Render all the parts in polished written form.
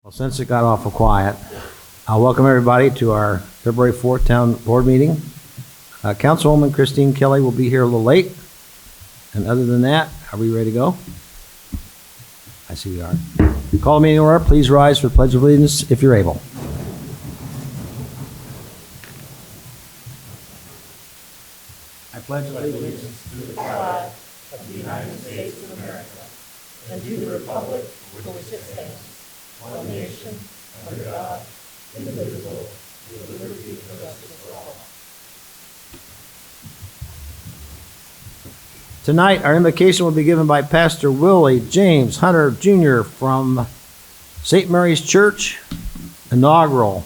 Well, since it got awful quiet, I'll welcome everybody to our February 4th Town Board meeting. Councilwoman Christine Kelly will be here a little late. And other than that, are we ready to go? I see we are. Call the meeting order. Please rise for the Pledge of Allegiance if you're able. I pledge allegiance to the flag of the United States of America and to the republic for which it stands, one nation, under God, indivisible, with liberty and justice for all. Tonight, our invocation will be given by Pastor Willie James Hunter Jr. from St. Mary's Church, inaugural.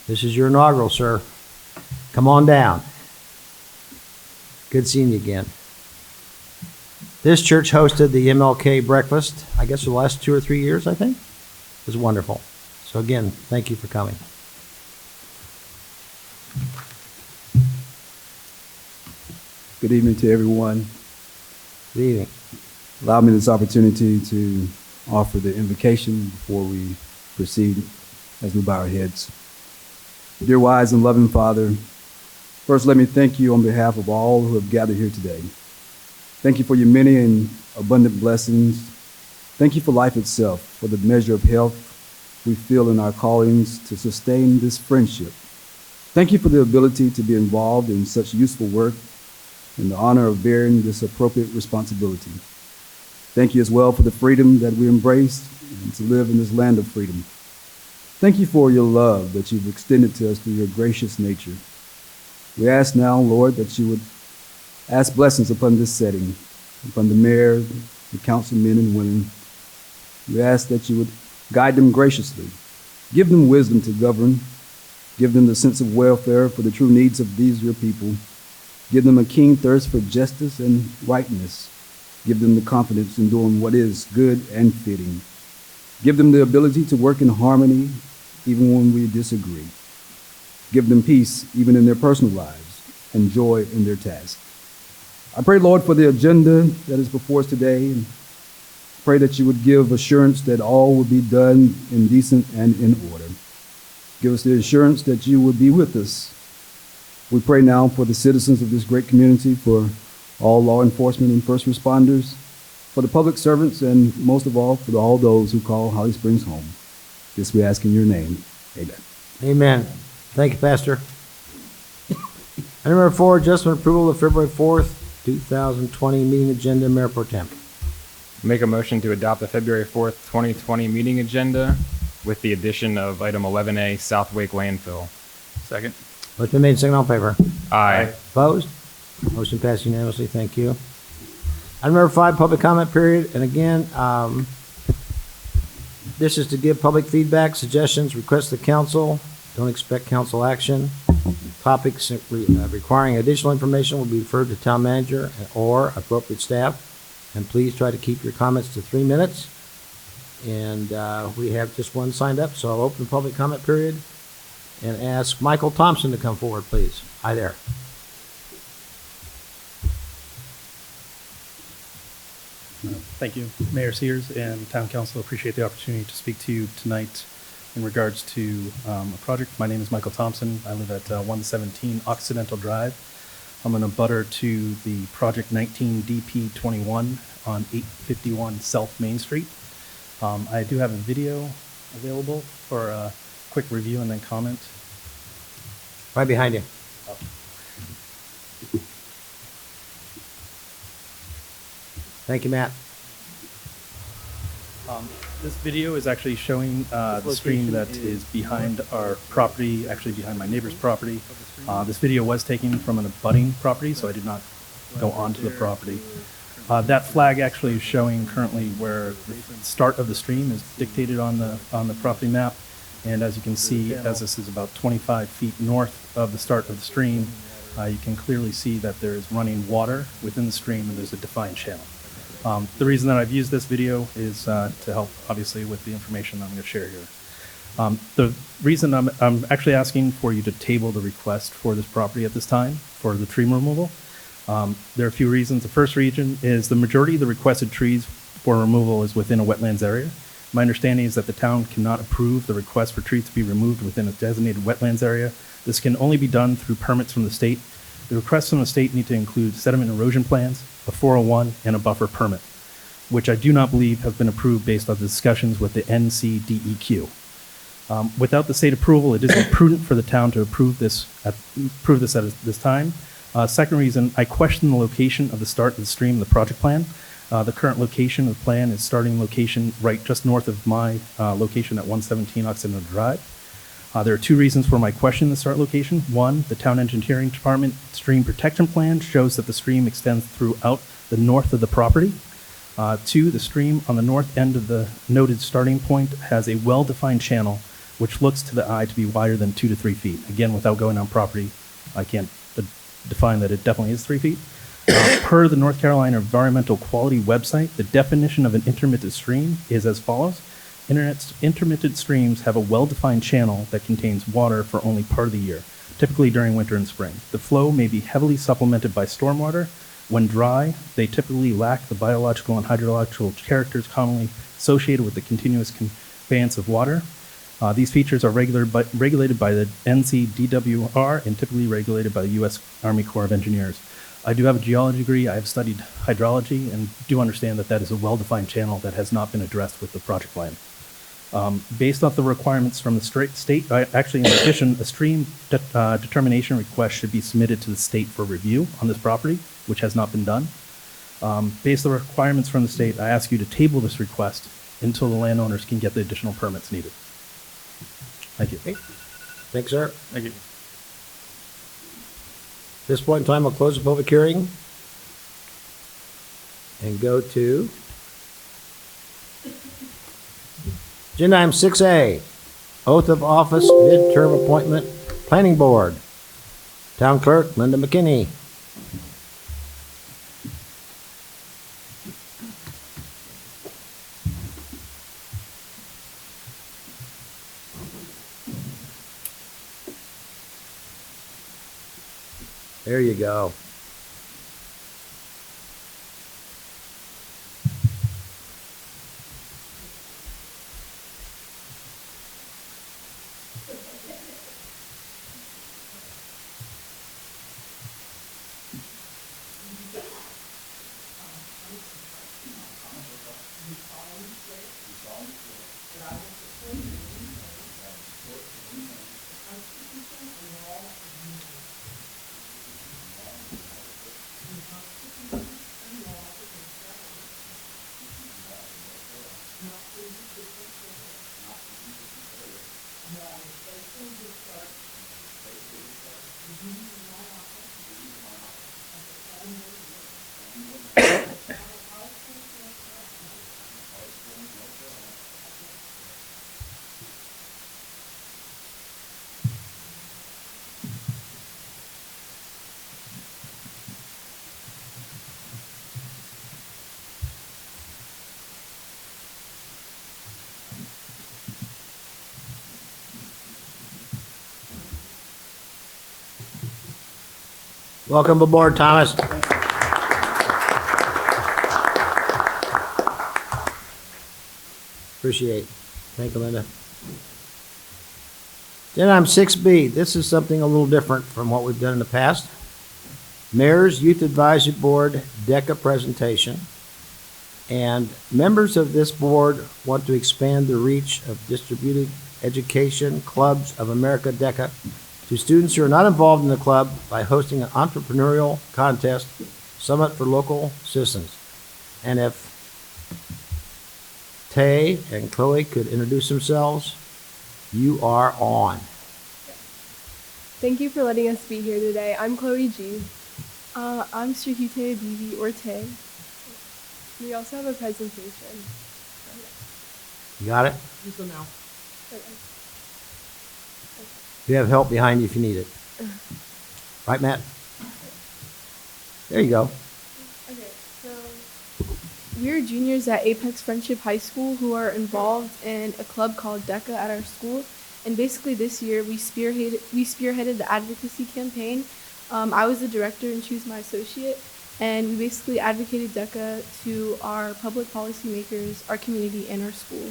This is your inaugural, sir. Come on down. Good seeing you again. This church hosted the MLK breakfast, I guess, for the last 2 or 3 years, I think. It was wonderful. So again, thank you for coming. Good evening to everyone. Good evening. Allow me this opportunity to offer the invocation before we proceed as we bow our heads. Dear wise and loving Father, first let me thank you on behalf of all who have gathered here today. Thank you for your many and abundant blessings. Thank you for life itself, for the measure of health we feel in our callings to sustain this friendship. Thank you for the ability to be involved in such useful work and the honor of bearing this appropriate responsibility. Thank you as well for the freedom that we embrace and to live in this land of freedom. Thank you for your love that you've extended to us through your gracious nature. We ask now, Lord, that you would ask blessings upon this setting, upon the mayor, the councilmen and women. We ask that you would guide them graciously, give them wisdom to govern, give them the sense of welfare for the true needs of these your people, give them a keen thirst for justice and rightness, give them the confidence in doing what is good and fitting, give them the ability to work in harmony even when we disagree, give them peace even in their personal lives and joy in their tasks. I pray, Lord, for the agenda that is before us today, and pray that you would give assurance that all will be done in decent and in order. Give us the assurance that you would be with us. We pray now for the citizens of this great community, for all law enforcement and first responders, for the public servants, and most of all, for all those who call Holly Springs home. This we ask in your name. Amen. Amen. Thank you, Pastor. Item number 4, adjustment approval of February 4th, 2020 meeting agenda, Mayor Pro Tem. Make a motion to adopt the February 4th, 2020 meeting agenda with the addition of item 11A, South Wake Landfill. Second. Motion been made, second, all in favor. Aye. Opposed? Motion passed unanimously. Thank you. Item number 5, public comment period. And again, this is to give public feedback, suggestions, requests to council. Don't expect council action. Topics requiring additional information will be referred to town manager or appropriate staff. And please try to keep your comments to 3 minutes. And we have just one signed up, so I'll open the public comment period and ask Michael Thompson to come forward, please. Hi there. Thank you, Mayor Sears and Town Council. Appreciate the opportunity to speak to you tonight in regards to a project. My name is Michael Thompson. I live at 117 Occidental Drive. I'm an abutter to the Project 19 DP21 on 851 South Main Street. I do have a video available for a quick review and then comment. Right behind you. Thank you, Matt. This video is actually showing the stream that is behind our property, actually behind my neighbor's property. This video was taken from an abutting property, so I did not go onto the property. That flag actually is showing currently where the start of the stream is dictated on the property map. And as you can see, as this is about 25 feet north of the start of the stream, you can clearly see that there is running water within the stream and there's a defined channel. The reason that I've used this video is to help, obviously, with the information I'm going to share here. The reason I'm actually asking for you to table the request for this property at this time for the tree removal. There are a few reasons. The first reason is the majority of the requested trees for removal is within a wetlands area. My understanding is that the town cannot approve the request for trees to be removed within a designated wetlands area. This can only be done through permits from the state. The requests from the state need to include sediment erosion plans, a 401, and a buffer permit, which I do not believe have been approved based on the discussions with the NCDEQ. Without the state approval, it is imprudent for the town to approve this at this time. Second reason, I question the location of the start of the stream in the project plan. The current location of the plan is starting location right just north of my location at 117 Occidental Drive. There are two reasons for my question the start location. One, the town engineering department stream protection plan shows that the stream extends throughout the north of the property. Two, the stream on the north end of the noted starting point has a well-defined channel which looks to the eye to be wider than 2 to 3 feet. Again, without going on property, I can't define that it definitely is 3 feet. Per the North Carolina Environmental Quality website, the definition of an intermittent stream is as follows. Intermittent streams have a well-defined channel that contains water for only part of the year, typically during winter and spring. The flow may be heavily supplemented by stormwater. When dry, they typically lack the biological and hydrological characters commonly associated with the continuous conveyance of water. These features are regulated by the NCDWR and typically regulated by the U.S. Army Corps of Engineers. I do have a geology degree. I have studied hydrology and do understand that that is a well-defined channel that has not been addressed with the project plan. Based off the requirements from the state, actually in addition, a stream determination request should be submitted to the state for review on this property, which has not been done. Based on the requirements from the state, I ask you to table this request until the landowners can get the additional permits needed. Thank you. Thanks, sir. Thank you. At this point in time, I'll close the public hearing and go to agenda item 6A, oath of office, midterm appointment, planning board. Town clerk, Linda McKinney. There you go. Welcome aboard, Thomas. Appreciate it. Thank you, Linda. Agenda item 6B. This is something a little different from what we've done in the past. Mayor's Youth Advisory Board DECA presentation. And members of this board want to expand the reach of Distributed Education Clubs of America DECA to students who are not involved in the club by hosting an entrepreneurial contest summit for local citizens. And if Tay and Chloe could introduce themselves, you are on. Thank you for letting us be here today. I'm Chloe G. I'm Shahite Bibi or Tay. We also have a presentation. You got it? Okay. We have help behind you if you need it. Right, Matt? There you go. Okay, so we're juniors at Apex Friendship High School who are involved in a club called DECA at our school. And basically this year we spearheaded the advocacy campaign. I was the director and she was my associate. And we basically advocated DECA to our public policy makers, our community, and our school.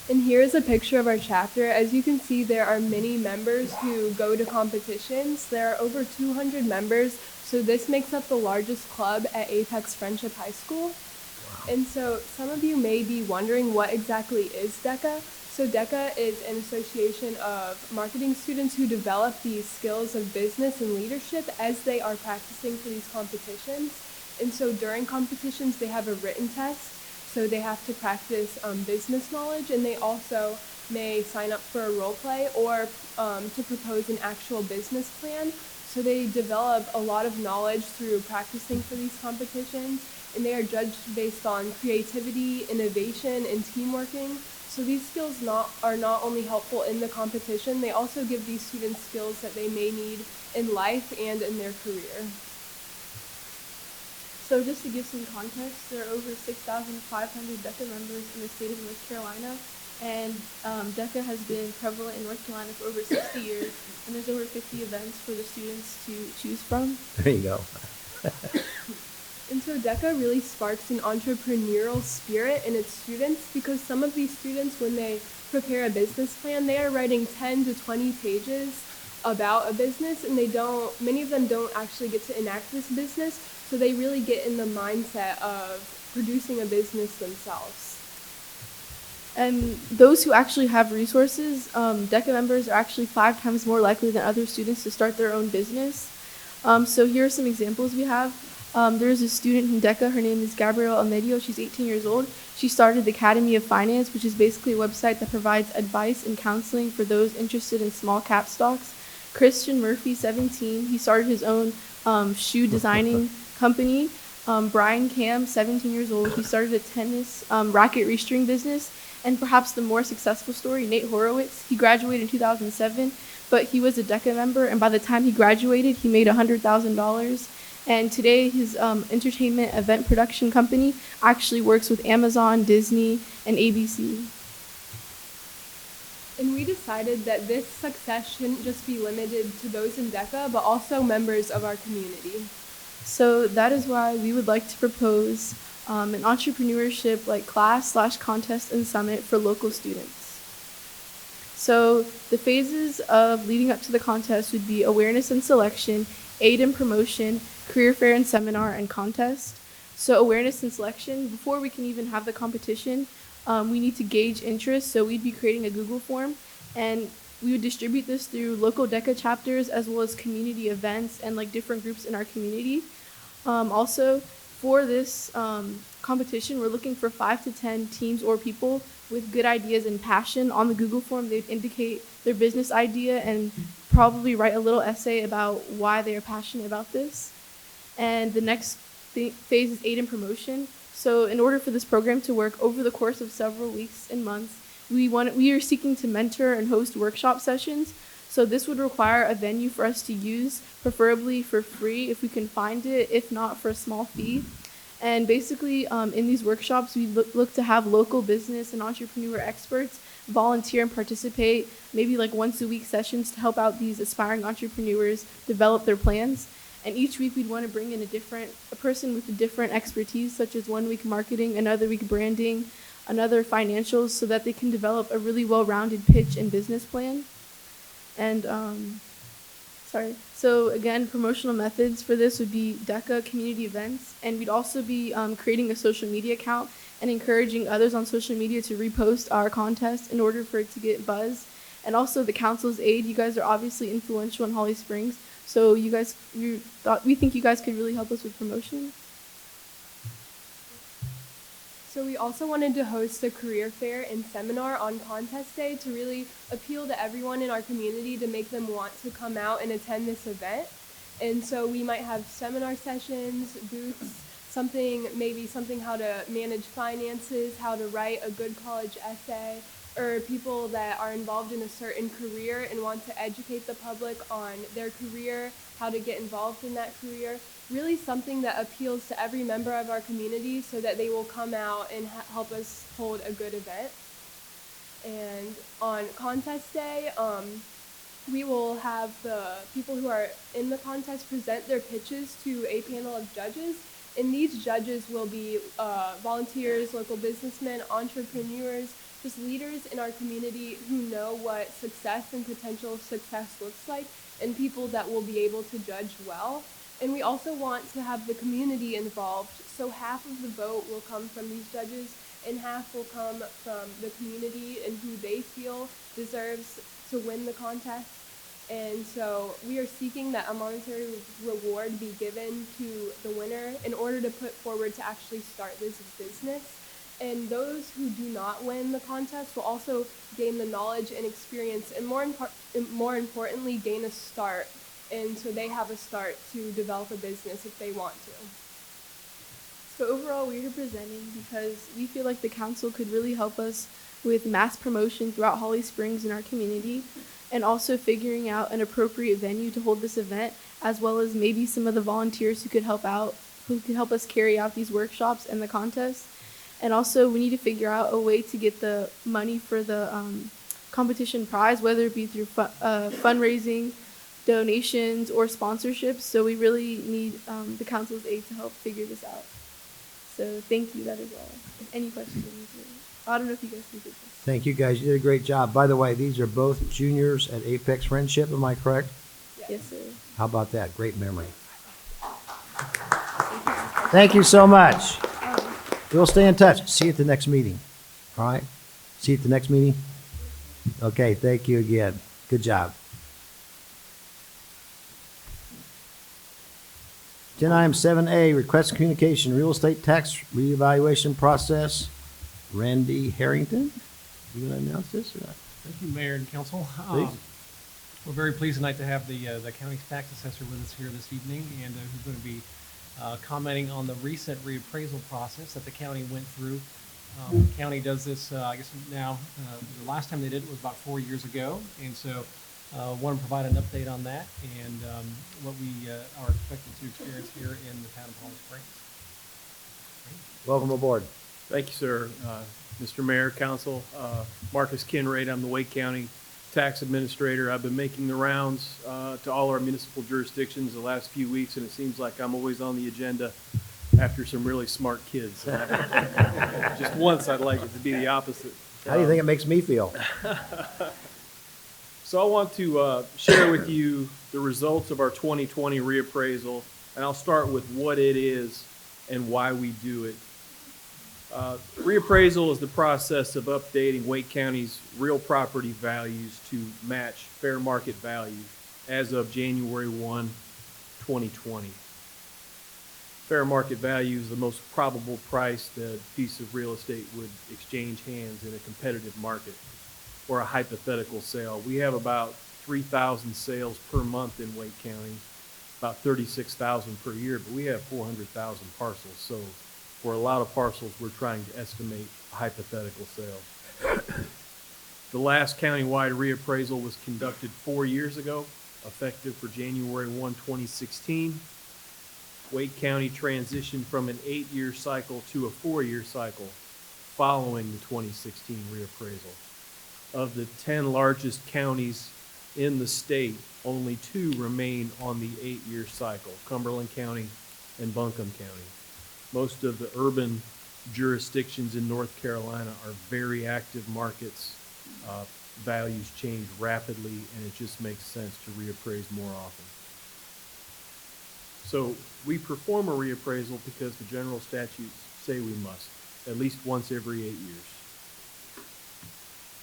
And here is a picture of our chapter. As you can see, there are many members who go to competitions. There are over 200 members, so this makes up the largest club at Apex Friendship High School. And so some of you may be wondering what exactly is DECA. So DECA is an association of marketing students who develop these skills of business and leadership as they are practicing for these competitions. And so during competitions, they have a written test. So they have to practice business knowledge, and they also may sign up for a role play or to propose an actual business plan. So they develop a lot of knowledge through practicing for these competitions, and they are judged based on creativity, innovation, and teamworking. So these skills are not only helpful in the competition, they also give these students skills that they may need in life and in their career. So just to give some context, there are over 6,500 DECA members in the state of North Carolina, and DECA has been prevalent in North Carolina for over 60 years, and there's over 50 events for the students to choose from. There you go. And so DECA really sparks an entrepreneurial spirit in its students, because some of these students, when they prepare a business plan, they are writing 10 to 20 pages about a business, and many of them don't actually get to enact this business, so they really get in the mindset of producing a business themselves. And those who actually have resources, DECA members are actually 5 times more likely than other students to start their own business. So here are some examples we have. There's a student in DECA, her name is Gabrielle Almedio, she's 18 years old. She started the Academy of Finance, which is basically a website that provides advice and counseling for those interested in small cap stocks. Christian Murphy, 17, he started his own shoe designing company. Brian Cam, 17 years old, he started a tennis racket restring business. And perhaps the more successful story, Nate Horowitz, he graduated in 2007, but he was a DECA member, and by the time he graduated, he made $100,000. And today, his entertainment event production company actually works with Amazon, Disney, and ABC. And we decided that this success shouldn't just be limited to those in DECA, but also members of our community. So that is why we would like to propose an entrepreneurship like class/contest and summit for local students. So the phases of leading up to the contest would be awareness and selection, aid and promotion, career fair and seminar, and contest. So awareness and selection, before we can even have the competition, we need to gauge interest. So we'd be creating a Google form, and we would distribute this through local DECA chapters as well as community events and like different groups in our community. Also, for this competition, we're looking for 5 to 10 teams or people with good ideas and passion. On the Google form, they'd indicate their business idea and probably write a little essay about why they are passionate about this. And the next phase is aid and promotion. So in order for this program to work over the course of several weeks and months, we are seeking to mentor and host workshop sessions. So this would require a venue for us to use, preferably for free if we can find it, if not for a small fee. And basically, in these workshops, we look to have local business and entrepreneur experts volunteer and participate, maybe like once a week sessions to help out these aspiring entrepreneurs develop their plans. And each week we'd want to bring in a person with a different expertise, such as 1 week marketing, another week branding, another financials, so that they can develop a really well-rounded pitch and business plan. And so again, promotional methods for this would be DECA community events, and we'd also be creating a social media account and encouraging others on social media to repost our contest in order for it to get buzz. And also the council's aid. You guys are obviously influential in Holly Springs, so we think you guys could really help us with promotion. So we also wanted to host a career fair and seminar on contest day to really appeal to everyone in our community to make them want to come out and attend this event. And so we might have seminar sessions, booths, something how to manage finances, how to write a good college essay, or people that are involved in a certain career and want to educate the public on their career, how to get involved in that career. Really something that appeals to every member of our community so that they will come out and help us hold a good event. And on contest day, we will have the people who are in the contest present their pitches to a panel of judges. And these judges will be volunteers, local businessmen, entrepreneurs, just leaders in our community who know what success and potential success looks like, and people that will be able to judge well. And we also want to have the community involved, so half of the vote will come from these judges and half will come from the community and who they feel deserves to win the contest. And so we are seeking that a monetary reward be given to the winner in order to put forward to actually start this business. And those who do not win the contest will also gain the knowledge and experience, and more importantly, gain a start. And so they have a start to develop a business if they want to. So overall, we're here presenting because we feel like the council could really help us with mass promotion throughout Holly Springs in our community, and also figuring out an appropriate venue to hold this event, as well as maybe some of the volunteers who could help us carry out these workshops and the contest. And also, we need to figure out a way to get the money for the competition prize, whether it be through fundraising, donations, or sponsorships. So we really need the council's aid to help figure this out. So thank you, that is all. Any questions? I don't know if you guys can take this. Thank you, guys. You did a great job. By the way, these are both juniors at Apex Friendship, am I correct? Yes, sir. How about that? Great memory. Thank you so much. We'll stay in touch. See you at the next meeting. All right? See you at the next meeting? Okay, thank you again. Good job. Agenda item 7A, request communication, real estate tax reevaluation process. Randy Harrington, you going to announce this or not? Thank you, Mayor and Council. Please. We're very pleased tonight to have the county's tax assessor with us here this evening, and who's going to be commenting on the recent reappraisal process that the county went through. The county does this, I guess now, the last time they did it was about 4 years ago, and so want to provide an update on that and what we are expected to experience here in the town of Holly Springs. Welcome aboard. Thank you, sir. Mr. Mayor, Council, Marcus Kinraid, I'm the Wake County Tax Administrator. I've been making the rounds to all our municipal jurisdictions the last few weeks, and it seems like I'm always on the agenda after some really smart kids. Just once I'd like it to be the opposite. How do you think it makes me feel? So I want to share with you the results of our 2020 reappraisal, and I'll start with what it is and why we do it. Reappraisal is the process of updating Wake County's real property values to match fair market value as of January 1, 2020. Fair market value is the most probable price that a piece of real estate would exchange hands in a competitive market or a hypothetical sale. We have about 3,000 sales per month in Wake County, about 36,000 per year, but we have 400,000 parcels. So for a lot of parcels, we're trying to estimate a hypothetical sale. The last countywide reappraisal was conducted 4 years ago, effective for January 1, 2016. Wake County transitioned from an 8-year cycle to a 4-year cycle following the 2016 reappraisal. Of the 10 largest counties in the state, only 2 remain on the 8-year cycle, Cumberland County and Buncombe County. Most of the urban jurisdictions in North Carolina are very active markets. Values change rapidly, and it just makes sense to reappraise more often. So we perform a reappraisal because the general statutes say we must, at least once every 8 years.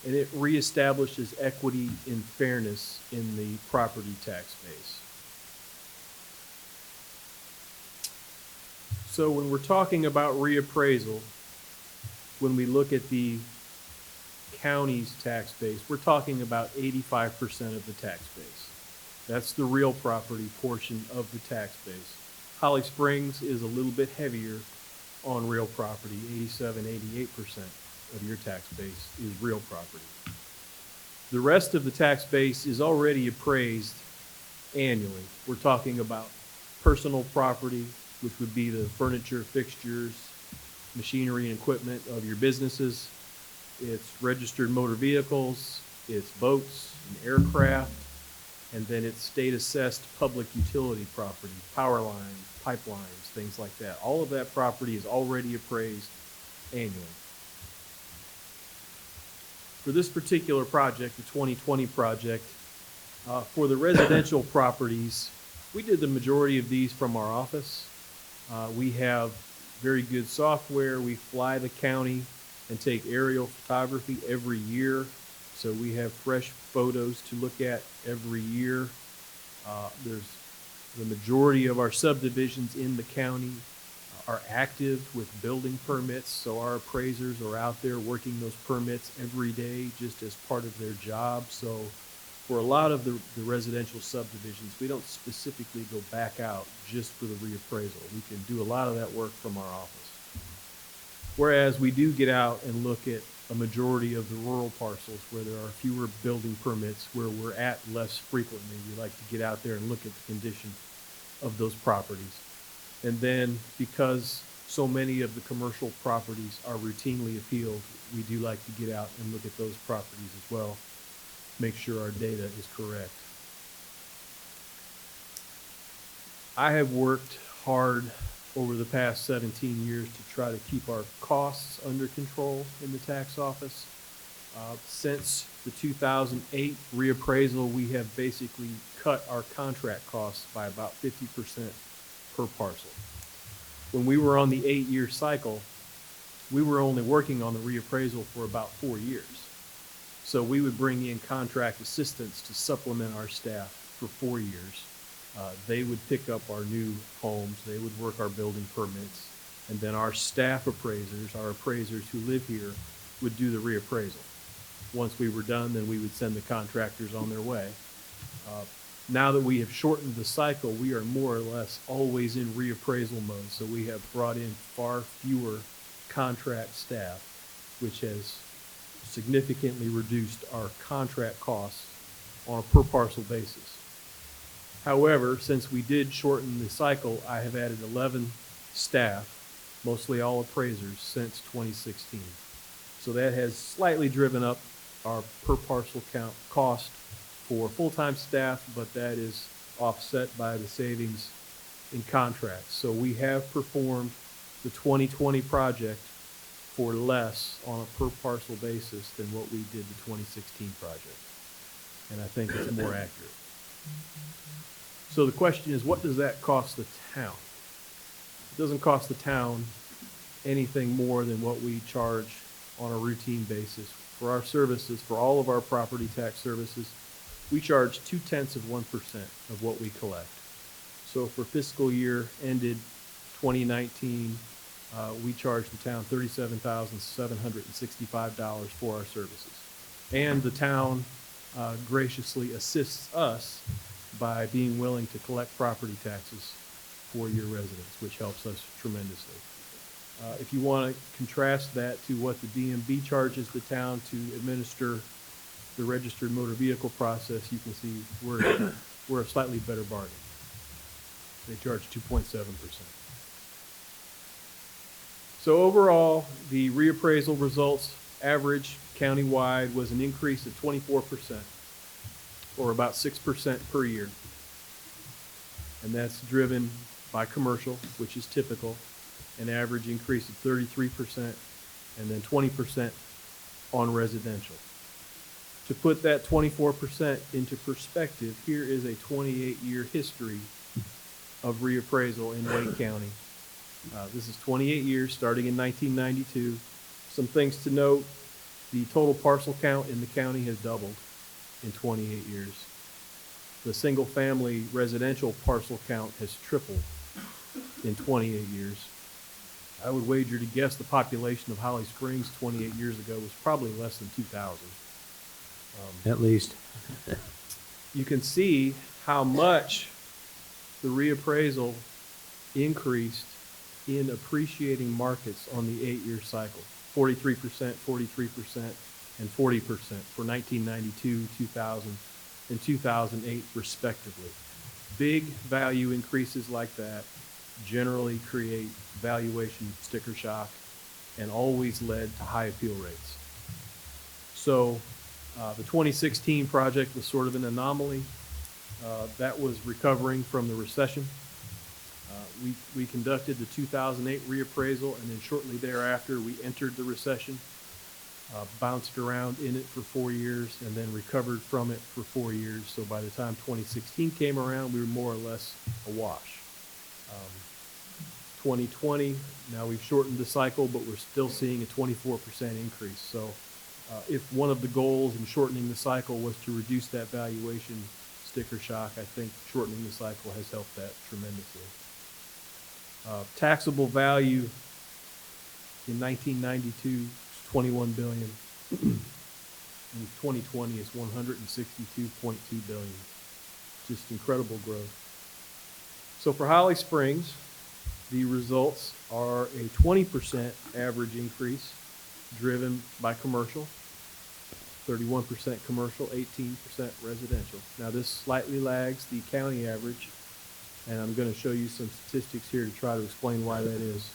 And it reestablishes equity and fairness in the property tax base. So when we're talking about reappraisal, when we look at the county's tax base, we're talking about 85% of the tax base. That's the real property portion of the tax base. Holly Springs is a little bit heavier on real property, 88% of your tax base is real property. The rest of the tax base is already appraised annually. We're talking about personal property, which would be the furniture, fixtures, machinery, and equipment of your businesses. It's registered motor vehicles, it's boats and aircraft, and then it's state-assessed public utility property, power lines, pipelines, things like that. All of that property is already appraised annually. For this particular project, the 2020 project, for the residential properties, we did the majority of these from our office. We have very good software. We fly the county and take aerial photography every year. So we have fresh photos to look at every year. There's the majority of our subdivisions in the county are active with building permits. So our appraisers are out there working those permits every day just as part of their job. So for a lot of the residential subdivisions, we don't specifically go back out just for the reappraisal. We can do a lot of that work from our office. Whereas we do get out and look at a majority of the rural parcels where there are fewer building permits, where we're at less frequently. We like to get out there and look at the condition of those properties. And then because so many of the commercial properties are routinely appealed, we do like to get out and look at those properties as well, make sure our data is correct. I have worked hard over the past 17 years to try to keep our costs under control in the tax office. Since the 2008 reappraisal, we have basically cut our contract costs by about 50% per parcel. When we were on the 8-year cycle, we were only working on the reappraisal for about 4 years. So we would bring in contract assistants to supplement our staff for 4 years. They would pick up our new homes, they would work our building permits, and then our staff appraisers, our appraisers who live here, would do the reappraisal. Once we were done, then we would send the contractors on their way. Now that we have shortened the cycle, we are more or less always in reappraisal mode, so we have brought in far fewer contract staff, which has significantly reduced our contract costs on a per parcel basis. However, since we did shorten the cycle, I have added 11 staff, mostly all appraisers, since 2016. So that has slightly driven up our per parcel count cost for full-time staff, but that is offset by the savings in contracts. So we have performed the 2020 project for less on a per parcel basis than what we did the 2016 project. And I think it's more accurate. So the question is, what does that cost the town? It doesn't cost the town anything more than what we charge on a routine basis. For our services, for all of our property tax services, we charge 0.2% of what we collect. So for fiscal year ended 2019, we charge the town $37,765 for our services. And the town graciously assists us by being willing to collect property taxes for your residents, which helps us tremendously. If you want to contrast that to what the DMV charges the town to administer the registered motor vehicle process, you can see we're a slightly better bargain. They charge 2.7%. So overall, the reappraisal results average countywide was an increase of 24%, or about 6% per year. And that's driven by commercial, which is typical, an average increase of 33%, and then 20% on residential. To put that 24% into perspective, here is a 28-year history of reappraisal in Wake County. This is 28 years, starting in 1992. Some things to note: the total parcel count in the county has doubled in 28 years. The single-family residential parcel count has tripled in 28 years. I would wager to guess the population of Holly Springs 28 years ago was probably less than 2,000. At least. You can see how much the reappraisal increased in appreciating markets on the 8-year cycle. 43%, 43%, and 40% for 1992, 2000, and 2008 respectively. Big value increases like that generally create valuation sticker shock and always led to high appeal rates. So the 2016 project was sort of an anomaly. That was recovering from the recession. We conducted the 2008 reappraisal, and then shortly thereafter we entered the recession. bounced around in it for 4 years and then recovered from it for 4 years. So by the time 2016 came around, we were more or less awash. 2020, now we've shortened the cycle, but we're still seeing a 24% increase. So if one of the goals in shortening the cycle was to reduce that valuation sticker shock, I think shortening the cycle has helped that tremendously. Taxable value in 1992 was 21 billion. In 2020 is 162.2 billion. Just incredible growth. So for Holly Springs, the results are a 20% average increase driven by commercial, 31% commercial, 18% residential. Now this slightly lags the county average, and I'm going to show you some statistics here to try to explain why that is.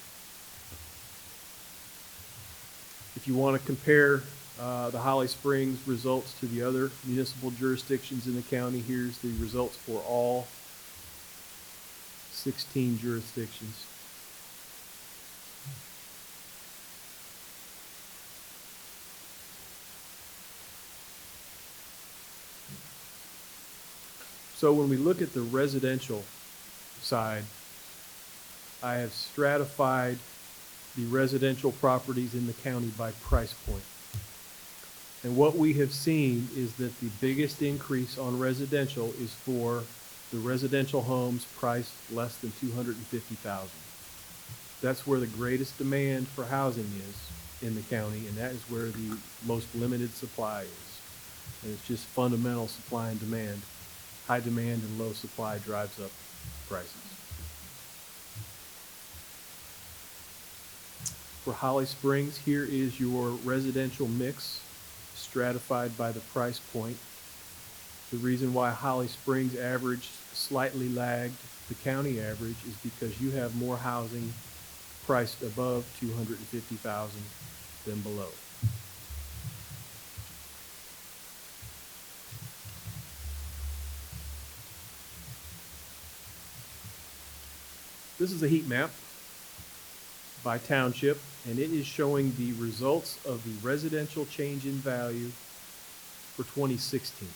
If you want to compare the Holly Springs results to the other municipal jurisdictions in the county, here's the results for all 16 jurisdictions. So when we look at the residential side, I have stratified the residential properties in the county by price point. And what we have seen is that the biggest increase on residential is for the residential homes priced less than $250,000. That's where the greatest demand for housing is in the county, and that is where the most limited supply is. And it's just fundamental supply and demand. High demand and low supply drives up prices. For Holly Springs, here is your residential mix stratified by the price point. The reason why Holly Springs average slightly lagged the county average is because you have more housing priced above $250,000 than below. This is a heat map by township, and it is showing the results of the residential change in value for 2016.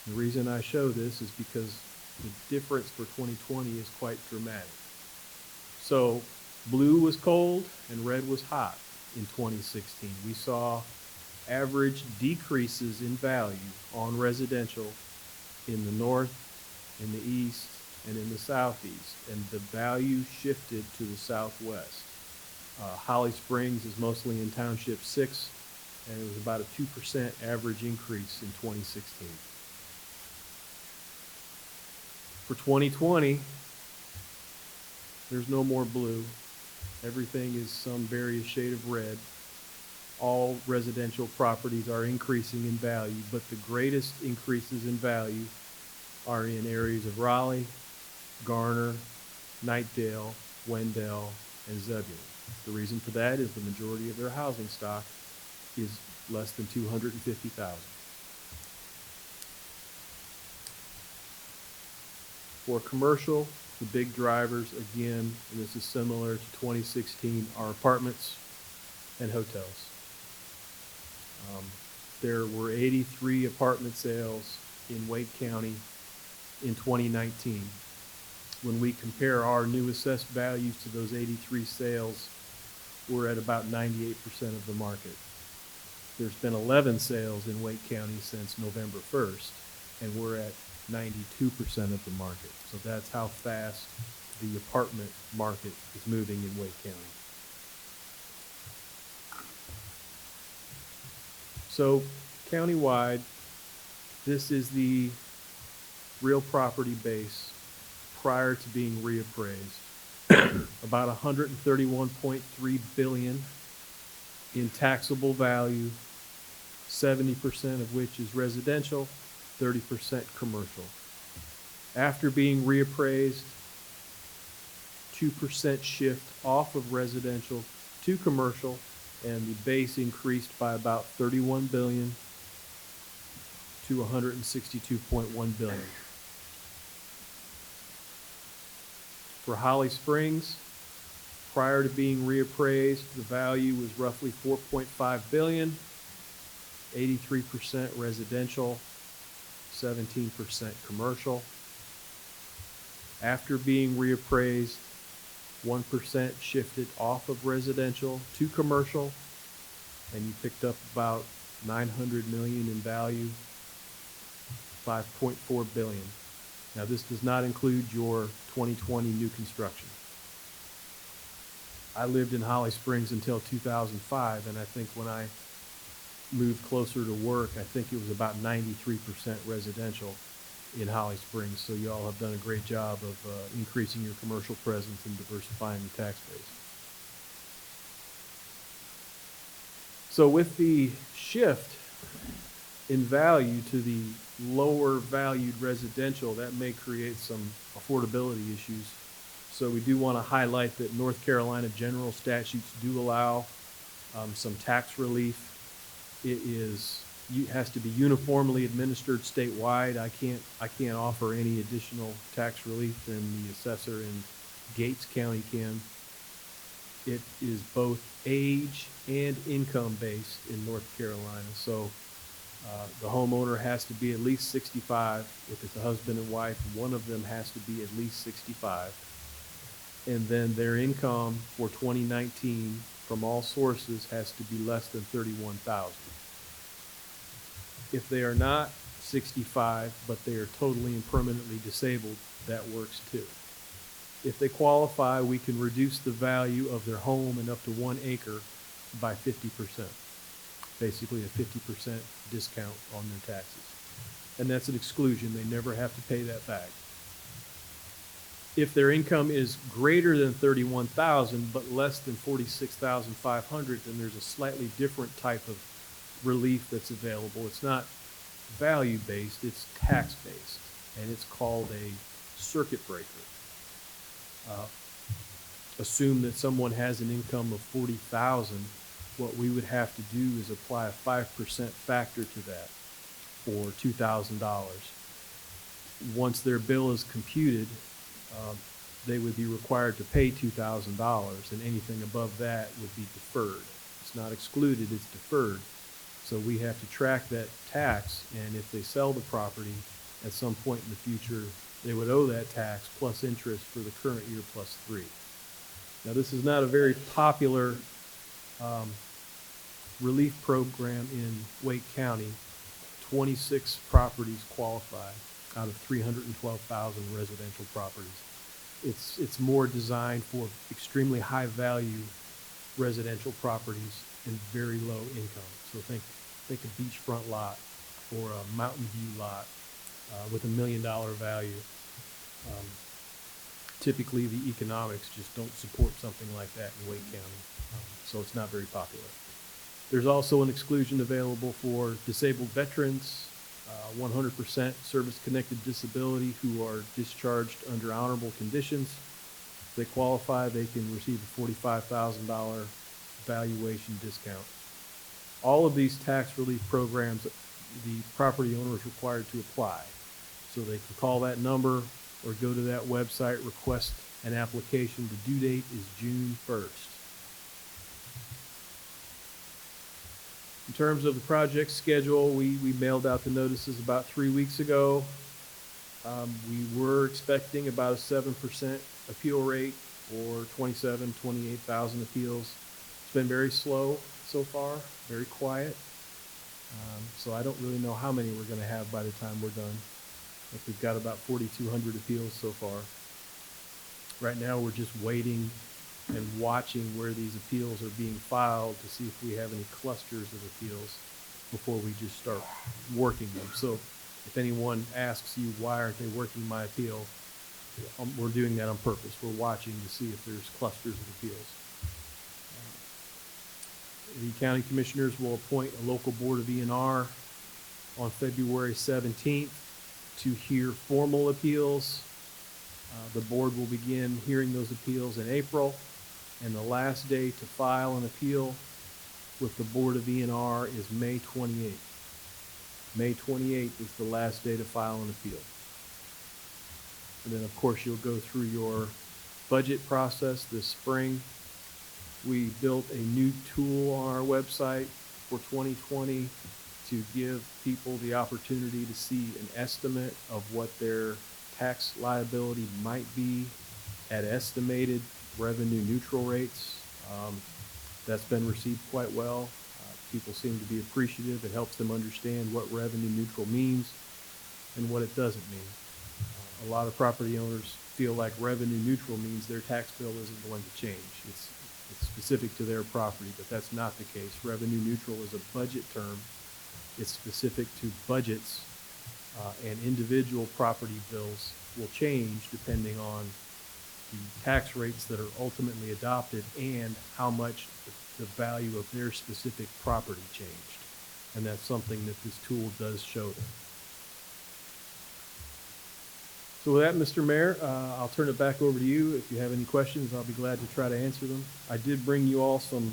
The reason I show this is because the difference for 2020 is quite dramatic. So blue was cold and red was hot in 2016. We saw average decreases in value on residential in the north, in the east, and in the southeast, and the value shifted to the southwest. Holly Springs is mostly in Township 6, and it was about a 2% average increase in 2016. For 2020, there's no more blue. Everything is some various shade of red. All residential properties are increasing in value, but the greatest increases in value are in areas of Raleigh, Garner, Knightdale, Wendell, and Zebulon. The reason for that is the majority of their housing stock is less than $250,000. For commercial, the big drivers, again, and this is similar to 2016, are apartments and hotels. There were 83 apartment sales in Wake County in 2019. When we compare our new assessed values to those 83 sales, we're at about 98% of the market. There's been 11 sales in Wake County since November 1st, and we're at 92% of the market. So that's how fast the apartment market is moving in Wake County. So countywide, this is the real property base prior to being reappraised. About 131.3 billion in taxable value, 70% of which is residential, 30% commercial. After being reappraised, 2% shift off of residential to commercial, and the base increased by about 31 billion to 162.1 billion. For Holly Springs, prior to being reappraised, the value was roughly 4.5 billion, 83% residential, 17% commercial. After being reappraised, 1% shifted off of residential to commercial, and you picked up about 900 million in value, 5.4 billion. Now, this does not include your 2020 new construction. I lived in Holly Springs until 2005, and I think when I moved closer to work, I think it was about 93% residential in Holly Springs. So you all have done a great job of increasing your commercial presence and diversifying the tax base. So with the shift in value to the lower valued residential, that may create some affordability issues. So we do want to highlight that North Carolina general statutes do allow some tax relief. It has to be uniformly administered statewide. I can't offer any additional tax relief than the assessor in Gates County can. It is both age and income based in North Carolina. So the homeowner has to be at least 65. If it's a husband and wife, one of them has to be at least 65. And then their income for 2019 from all sources has to be less than $31,000. If they are not 65, but they are totally and permanently disabled, that works too. If they qualify, we can reduce the value of their home and up to 1 acre by 50%. Basically a 50% discount on their taxes. And that's an exclusion. They never have to pay that back. If their income is greater than 31,000 but less than 46,500, then there's a slightly different type of relief that's available. It's not value based, it's tax based, and it's called a circuit breaker. Assume that someone has an income of 40,000. What we would have to do is apply a 5% factor to that, or $2,000. Once their bill is computed, they would be required to pay $2,000, and anything above that would be deferred. It's not excluded, it's deferred. So we have to track that tax, and if they sell the property at some point in the future, they would owe that tax plus interest for the current year plus 3. Now, this is not a very popular relief program in Wake County. 26 properties qualify out of 312,000 residential properties. It's more designed for extremely high value residential properties and very low income. So think a beachfront lot or a mountain view lot with $1 million value. Typically, the economics just don't support something like that in Wake County, so it's not very popular. There's also an exclusion available for disabled veterans, 100% service-connected disability who are discharged under honorable conditions. If they qualify, they can receive a $45,000 valuation discount. All of these tax relief programs, the property owner is required to apply. So they can call that number or go to that website, request an application. The due date is June 1st. In terms of the project schedule, we mailed out the notices about 3 weeks ago. We were expecting about a 7% appeal rate or 28,000 appeals. It's been very slow so far, very quiet. So I don't really know how many we're going to have by the time we're done. I think we've got about 4,200 appeals so far. Right now, we're just waiting and watching where these appeals are being filed to see if we have any clusters of appeals before we just start working them. So if anyone asks you, why aren't they working my appeal? We're doing that on purpose. We're watching to see if there's clusters of appeals. The county commissioners will appoint a local board of E&R on February 17th to hear formal appeals. The board will begin hearing those appeals in April, and the last day to file an appeal with the board of E&R is May 28th. May 28th is the last day to file an appeal. And then, of course, you'll go through your budget process this spring, We built a new tool on our website for 2020 to give people the opportunity to see an estimate of what their tax liability might be at estimated revenue neutral rates. That's been received quite well. People seem to be appreciative. It helps them understand what revenue neutral means and what it doesn't mean. A lot of property owners feel like revenue neutral means their tax bill isn't going to change. It's specific to their property, but that's not the case. Revenue neutral is a budget term. It's specific to budgets, and individual property bills will change depending on the tax rates that are ultimately adopted and how much the value of their specific property changed. And that's something that this tool does show them. So with that, Mr. Mayor, I'll turn it back over to you. If you have any questions, I'll be glad to try to answer them. I did bring you all some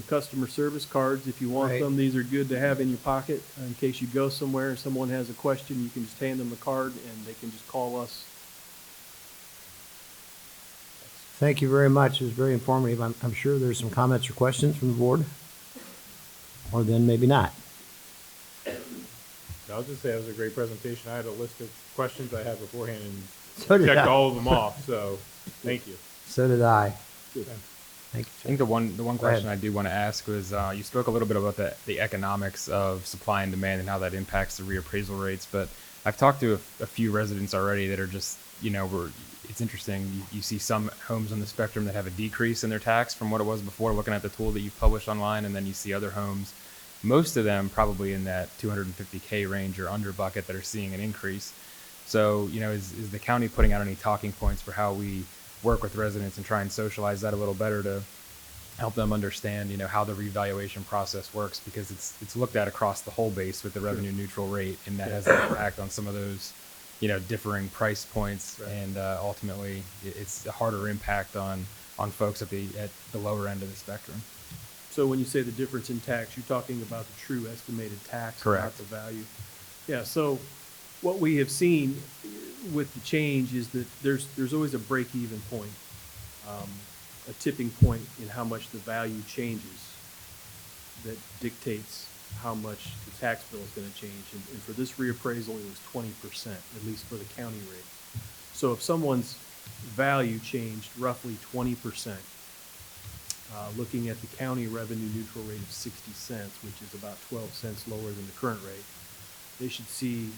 customer service cards if you want Right. them. These are good to have in your pocket in case you go somewhere and someone has a question. You can just hand them the card and they can just call us. Thank you very much. It was very informative. I'm sure there's some comments or questions from the board. Or then maybe not. I'll just say it was a great presentation. I had a list of questions I had beforehand and So did checked I. all of them off, so thank you. So did I. Good. Thank you. I think the one ahead. question I do want to ask was you spoke a little bit about the economics of supply and demand and how that impacts the reappraisal rates. But I've talked to a few residents already that are just, it's interesting. You see some homes on the spectrum that have a decrease in their tax from what it was before, looking at the tool that you've published online, and then you see other homes, most of them probably in that 250K range or under bucket, that are seeing an increase. So, is the county putting out any talking points for how we work with residents and try and socialize that a little better to help them understand, how the revaluation process works, because it's looked at across the whole base with the revenue neutral rate, and that has an impact on some of those, differing price points, Right. and ultimately it's a harder impact on folks at the lower end of the spectrum. So when you say the difference in tax, you're talking about the true estimated tax, not Correct. the value. Yeah, so what we have seen with the change is that there's always a break-even point, a tipping point in how much the value changes that dictates how much the tax bill is going to change. And for this reappraisal, it was 20%, at least for the county rate. So if someone's value changed roughly 20%, looking at the county revenue neutral rate of 60 cents, which is about 12 cents lower than the current rate, they should see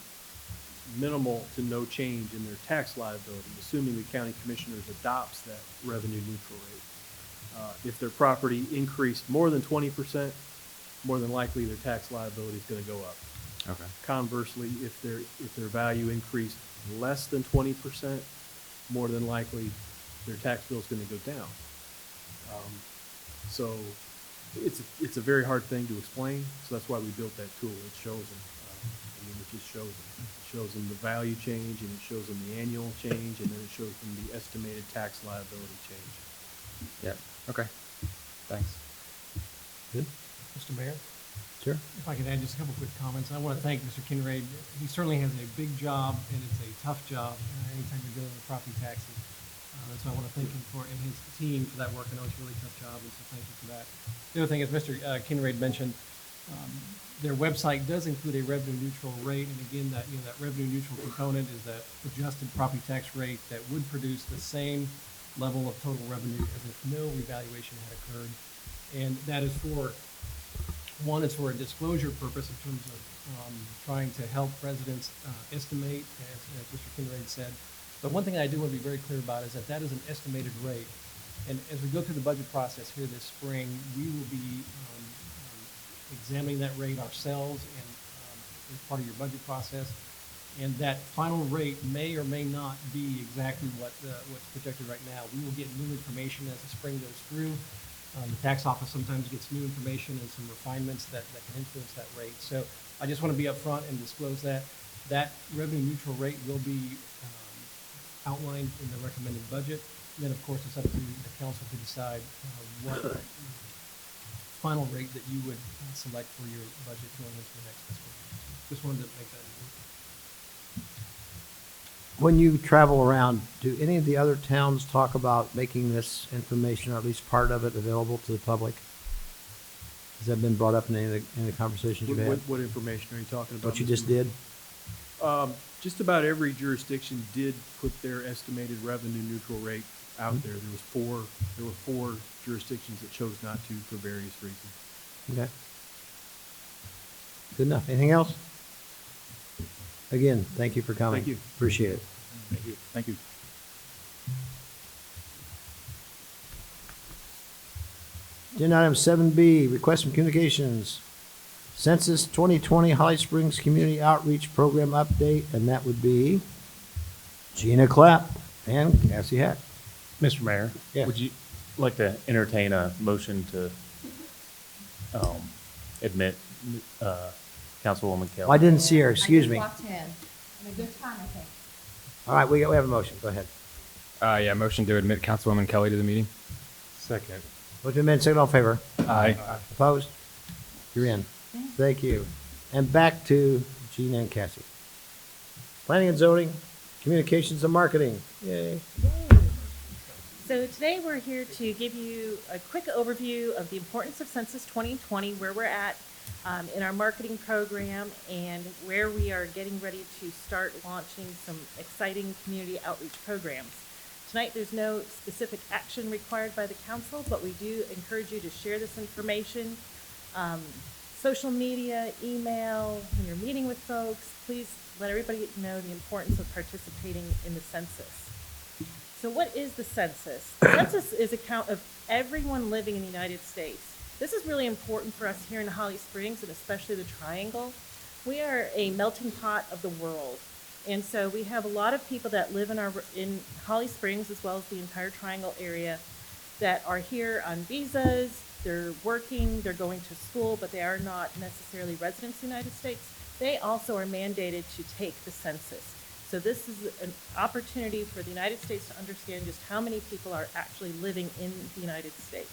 minimal to no change in their tax liability, assuming the county commissioners adopts that revenue neutral rate. If their property increased more than 20%, more than likely their tax liability is going to go up. Okay. Conversely, if their value increased less than 20%, more than likely their tax bill is going to go down. So it's a very hard thing to explain. So that's why we built that tool. It shows them. It just shows them. It shows them the value change, and it shows them the annual change, and then it shows them the estimated tax liability change. Yeah. Okay. Thanks. Good? Mr. Mayor, Sure. if I could add just a couple quick comments. I want to thank Mr. Kinraid. He certainly has a big job, and it's a tough job anytime you're dealing with property taxes. And so I want to thank him and his team for that work. I know it's a really tough job, and so thank you for that. The other thing, as Mr. Kinraid mentioned, their website does include a revenue neutral rate, and again, that revenue neutral component is that adjusted property tax rate that would produce the same level of total revenue as if no revaluation had occurred. And that is one is for a disclosure purpose in terms of trying to help residents estimate, as Mr. Kinraid said. But one thing I do want to be very clear about is that is an estimated rate. And as we go through the budget process here this spring, we will be examining that rate ourselves and as part of your budget process. And that final rate may or may not be exactly what's projected right now. We will get new information as the spring goes through. The tax office sometimes gets new information and some refinements that can influence that rate. So I just want to be upfront and disclose that. That revenue neutral rate will be outlined in the recommended budget. And then, of course, it's up to the council to decide what final rate that you would select for your budget going into the next fiscal year. Just wanted to make that. when you travel around, do any of the other towns talk about making this information, or at least part of it, available to the public? Has that been brought up in any of the conversations you've had? What information are you talking about? What you Mr. just Mayor? did? Just about every jurisdiction did put their estimated revenue neutral rate out there. There were four jurisdictions that chose not to for various reasons. Okay. Good enough. Anything else? Again, thank you for coming. Thank you. Appreciate it. Thank you. Thank you. Agenda item 7B, request from communications. Census 2020 Holly Springs Community Outreach Program update, and that would be Gina Clapp and Cassie Hack. Mr. Mayor? Yes. Would you like to entertain a motion to admit Councilwoman Kelly? Oh, I didn't see her, excuse me. I just walked in. In a good time, I think. All right, we have a motion. Go ahead. Yeah, motion to admit Councilwoman Kelly to the meeting. Second. Motion made, second, all in favor? Aye. Opposed? You're in. Thank you. And back to Gina and Cassie. Planning and zoning, communications and marketing. Yay. So today we're here to give you a quick overview of the importance of Census 2020, where we're at in our marketing program, and where we are getting ready to start launching some exciting community outreach programs. Tonight, there's no specific action required by the council, but we do encourage you to share this information. Social media, email, when you're meeting with folks, please let everybody know the importance of participating in the census. So what is the census? The census is a count of everyone living in the United States. This is really important for us here in Holly Springs, and especially the Triangle. We are a melting pot of the world. And so we have a lot of people that live in Holly Springs, as well as the entire Triangle area, that are here on visas. They're working, they're going to school, but they are not necessarily residents of the United States. They also are mandated to take the census. So this is an opportunity for the United States to understand just how many people are actually living in the United States.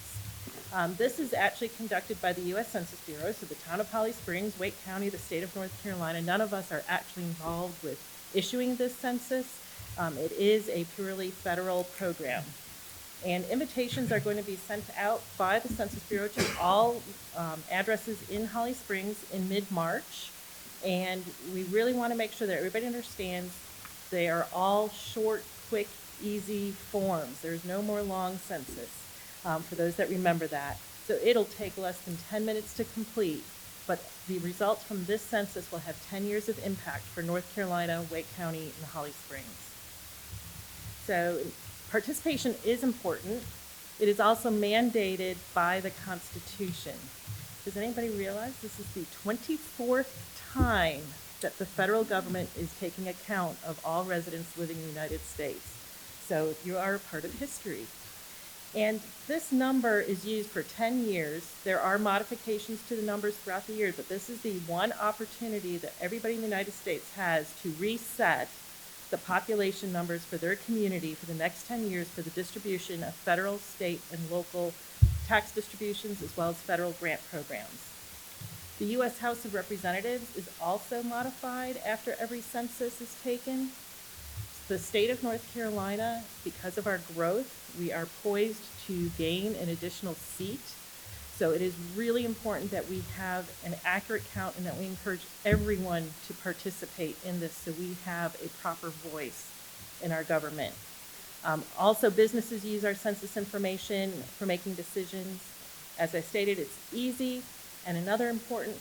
This is actually conducted by the U.S. Census Bureau, so the town of Holly Springs, Wake County, the state of North Carolina. None of us are actually involved with issuing this census. It is a purely federal program. And invitations are going to be sent out by the Census Bureau to all addresses in Holly Springs in mid-March. And we really want to make sure that everybody understands they are all short, quick, easy forms. There's no more long census, for those that remember that. So it'll take less than 10 minutes to complete, but the results from this census will have 10 years of impact for North Carolina, Wake County, and Holly Springs. So participation is important. It is also mandated by the Constitution. Does anybody realize this is the 24th time that the federal government is taking account of all residents living in the United States? So you are a part of history. And this number is used for 10 years. There are modifications to the numbers throughout the years, but this is the one opportunity that everybody in the United States has to reset the population numbers for their community for the next 10 years for the distribution of federal, state, and local tax distributions, as well as federal grant programs. The U.S. House of Representatives is also modified after every census is taken. The state of North Carolina, because of our growth, we are poised to gain an additional seat. So it is really important that we have an accurate count and that we encourage everyone to participate in this so we have a proper voice in our government. Also, businesses use our census information for making decisions. As I stated, it's easy. And another important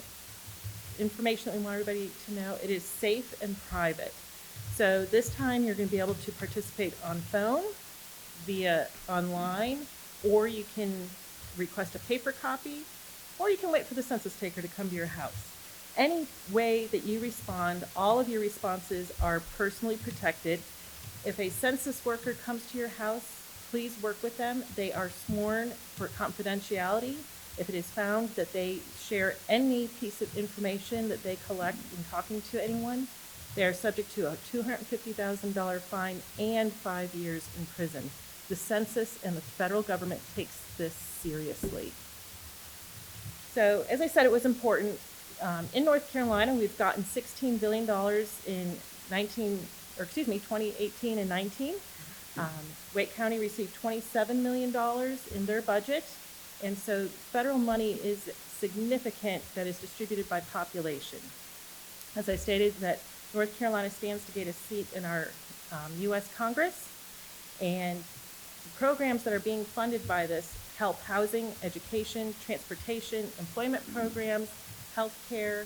information that we want everybody to know, it is safe and private. So this time you're going to be able to participate on phone, via online, or you can request a paper copy, or you can wait for the census taker to come to your house. Any way that you respond, all of your responses are personally protected. If a census worker comes to your house, please work with them. They are sworn for confidentiality. If it is found that they share any piece of information that they collect in talking to anyone, they are subject to a $250,000 fine and 5 years in prison. The census and the federal government takes this seriously. So, as I said, it was important. In North Carolina, we've gotten $16 billion in 2018 and 19. Wake County received $27 million in their budget, and so federal money is significant that is distributed by population. As I stated, that North Carolina stands to get a seat in our U.S. Congress, and the programs that are being funded by this help housing, education, transportation, employment programs, healthcare,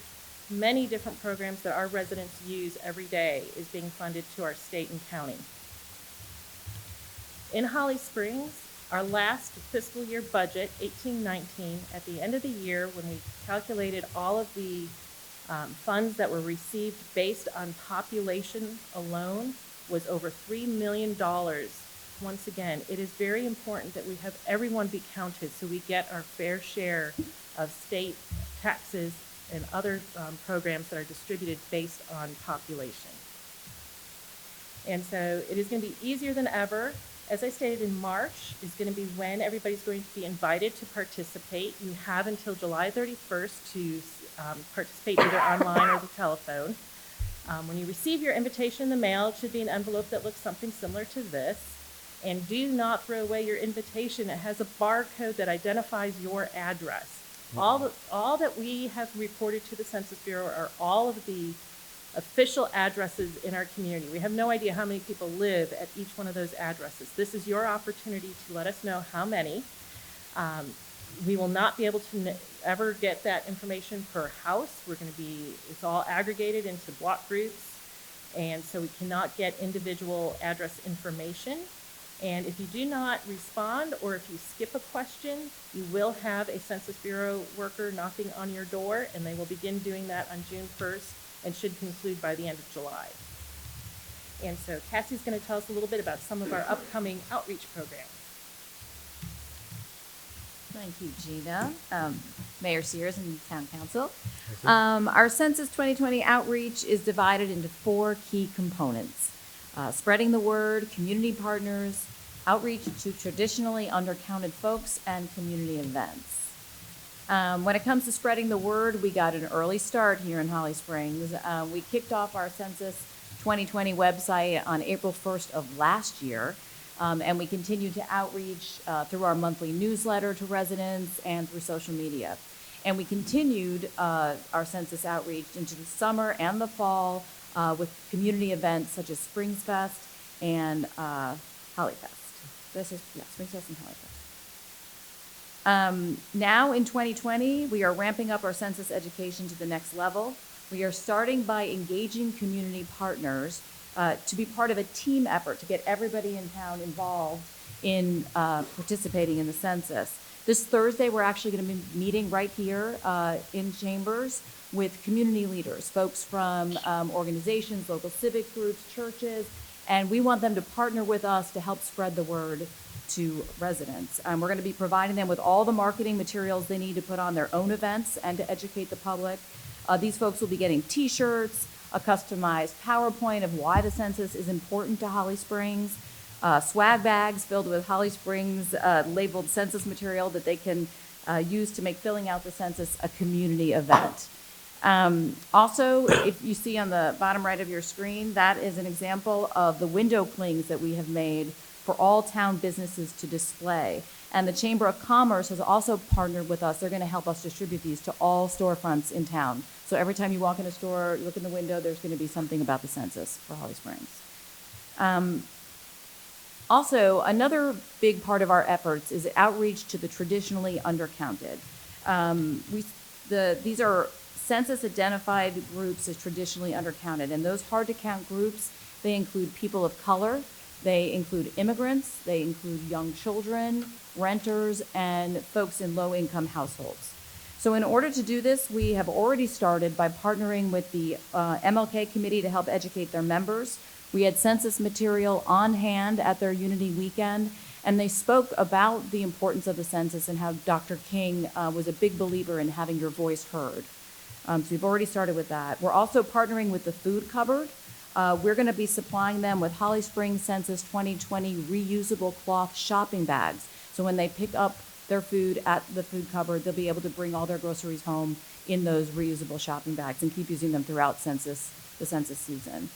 many different programs that our residents use every day is being funded to our state and county. In Holly Springs, our last fiscal year budget, 18-19, at the end of the year, when we calculated all of the funds that were received based on population alone, was over $3 million. Once again, it is very important that we have everyone be counted so we get our fair share of state taxes and other programs that are distributed based on population. And so it is going to be easier than ever. As I stated, in March is going to be when everybody's going to be invited to participate. You have until July 31st to participate either online or the telephone. When you receive your invitation in the mail, it should be an envelope that looks something similar to this. And do not throw away your invitation. It has a barcode that identifies your address. All that we have reported to the Census Bureau are all of the official addresses in our community. We have no idea how many people live at each one of those addresses. This is your opportunity to let us know how many. We will not be able to ever get that information per house. It's all aggregated into block groups, and so we cannot get individual address information. And if you do not respond, or if you skip a question, you will have a Census Bureau worker knocking on your door, and they will begin doing that on June 1st and should conclude by the end of July. And so Cassie's going to tell us a little bit about some of our upcoming outreach programs. Thank you, Gina. Mayor Sears and Town Council. Our Census 2020 outreach is divided into 4 key components. Spreading the word, community partners, outreach to traditionally undercounted folks, and community events. When it comes to spreading the word, we got an early start here in Holly Springs. We kicked off our Census 2020 website on April 1st of last year, and we continued to outreach through our monthly newsletter to residents and through social media. And we continued our census outreach into the summer and the fall with community events such as Springs Fest and Hollyfest. Springs Fest and Hollyfest. Now in 2020, we are ramping up our census education to the next level. We are starting by engaging community partners to be part of a team effort to get everybody in town involved in participating in the census. This Thursday, we're actually going to be meeting right here in Chambers with community leaders, folks from organizations, local civic groups, churches, and we want them to partner with us to help spread the word to residents. We're going to be providing them with all the marketing materials they need to put on their own events and to educate the public. These folks will be getting T-shirts, a customized PowerPoint of why the census is important to Holly Springs, swag bags filled with Holly Springs labeled census material that they can use to make filling out the census a community event. Also, if you see on the bottom right of your screen, that is an example of the window clings that we have made for all town businesses to display. And the Chamber of Commerce has also partnered with us. They're going to help us distribute these to all storefronts in town. So every time you walk in a store, you look in the window, there's going to be something about the census for Holly Springs. Also, another big part of our efforts is outreach to the traditionally undercounted. These are census-identified groups as traditionally undercounted, and those hard-to-count groups, they include people of color, they include immigrants, they include young children, renters, and folks in low-income households. So in order to do this, we have already started by partnering with the MLK Committee to help educate their members. We had census material on hand at their Unity weekend, and they spoke about the importance of the census and how Dr. King was a big believer in having your voice heard. So we've already started with that. We're also partnering with the Food Cupboard. We're going to be supplying them with Holly Springs Census 2020 reusable cloth shopping bags. So when they pick up their food at the Food Cupboard, they'll be able to bring all their groceries home in those reusable shopping bags and keep using them throughout the census season.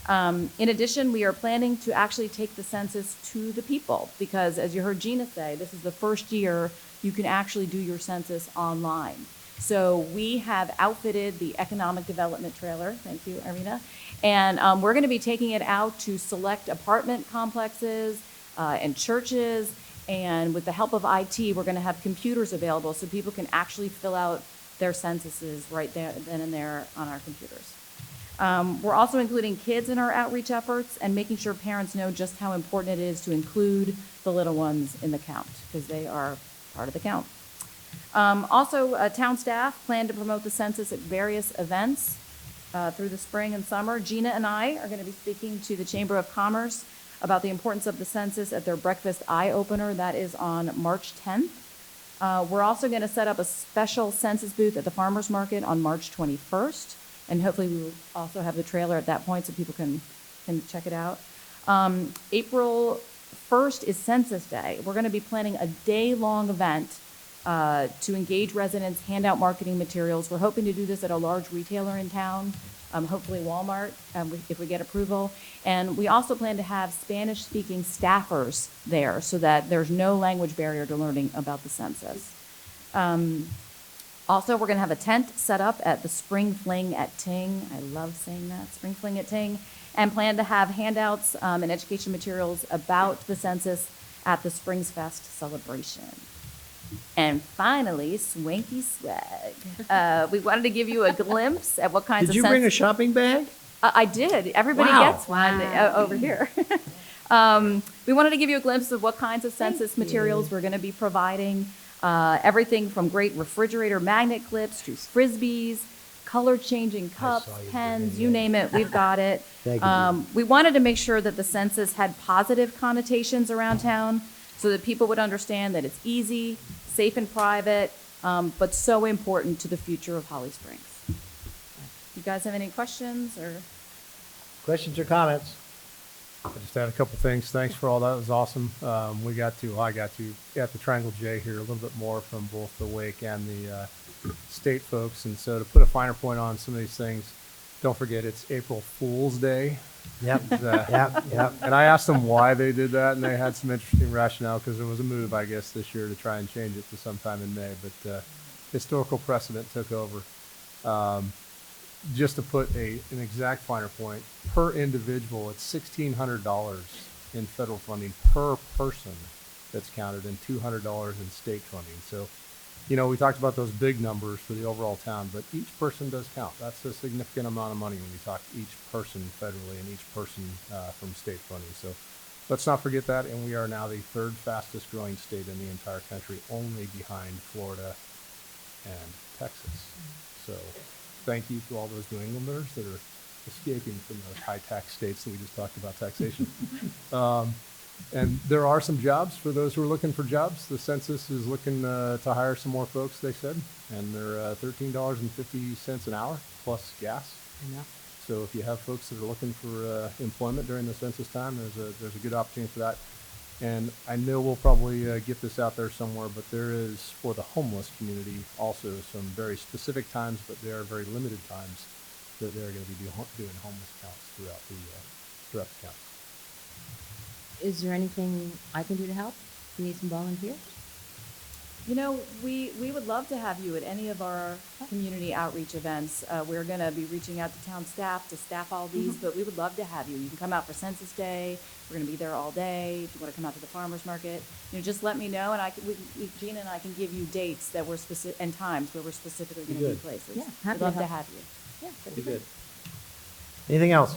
In addition, we are planning to actually take the census to the people because, as you heard Gina say, this is the first year you can actually do your census online. So we have outfitted the economic development trailer, thank you, Irina, and we're going to be taking it out to select apartment complexes and churches, and with the help of IT, we're going to have computers available so people can actually fill out their censuses right there, then and there on our computers. We're also including kids in our outreach efforts and making sure parents know just how important it is to include the little ones in the count because they are part of the count. Also, town staff plan to promote the census at various events through the spring and summer. Gina and I are going to be speaking to the Chamber of Commerce about the importance of the census at their breakfast eye opener. That is on March 10th. We're also going to set up a special census booth at the farmers market on March 21st. And hopefully we will also have the trailer at that point so people can check it out. April 1st is Census Day. We're going to be planning a day-long event to engage residents, hand out marketing materials. We're hoping to do this at a large retailer in town, hopefully Walmart, if we get approval. And we also plan to have Spanish-speaking staffers there so that there's no language barrier to learning about the census. Also, we're going to have a tent set up at the Spring Fling at Ting. I love saying that, Spring Fling at Ting. And plan to have handouts and education materials about the census at the Springs Fest celebration. And finally, Swanky Swag. We wanted to give you a glimpse at what kinds Did of you bring a shopping bag? I did. Everybody Wow. gets one over here. We wanted to give you a glimpse of what kinds of census materials we're going to be providing. Everything from great refrigerator magnet clips to frisbees, color-changing cups, pens, you name it, we've got it. Thank you. We wanted to make sure that the census had positive connotations around town so that people would understand that it's easy, safe and private, but so important to the future of Holly Springs. You guys have any questions or? Questions or comments? I just had a couple things. Thanks for all that. It was awesome. I got to at the Triangle J here a little bit more from both the Wake and the state folks. And so to put a finer point on some of these things, don't forget it's April Fool's Day. Yep, yep. And I asked them why they did that, and they had some interesting rationale because there was a move, I guess, this year to try and change it to sometime in May. But historical precedent took over. Just to put an exact finer point, per individual, it's $1,600 in federal funding per person that's counted and $200 in state funding. So, you know, we talked about those big numbers for the overall town, but each person does count. That's a significant amount of money when we talk each person federally and each person from state funding. So let's not forget that. And we are now the third fastest growing state in the entire country, only behind Florida and Texas. So thank you to all those New Englanders that are escaping from those high tax states that we just talked about taxation. And there are some jobs for those who are looking for jobs. The census is looking to hire some more folks, they said, and they're $13.50 an hour plus gas. Yeah. So if you have folks that are looking for employment during the census time, there's a good opportunity for that. And I know we'll probably get this out there somewhere, but there is, for the homeless community, also some very specific times, but they are very limited times that they're going to be doing homeless counts throughout the county. Is there anything I can do to help? You need some volunteers? You know, we would love to have you at any of our community outreach events. We're going to be reaching out to town staff to staff all these, but we would love to have you. You can come out for Census Day. We're going to be there all day. If you want to come out to the farmers market, you know, just let me know, and Gina and I can give you dates that we're specific and times where we're specifically going to be places. Yeah, We'd happy love to to help. have you. Yeah, that'd Be be good. Anything else?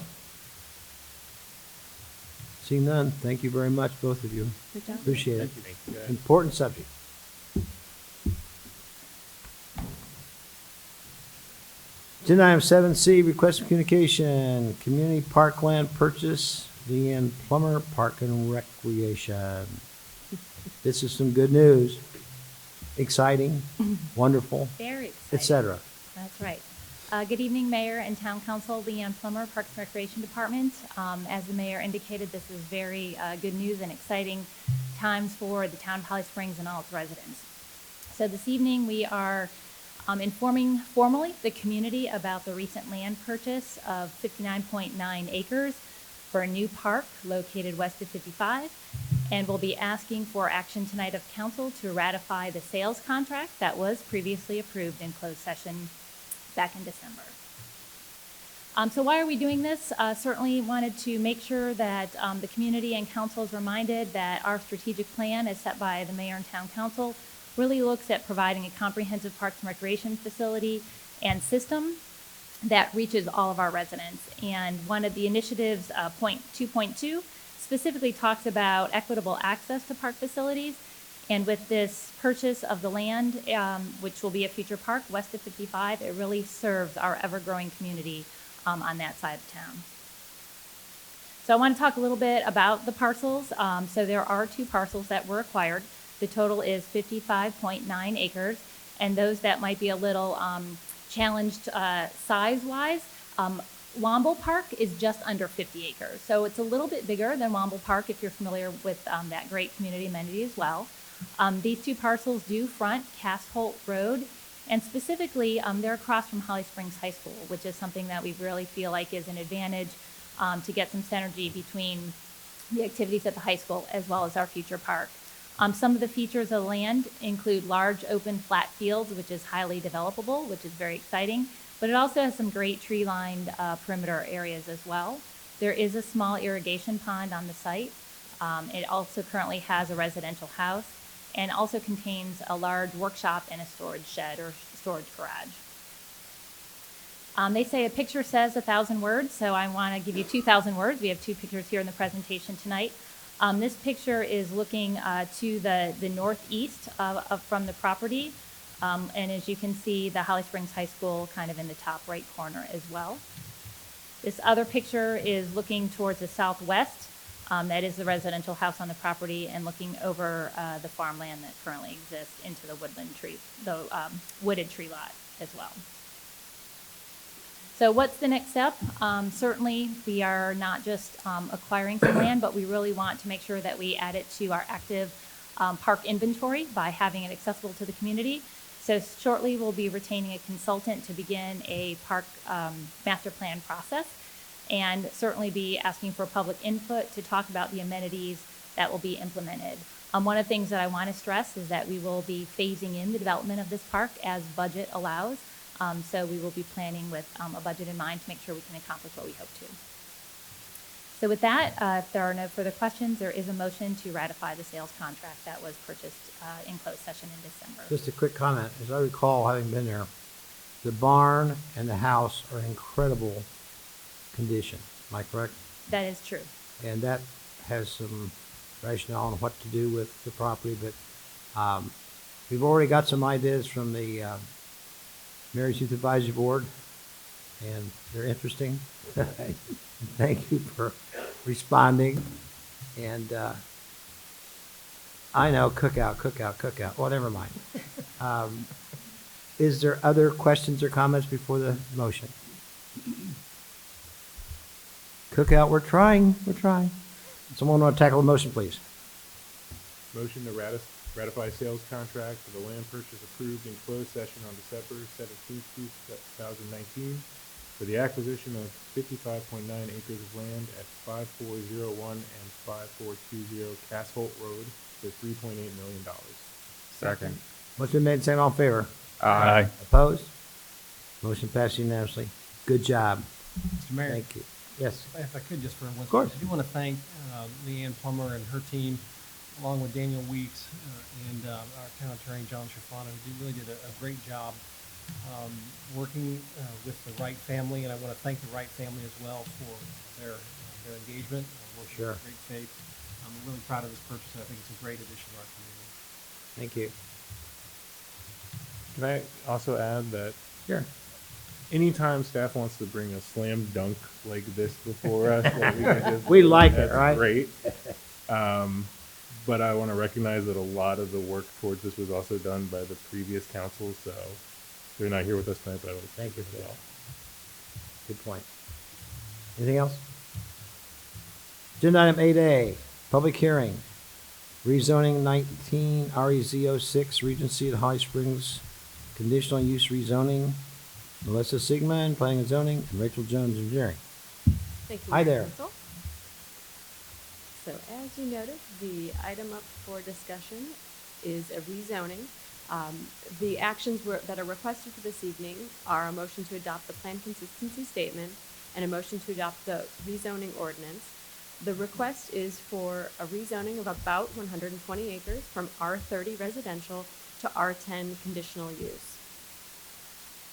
Seeing none, thank you very much, both of you. Good job. Appreciate it. Thank you. Important subject. Agenda item 7C, request of communication, community parkland purchase, Leanne Plummer, Park and Recreation. This is some good news. Exciting, wonderful, Very exciting. et cetera. That's right. Good evening, Mayor and Town Council. Leanne Plummer, Parks and Recreation Department. As the Mayor indicated, this is very good news and exciting times for the town of Holly Springs and all its residents. So this evening, we are informing formally the community about the recent land purchase of 59.9 acres for a new park located west of 55. And we'll be asking for action tonight of council to ratify the sales contract that was previously approved in closed session back in December. So why are we doing this? Certainly wanted to make sure that the community and council is reminded that our strategic plan as set by the mayor and town council really looks at providing a comprehensive parks and recreation facility and system that reaches all of our residents. And one of the initiatives, point 2.2, specifically talks about equitable access to park facilities. And with this purchase of the land, which will be a future park west of 55, it really serves our ever-growing community on that side of town. So I want to talk a little bit about the parcels. So there are 2 parcels that were acquired. The total is 55.9 acres. And those that might be a little challenged size-wise, Womble Park is just under 50 acres. So it's a little bit bigger than Womble Park if you're familiar with that great community amenity as well. These 2 parcels do front Cass Holt Road, and specifically they're across from Holly Springs High School, which is something that we really feel like is an advantage to get some synergy between the activities at the high school as well as our future park. Some of the features of the land include large open flat fields, which is highly developable, which is very exciting, but it also has some great tree-lined perimeter areas as well. There is a small irrigation pond on the site. It also currently has a residential house and also contains a large workshop and a storage shed or storage garage. They say a picture says 1,000 words, so I want to give you 2,000 words. We have 2 pictures here in the presentation tonight. This picture is looking to the northeast from the property, and as you can see, the Holly Springs High School kind of in the top right corner as well. This other picture is looking towards the southwest. That is the residential house on the property, and looking over the farmland that currently exists into the wooded tree lot as well. So what's the next step? Certainly, we are not just acquiring some land, but we really want to make sure that we add it to our active park inventory by having it accessible to the community. So shortly, we'll be retaining a consultant to begin a park master plan process, and certainly be asking for public input to talk about the amenities that will be implemented. One of the things that I want to stress is that we will be phasing in the development of this park as budget allows. So we will be planning with a budget in mind to make sure we can accomplish what we hope to. So with that, if there are no further questions, there is a motion to ratify the sales contract that was purchased in closed session in December. Just a quick comment. As I recall, having been there, the barn and the house are in incredible condition. Am I correct? That is true. And that has some rationale on what to do with the property, but we've already got some ideas from the Mary's Youth Advisory Board, and they're interesting. Thank you for responding. And I know, cookout. Well, never mind. Is there other questions or comments before the motion? Cookout, we're trying. Someone want to tackle the motion, please? Motion to ratify sales contract for the land purchase approved in closed session on December 17th, 2019 for the acquisition of 55.9 acres of land at 5401 and 5420 Cass Holt Road for $3.8 million. Second. Motion made, saying all in favor? Aye. Opposed? Motion passed unanimously. Good job. Mr. Mayor. Thank you. Yes. If I could, just for one Of course. second, I do want to thank Leanne Plummer and her team, along with Daniel Weeks and our town attorney, John Schifano, who really did a great job working with the Wright family, and I want to thank the Wright family as well for their engagement and working Sure. with great faith. I'm really proud of this purchase. I think it's a great addition to our community. Thank you. Can I also add that Sure. anytime staff wants to bring a slam dunk like this before us, that we can just We like it, that's right? Great. But I want to recognize that a lot of the work towards this was also done by the previous council, so they're not here with us tonight, but I would Thank you for that. Good point. Anything else? Agenda item 8A, public hearing. Rezoning 19 REZ 06, Regency at Holly Springs conditional use rezoning, Melissa Sigmund, planning and zoning, and Rachel Jones, engineering. Thank you, Hi Mayor there. and Council. So as you noted, the item up for discussion is a rezoning. The actions that are requested for this evening are a motion to adopt the plan consistency statement and a motion to adopt the rezoning ordinance. The request is for a rezoning of about 120 acres from R30 residential to R10 conditional use.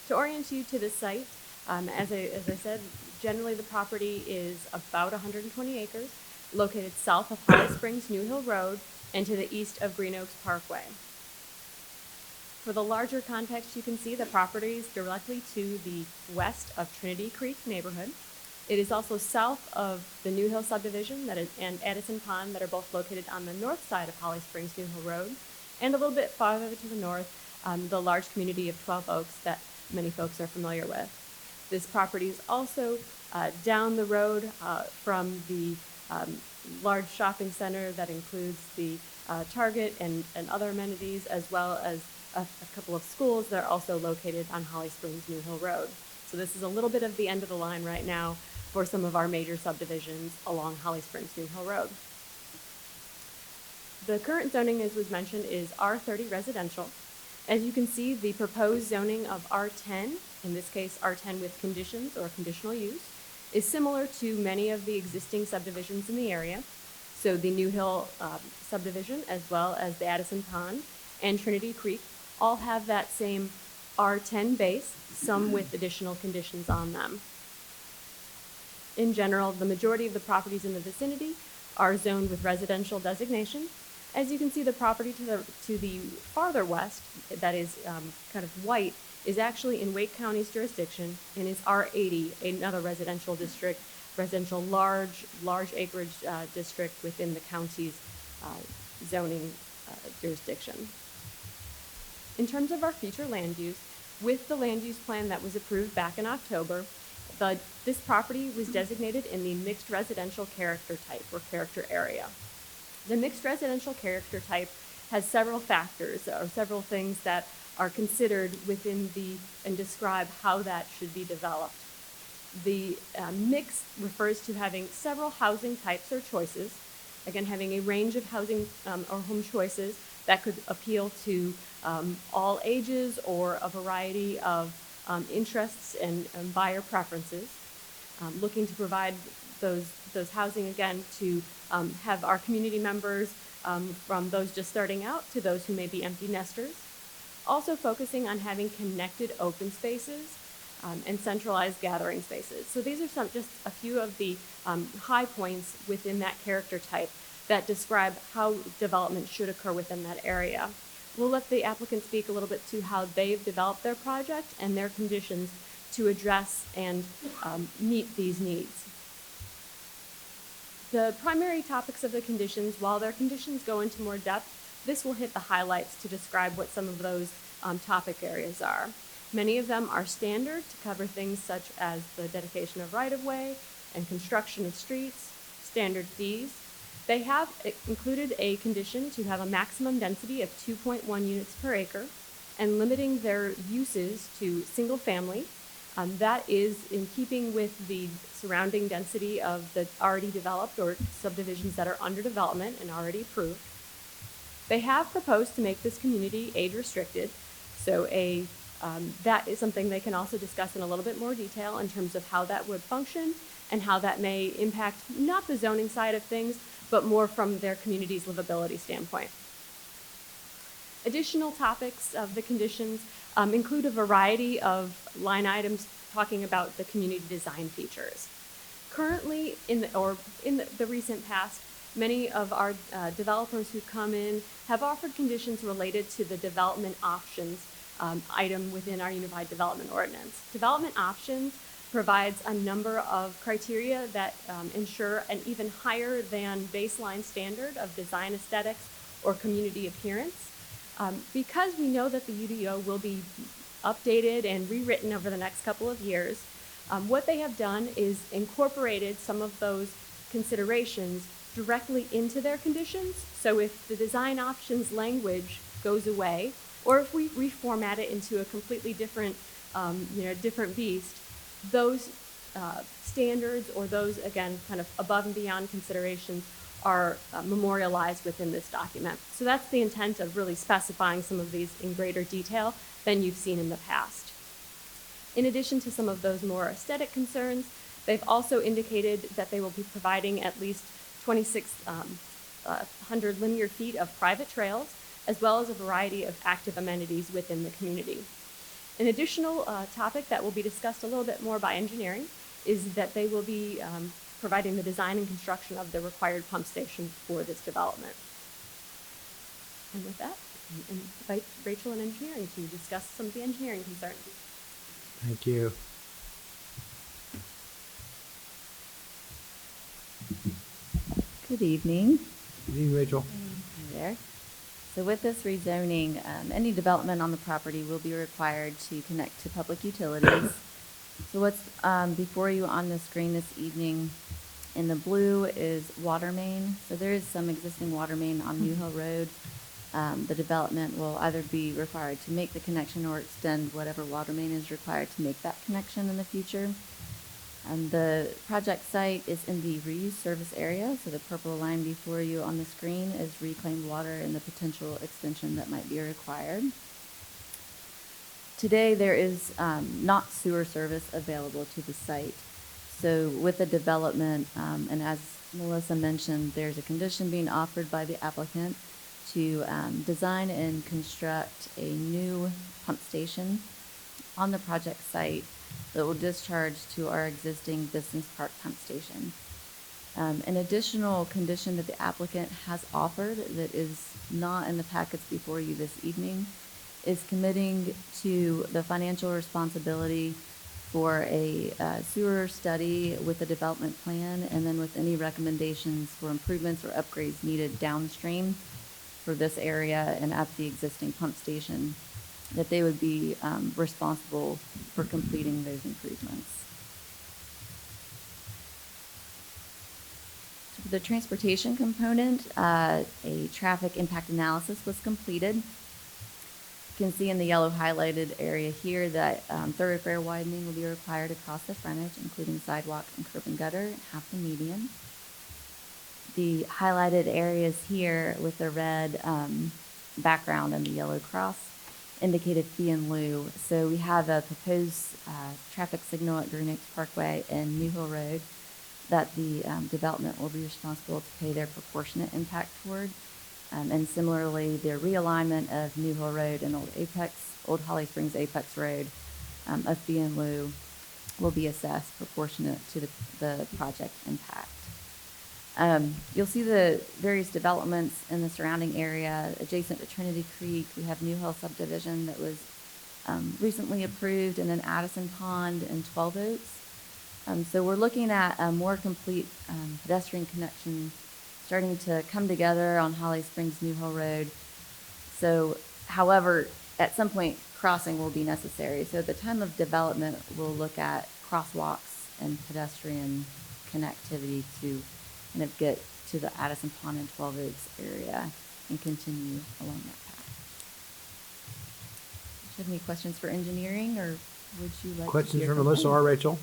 To orient you to the site, as I said, generally the property is about 120 acres, located south of Holly Springs New Hill Road and to the east of Green Oaks Parkway. For the larger context, you can see the property is directly to the west of Trinity Creek neighborhood. It is also south of the New Hill subdivision and Addison Pond that are both located on the north side of Holly Springs New Hill Road, and a little bit farther to the north, the large community of 12 Oaks that many folks are familiar with. This property is also down the road from the large shopping center that includes the Target and other amenities, as well as a couple of schools that are also located on Holly Springs New Hill Road. So this is a little bit of the end of the line right now for some of our major subdivisions along Holly Springs New Hill Road. The current zoning, as was mentioned, is R30 residential. As you can see, the proposed zoning of R10, in this case R10 with conditions or conditional use, is similar to many of the existing subdivisions in the area. So the New Hill subdivision, as well as the Addison Pond and Trinity Creek, all have that same R10 base, some with additional conditions on them. In general, the majority of the properties in the vicinity are zoned with residential designation. As you can see, the property to the farther west, that is kind of white, is actually in Wake County's jurisdiction and is R80, another residential district, residential large acreage district within the county's zoning jurisdiction. In terms of our future land use, with the land use plan that was approved back in October, this property was designated in the mixed residential character type or character area. The mixed residential character type has several factors or several things that are considered within and describe how that should be developed. The mix refers to having several housing types or choices, again, having a range of housing or home choices that could appeal to all ages or a variety of interests and buyer preferences, looking to provide those housing, again, to have our community members from those just starting out to those who may be empty nesters. Also focusing on having connected open spaces and centralized gathering spaces. So these are just a few of the high points within that character type that describe how development should occur within that area. We'll let the applicant speak a little bit to how they've developed their project and their conditions to address and meet these needs. The primary topics of the conditions, while their conditions go into more depth, this will hit the highlights to describe what some of those topic areas are. Many of them are standard to cover things such as the dedication of right-of-way and construction of streets, standard fees. They have included a condition to have a maximum density of 2.1 units per acre and limiting their uses to single family. That is in keeping with the surrounding density of the already developed or subdivisions that are under development and already approved. They have proposed to make this community age restricted, so that is something they can also discuss in a little bit more detail in terms of how that would function and how that may impact not the zoning side of things, but more from their community's livability standpoint. Additional topics of the conditions include a variety of line items talking about the community design features. Currently, in the recent past, many of our developers who come in have offered conditions related to the development options item within our Unified Development Ordinance. Development options provides a number of criteria that ensure an even higher than baseline standard of design aesthetics or community appearance. Because we know that the UDO will be updated and rewritten over the next couple of years, what they have done is incorporated some of those considerations directly into their conditions. So if the design options language goes away, or if we reformat it into a completely different, different beast, those standards or those, again, kind of above and beyond considerations are memorialized within this document. So that's the intent of really specifying some of these in greater detail than you've seen in the past. In addition to some of those more aesthetic concerns, they've also indicated that they will be providing at least 2,600 linear feet of private trails, as well as a variety of active amenities within the community. An additional topic that will be discussed a little bit more by engineering is that they will be providing the design and construction of the required pump station for this development. And with that, I invite Rachel and engineering to discuss some of the engineering concerns. Thank you. Good evening. Good evening, Rachel. Hi there. So with this rezoning, any development on the property will be required to connect to public utilities. So what's before you on the screen this evening in the blue is water main. So there is some existing water main on New Hill Road. The development will either be required to make the connection or extend whatever water main is required to make that connection in the future. The project site is in the reuse service area, so the purple line before you on the screen is reclaimed water and the potential extension that might be required. Today, there is not sewer service available to the site. So with the development, and as Melissa mentioned, there's a condition being offered by the applicant to design and construct a new pump station on the project site that will discharge to our existing Business Park pump station. An additional condition that the applicant has offered that is not in the packets before you this evening is committing to the financial responsibility for a sewer study with a development plan, and then with any recommendations for improvements or upgrades needed downstream for this area and at the existing pump station, that they would be responsible for completing those improvements. So for the transportation component, a traffic impact analysis was completed. You can see in the yellow highlighted area here that thoroughfare widening will be required across the frontage, including sidewalk and curb and gutter, and half the median. The highlighted areas here with the red background and the yellow cross indicated fee in lieu. So we have a proposed traffic signal at Green Oaks Parkway and New Hill Road that the development will be responsible to pay their proportionate impact toward. And similarly, the realignment of New Hill Road and Old Holly Springs Apex Road, a fee in lieu will be assessed proportionate to the project impact. You'll see the various developments in the surrounding area. Adjacent to Trinity Creek, we have New Hill subdivision that was recently approved, and then Addison Pond and 12 Oaks. So we're looking at a more complete pedestrian connection starting to come together on Holly Springs New Hill Road. So, however, at some point, crossing will be necessary. So at the time of development, we'll look at crosswalks and pedestrian connectivity to kind of get to the Addison Pond and 12 Oaks area and continue along that path. Do you have any questions for engineering, or would you like Questions to hear for Melissa or Rachel?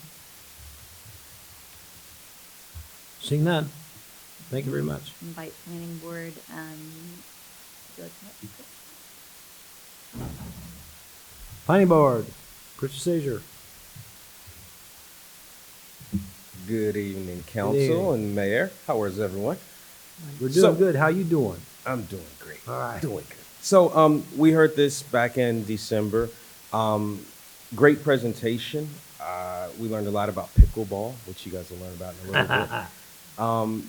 Seeing none. Thank you very much. Invite planning board. Would you like to- Planning board, Christian Seizure. Good evening, Good council evening. and mayor. How is everyone? We're doing good. How you doing? I'm doing great. All right. Doing good. So we heard this back in December. Great presentation. We learned a lot about pickleball, which you guys will learn about in a little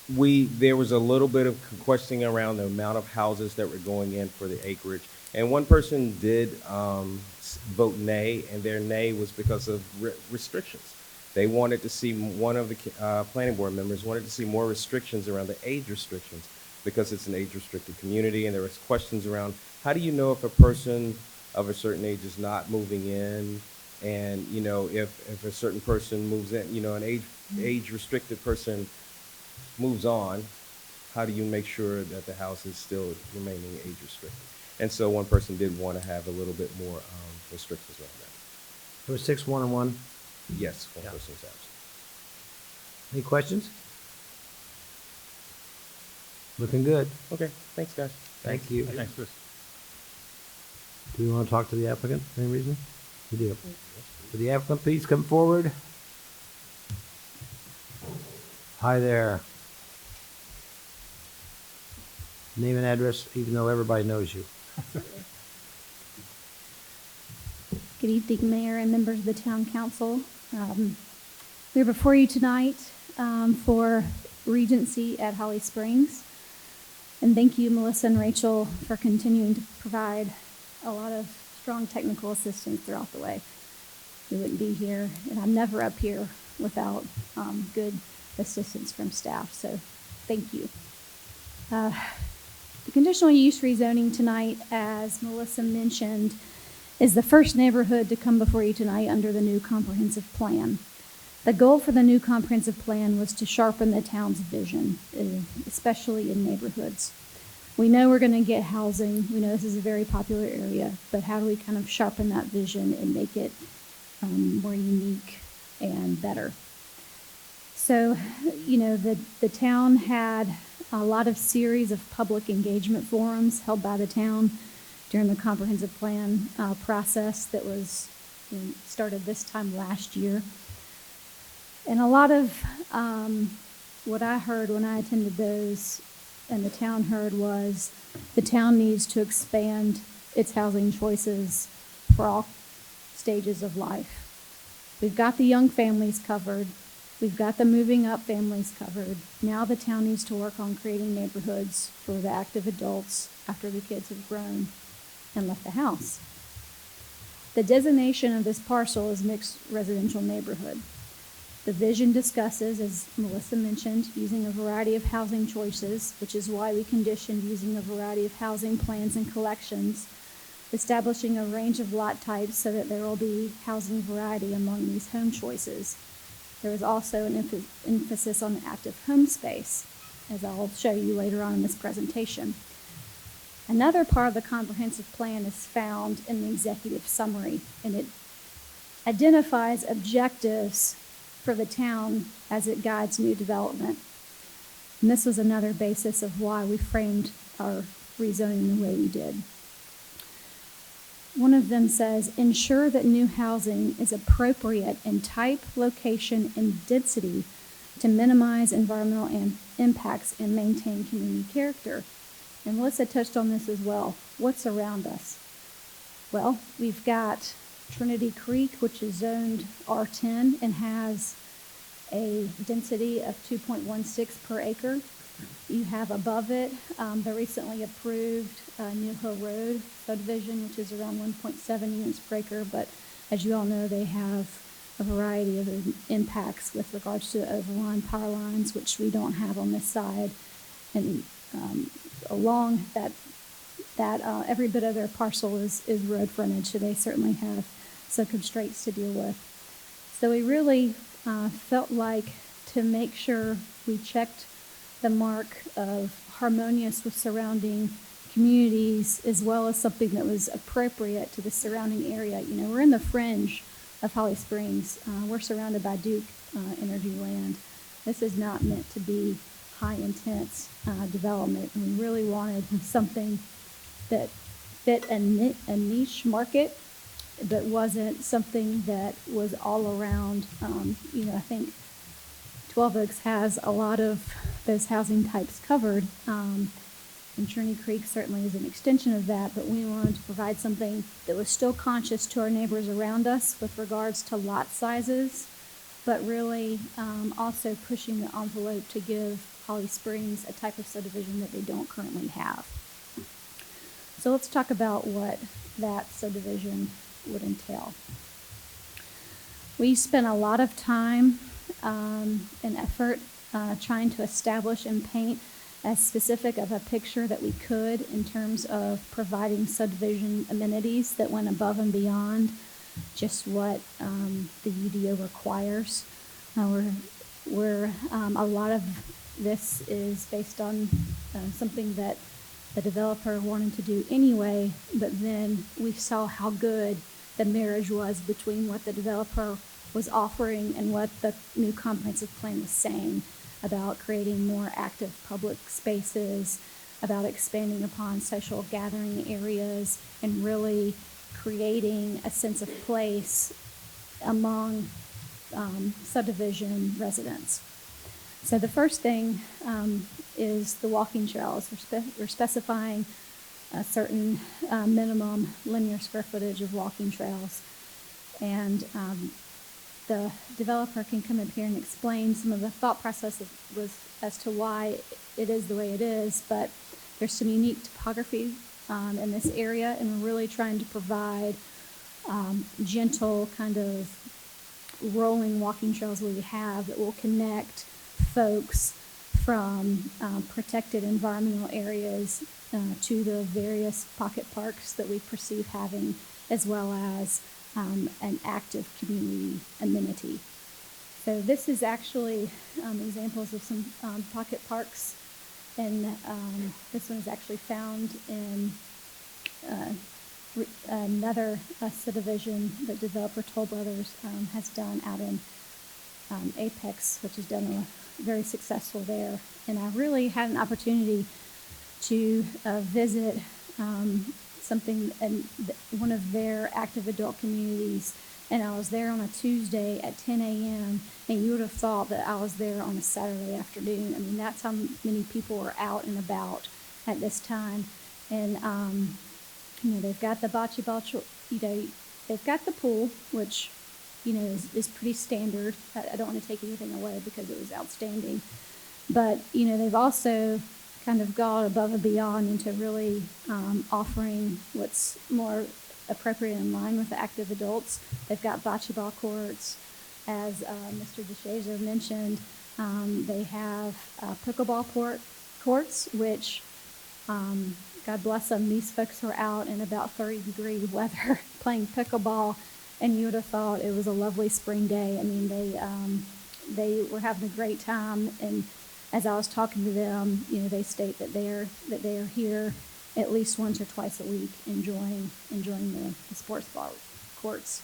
bit. There was a little bit of questioning around the amount of houses that were going in for the acreage. And one person did vote nay, and their nay was because of restrictions. They wanted to see, one of the planning board members wanted to see more restrictions around the age restrictions, because it's an age-restricted community, and there was questions around, how do you know if a person of a certain age is not moving in? And, you know, if a certain person moves in, you know, an age-restricted person moves on, how do you make sure that the house is still remaining age-restricted? And so one person did want to have a little bit more restrictions around that. It was 6, 1, and 1. Yes, one Yeah. person was absent. Any questions? Looking good. Okay, thanks, guys. Thank you. Thanks, Chris. Do you want to talk to the applicant for any reason? You do. Would the applicant please come forward? Hi there. Name and address, even though everybody knows you. Good evening, Mayor and members of the Town Council. We're before you tonight for Regency at Holly Springs. And thank you, Melissa and Rachel, for continuing to provide a lot of strong technical assistance throughout the way. We wouldn't be here, and I'm never up here without good assistance from staff, so thank you. The conditional use rezoning tonight, as Melissa mentioned, is the first neighborhood to come before you tonight under the new comprehensive plan. The goal for the new comprehensive plan was to sharpen the town's vision, especially in neighborhoods. We know we're going to get housing. We know this is a very popular area, but how do we kind of sharpen that vision and make it more unique and better? So, you know, the town had a lot of series of public engagement forums held by the town during the comprehensive plan process that was started this time last year. And a lot of what I heard when I attended those and the town heard was the town needs to expand its housing choices for all stages of life. We've got the young families covered. We've got the moving up families covered. Now the town needs to work on creating neighborhoods for the active adults after the kids have grown and left the house. The designation of this parcel is mixed residential neighborhood. The vision discusses, as Melissa mentioned, using a variety of housing choices, which is why we conditioned using a variety of housing plans and collections, establishing a range of lot types so that there will be housing variety among these home choices. There is also an emphasis on active home space, as I'll show you later on in this presentation. Another part of the comprehensive plan is found in the executive summary, and it identifies objectives for the town as it guides new development. And this was another basis of why we framed our rezoning the way we did. One of them says, ensure that new housing is appropriate in type, location, and density to minimize environmental impacts and maintain community character. And Melissa touched on this as well. What's around us? Well, we've got Trinity Creek, which is zoned R10 and has a density of 2.16 per acre. You have above it the recently approved New Hill Road subdivision, which is around 1.7 units per acre. But as you all know, they have a variety of impacts with regards to overline power lines, which we don't have on this side. And along that every bit of their parcel is road frontage, so they certainly have some constraints to deal with. So we really felt like to make sure we checked the mark of harmonious with surrounding communities, as well as something that was appropriate to the surrounding area. You know, we're in the fringe of Holly Springs. We're surrounded by Duke Energy land. This is not meant to be high intense development, and we really wanted something that fit a niche market, but wasn't something that was all around. I think 12 Oaks has a lot of those housing types covered, and Trinity Creek certainly is an extension of that, but we wanted to provide something that was still conscious to our neighbors around us with regards to lot sizes, but really also pushing the envelope to give Holly Springs a type of subdivision that they don't currently have. So let's talk about what that subdivision would entail. We spent a lot of time and effort trying to establish and paint as specific of a picture that we could in terms of providing subdivision amenities that went above and beyond just what the UDO requires. A lot of this is based on something that the developer wanted to do anyway, but then we saw how good the marriage was between what the developer was offering and what the new comprehensive plan was saying about creating more active public spaces, about expanding upon social gathering areas, and really creating a sense of place among subdivision residents. So the first thing is the walking trails. We're specifying a certain minimum linear square footage of walking trails. And the developer can come up here and explain some of the thought process as to why it is the way it is, but there's some unique topography in this area, and we're really trying to provide gentle kind of rolling walking trails we have that will connect folks from protected environmental areas to the various pocket parks that we perceive having, as well as an active community amenity. So this is actually examples of some pocket parks, and this one is actually found in another subdivision that developer Toll Brothers has done out in Apex, which has done very successful there. And I really had an opportunity to visit something in one of their active adult communities, and I was there on a Tuesday at 10 a.m., and you would have thought that I was there on a Saturday afternoon. I mean, that's how many people are out and about at this time. And they've got the bocce ball, they've got the pool, which is pretty standard. I don't want to take anything away because it was outstanding. But, they've also kind of gone above and beyond into really offering what's more appropriate in line with the active adults. They've got bocce ball courts. As Mr. DeShazer mentioned, they have pickleball courts, which, God bless them, these folks are out in about 30-degree weather playing pickleball, and you would have thought it was a lovely spring day. I mean, they were having a great time, and as I was talking to them, they state that they are here at least once or twice a week enjoying the sports ball courts.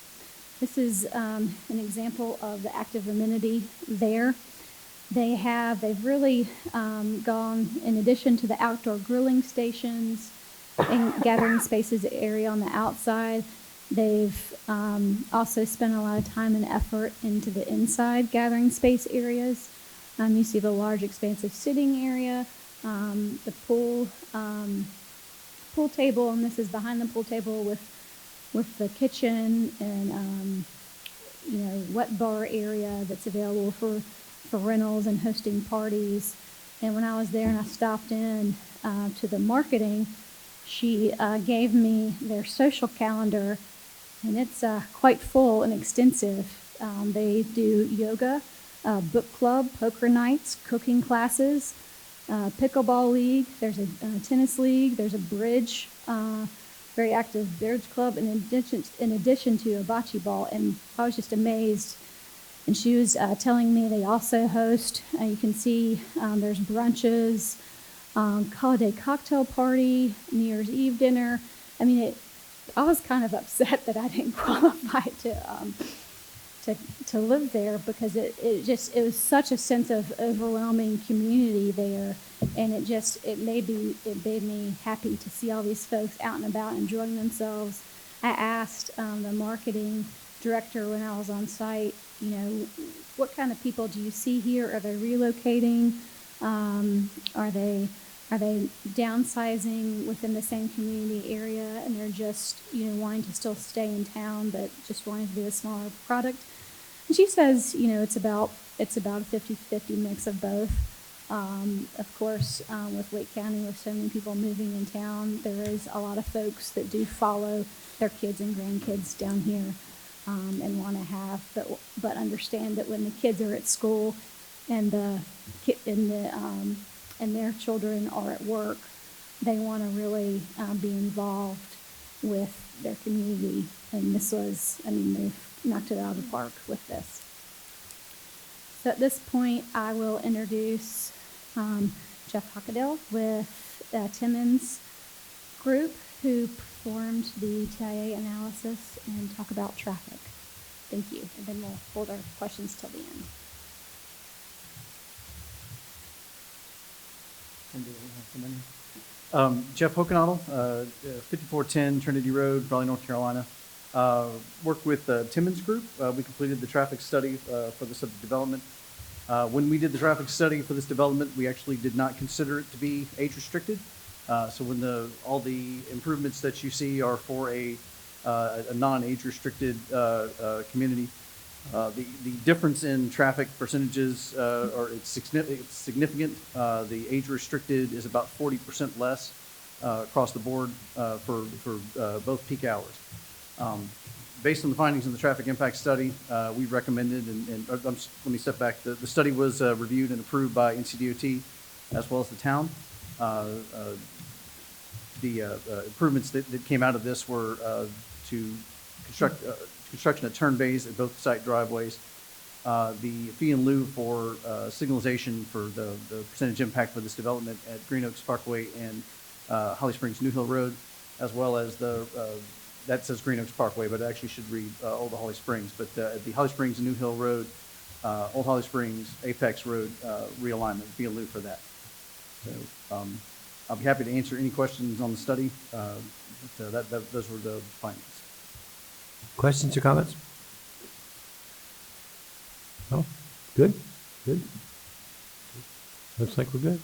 This is an example of the active amenity there. They've really gone, in addition to the outdoor grilling stations and gathering spaces area on the outside, they've also spent a lot of time and effort into the inside gathering space areas. You see the large expansive sitting area, the pool table, and this is behind the pool table with the kitchen and wet bar area that's available for rentals and hosting parties. And when I was there and I stopped in to the marketing, she gave me their social calendar, and it's quite full and extensive. They do yoga, book club, poker nights, cooking classes, pickleball league. There's a tennis league. There's a bridge, very active bridge club, in addition to a bocce ball. And I was just amazed. And she was telling me they also host, you can see there's brunches, holiday cocktail party, New Year's Eve dinner. I mean, I was kind of upset that I didn't qualify to live there, because it was such a sense of overwhelming community there, and it made me happy to see all these folks out and about enjoying themselves. I asked the marketing director when I was on site, what kind of people do you see here? Are they relocating? Are they downsizing within the same community area, and they're just wanting to still stay in town but just wanting to do a smaller product? And she says it's about a 50-50 mix of both. Of course, with Wake County, with so many people moving in town, there is a lot of folks that do follow their kids and grandkids down here and want to have, but understand that when the kids are at school and their children are at work, they want to really be involved with their community. And they've knocked it out of the park with this. So at this point, I will introduce Jeff Hockadell with Timmons Group, who performed the TIA analysis, and talk about traffic. Thank you. And then we'll hold our questions till the end. Jeff Hokenottle, 5410 Trinity Road, Raleigh, North Carolina. Worked with Timmons Group. We completed the traffic study for the subject development. When we did the traffic study for this development, we actually did not consider it to be age restricted. So when all the improvements that you see are for a non-age restricted community, the difference in traffic percentages it's significant. The age restricted is about 40% less across the board for both peak hours. Based on the findings in the traffic impact study, we recommended, let me step back. The study was reviewed and approved by NCDOT as well as the town. The improvements that came out of this were to construction of turn bays at both site driveways, the fee in lieu for signalization for the percentage impact for this development at Green Oaks Parkway and Holly Springs New Hill Road, as well as that says Green Oaks Parkway, but it actually should read Old Holly Springs. But at the Holly Springs New Hill Road, Old Holly Springs, Apex Road realignment, fee in lieu for that. So I'll be happy to answer any questions on the study. Those were the findings. Questions or comments? No? Good? Good? Looks like we're good.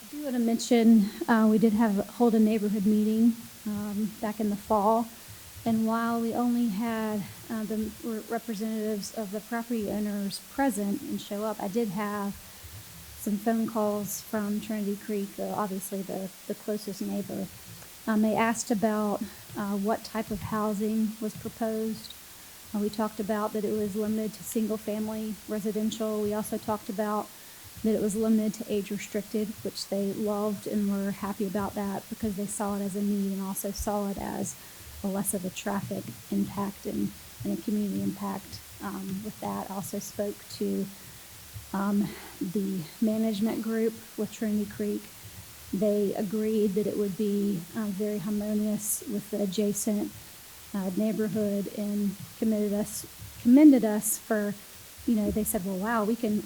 I do want to mention, we did hold a neighborhood meeting back in the fall. And while we only had the representatives of the property owners present and show up, I did have some phone calls from Trinity Creek, obviously the closest neighbor. They asked about what type of housing was proposed. We talked about that it was limited to single-family residential. We also talked about that it was limited to age-restricted, which they loved and were happy about that because they saw it as a need and also saw it as less of a traffic impact and a community impact. With that, I also spoke to the management group with Trinity Creek. They agreed that it would be very harmonious with the adjacent neighborhood and commended us for, they said, well, wow, we can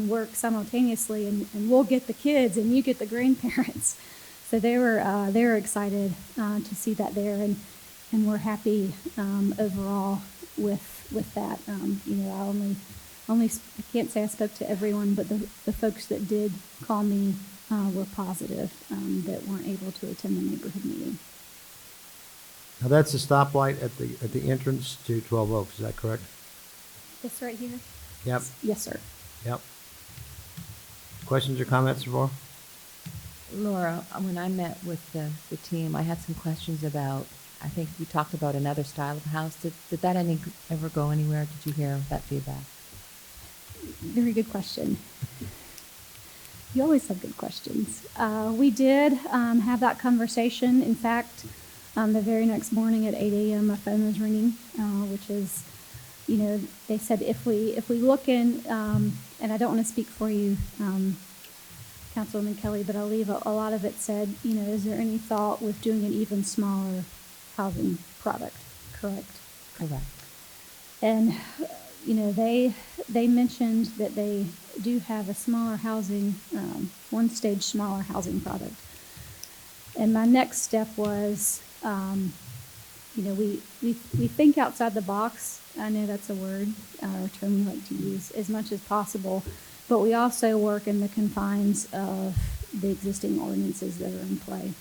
work simultaneously and we'll get the kids and you get the grandparents. So they were excited to see that there, and we're happy overall with that. I can't say I spoke to everyone, but the folks that did call me were positive that weren't able to attend the neighborhood meeting. Now that's the stoplight at the entrance to 12 Oaks. Is that correct? This right here? Yep. Yes, sir. Yep. Questions or comments, Laura? Laura, when I met with the team, I had some questions about, I think you talked about another style of house. Did that ever go anywhere? Did you hear that feedback? Very good question. You always have good questions. We did have that conversation. In fact, the very next morning at 8 a.m., my phone was ringing, which is, they said if we look in, and I don't want to speak for you, Councilwoman Kelly, but I'll leave a lot of it said, is there any thought with doing an even smaller housing product? Correct. Correct. And they mentioned that they do have a smaller housing, one-stage smaller housing product. And my next step was, we think outside the box. I know that's a word or term we like to use as much as possible, but we also work in the confines of the existing ordinances that are in play.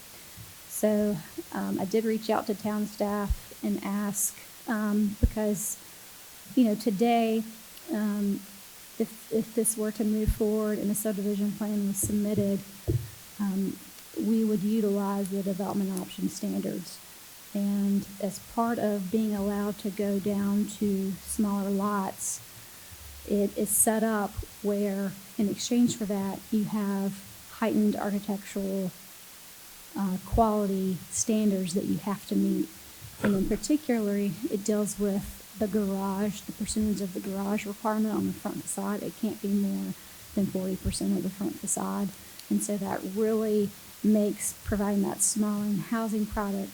So I did reach out to town staff and ask, because today, if this were to move forward and a subdivision plan was submitted, we would utilize the development option standards. And as part of being allowed to go down to smaller lots, it is set up where, in exchange for that, you have heightened architectural quality standards that you have to meet. And in particular, it deals with the garage, the percentage of the garage requirement on the front facade. It can't be more than 40% of the front facade. And so that really makes providing that smaller housing product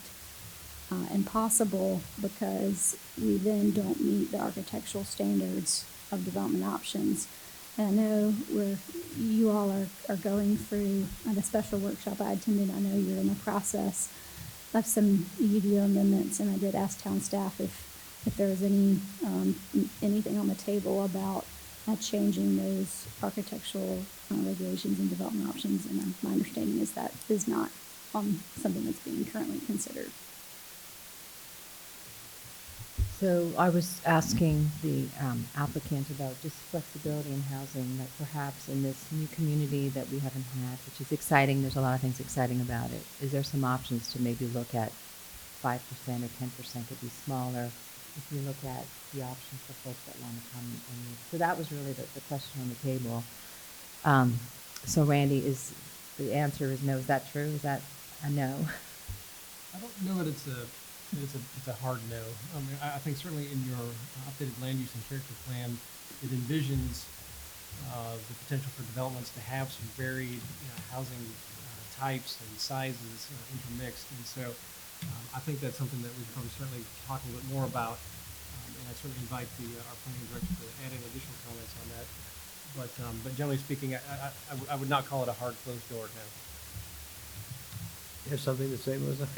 impossible, because we then don't meet the architectural standards of development options. And I know you all are going through the special workshop I attended. I know you're in the process of some UDO amendments, and I did ask town staff if there was anything on the table about changing those architectural regulations and development options. And my understanding is that is not something that's being currently considered. So I was asking the applicant about just flexibility in housing, that perhaps in this new community that we haven't had, which is exciting, there's a lot of things exciting about it. Is there some options to maybe look at 5% or 10% could be smaller if you look at the options for folks that want to come and live? So that was really the question on the table. So Randy, the answer is no. Is that true? Is that a no? I don't know that it's a hard no. I mean, I think certainly in your updated land use and character plan, it envisions the potential for developments to have some varied housing types and sizes intermixed. And so I think that's something that we can certainly talk a little bit more about. And I certainly invite our planning director to add any additional comments on that. But generally speaking, I would not call it a hard closed door now. You have something to say, Melissa?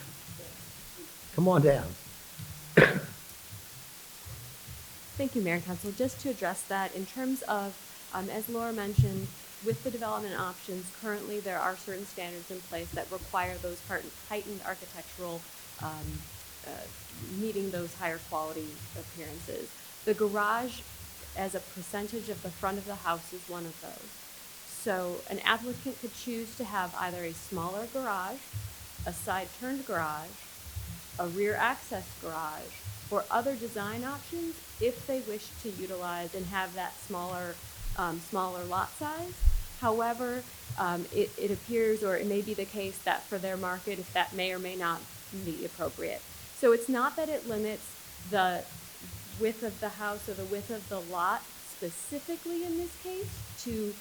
Come on down. Thank you, Mayor and Council. Just to address that, in terms of, as Laura mentioned, with the development options, currently there are certain standards in place that require those heightened architectural, meeting those higher quality appearances. The garage, as a percentage of the front of the house, is one of those. So an applicant could choose to have either a smaller garage, a side-turned garage, a rear access garage, or other design options if they wish to utilize and have that smaller lot size. However, it appears, or it may be the case, that for their market, if that may or may not be appropriate. So it's not that it limits the width of the house or the width of the lot specifically in this case to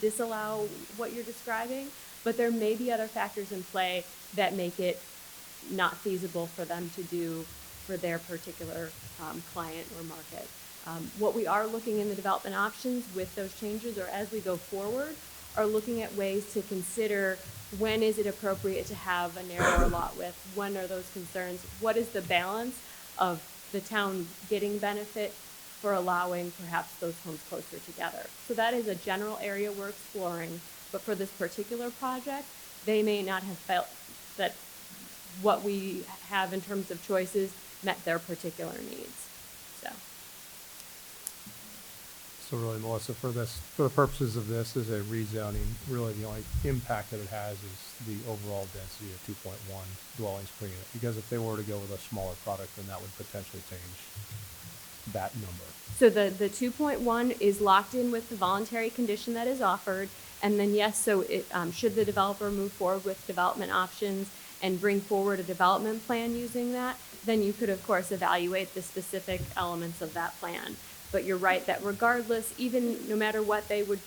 disallow what you're describing, but there may be other factors in play that make it not feasible for them to do for their particular client or market. What we are looking in the development options with those changes, or as we go forward, are looking at ways to consider when is it appropriate to have a narrower lot width, when are those concerns, what is the balance of the town getting benefit for allowing perhaps those homes closer together. So that is a general area we're exploring, but for this particular project, they may not have felt that what we have in terms of choices met their particular needs. So really, Melissa, for the purposes of this as a rezoning, really the only impact that it has is the overall density of 2.1 dwellings per unit. Because if they were to go with a smaller product, then that would potentially change that number. So the 2.1 is locked in with the voluntary condition that is offered. And then yes, so it, should the developer move forward with development options and bring forward a development plan using that, then you could of course evaluate the specific elements of that plan. But you're right that regardless, even no matter what they would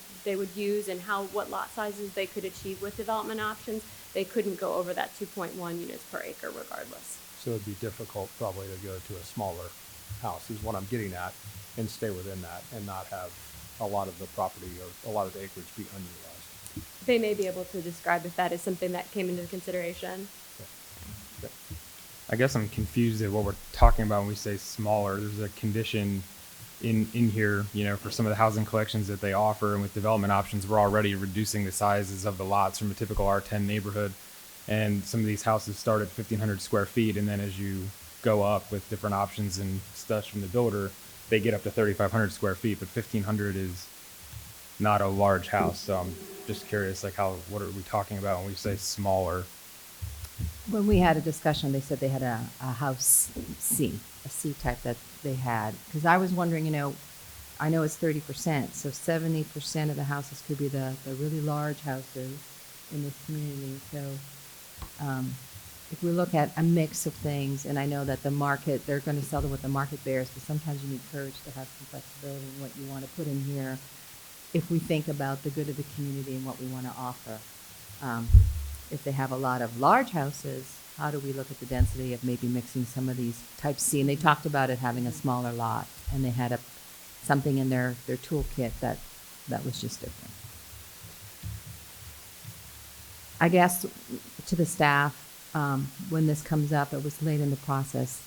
use and what lot sizes they could achieve with development options, they couldn't go over that 2.1 units per acre regardless. So it'd be difficult probably to go to a smaller house is what I'm getting at, and stay within that and not have a lot of the property or a lot of the acreage be unutilized. They may be able to describe if that is something that came into consideration. Okay. I guess I'm confused at what we're talking about when we say smaller. There's a condition in here, for some of the housing collections that they offer, and with development options, we're already reducing the sizes of the lots from a typical R10 neighborhood. And some of these houses start at 1,500 square feet, and then as you go up with different options and stuff from the builder, they get up to 3,500 square feet, but 1,500 is not a large house. So I'm just curious, what are we talking about when we say smaller? When we had a discussion, they said they had a house C, a C type that they had. Because I was wondering, I know it's 30%, so 70% of the houses could be the really large houses in this community. So if we look at a mix of things, and I know that the market, they're going to sell them what the market bears, but sometimes you need courage to have some flexibility in what you want to put in here. if we think about the good of the community and what we want to offer. If they have a lot of large houses, how do we look at the density of maybe mixing some of these type C? And they talked about it having a smaller lot, and they had something in their toolkit that was just different. I guess to the staff, when this comes up, it was late in the process.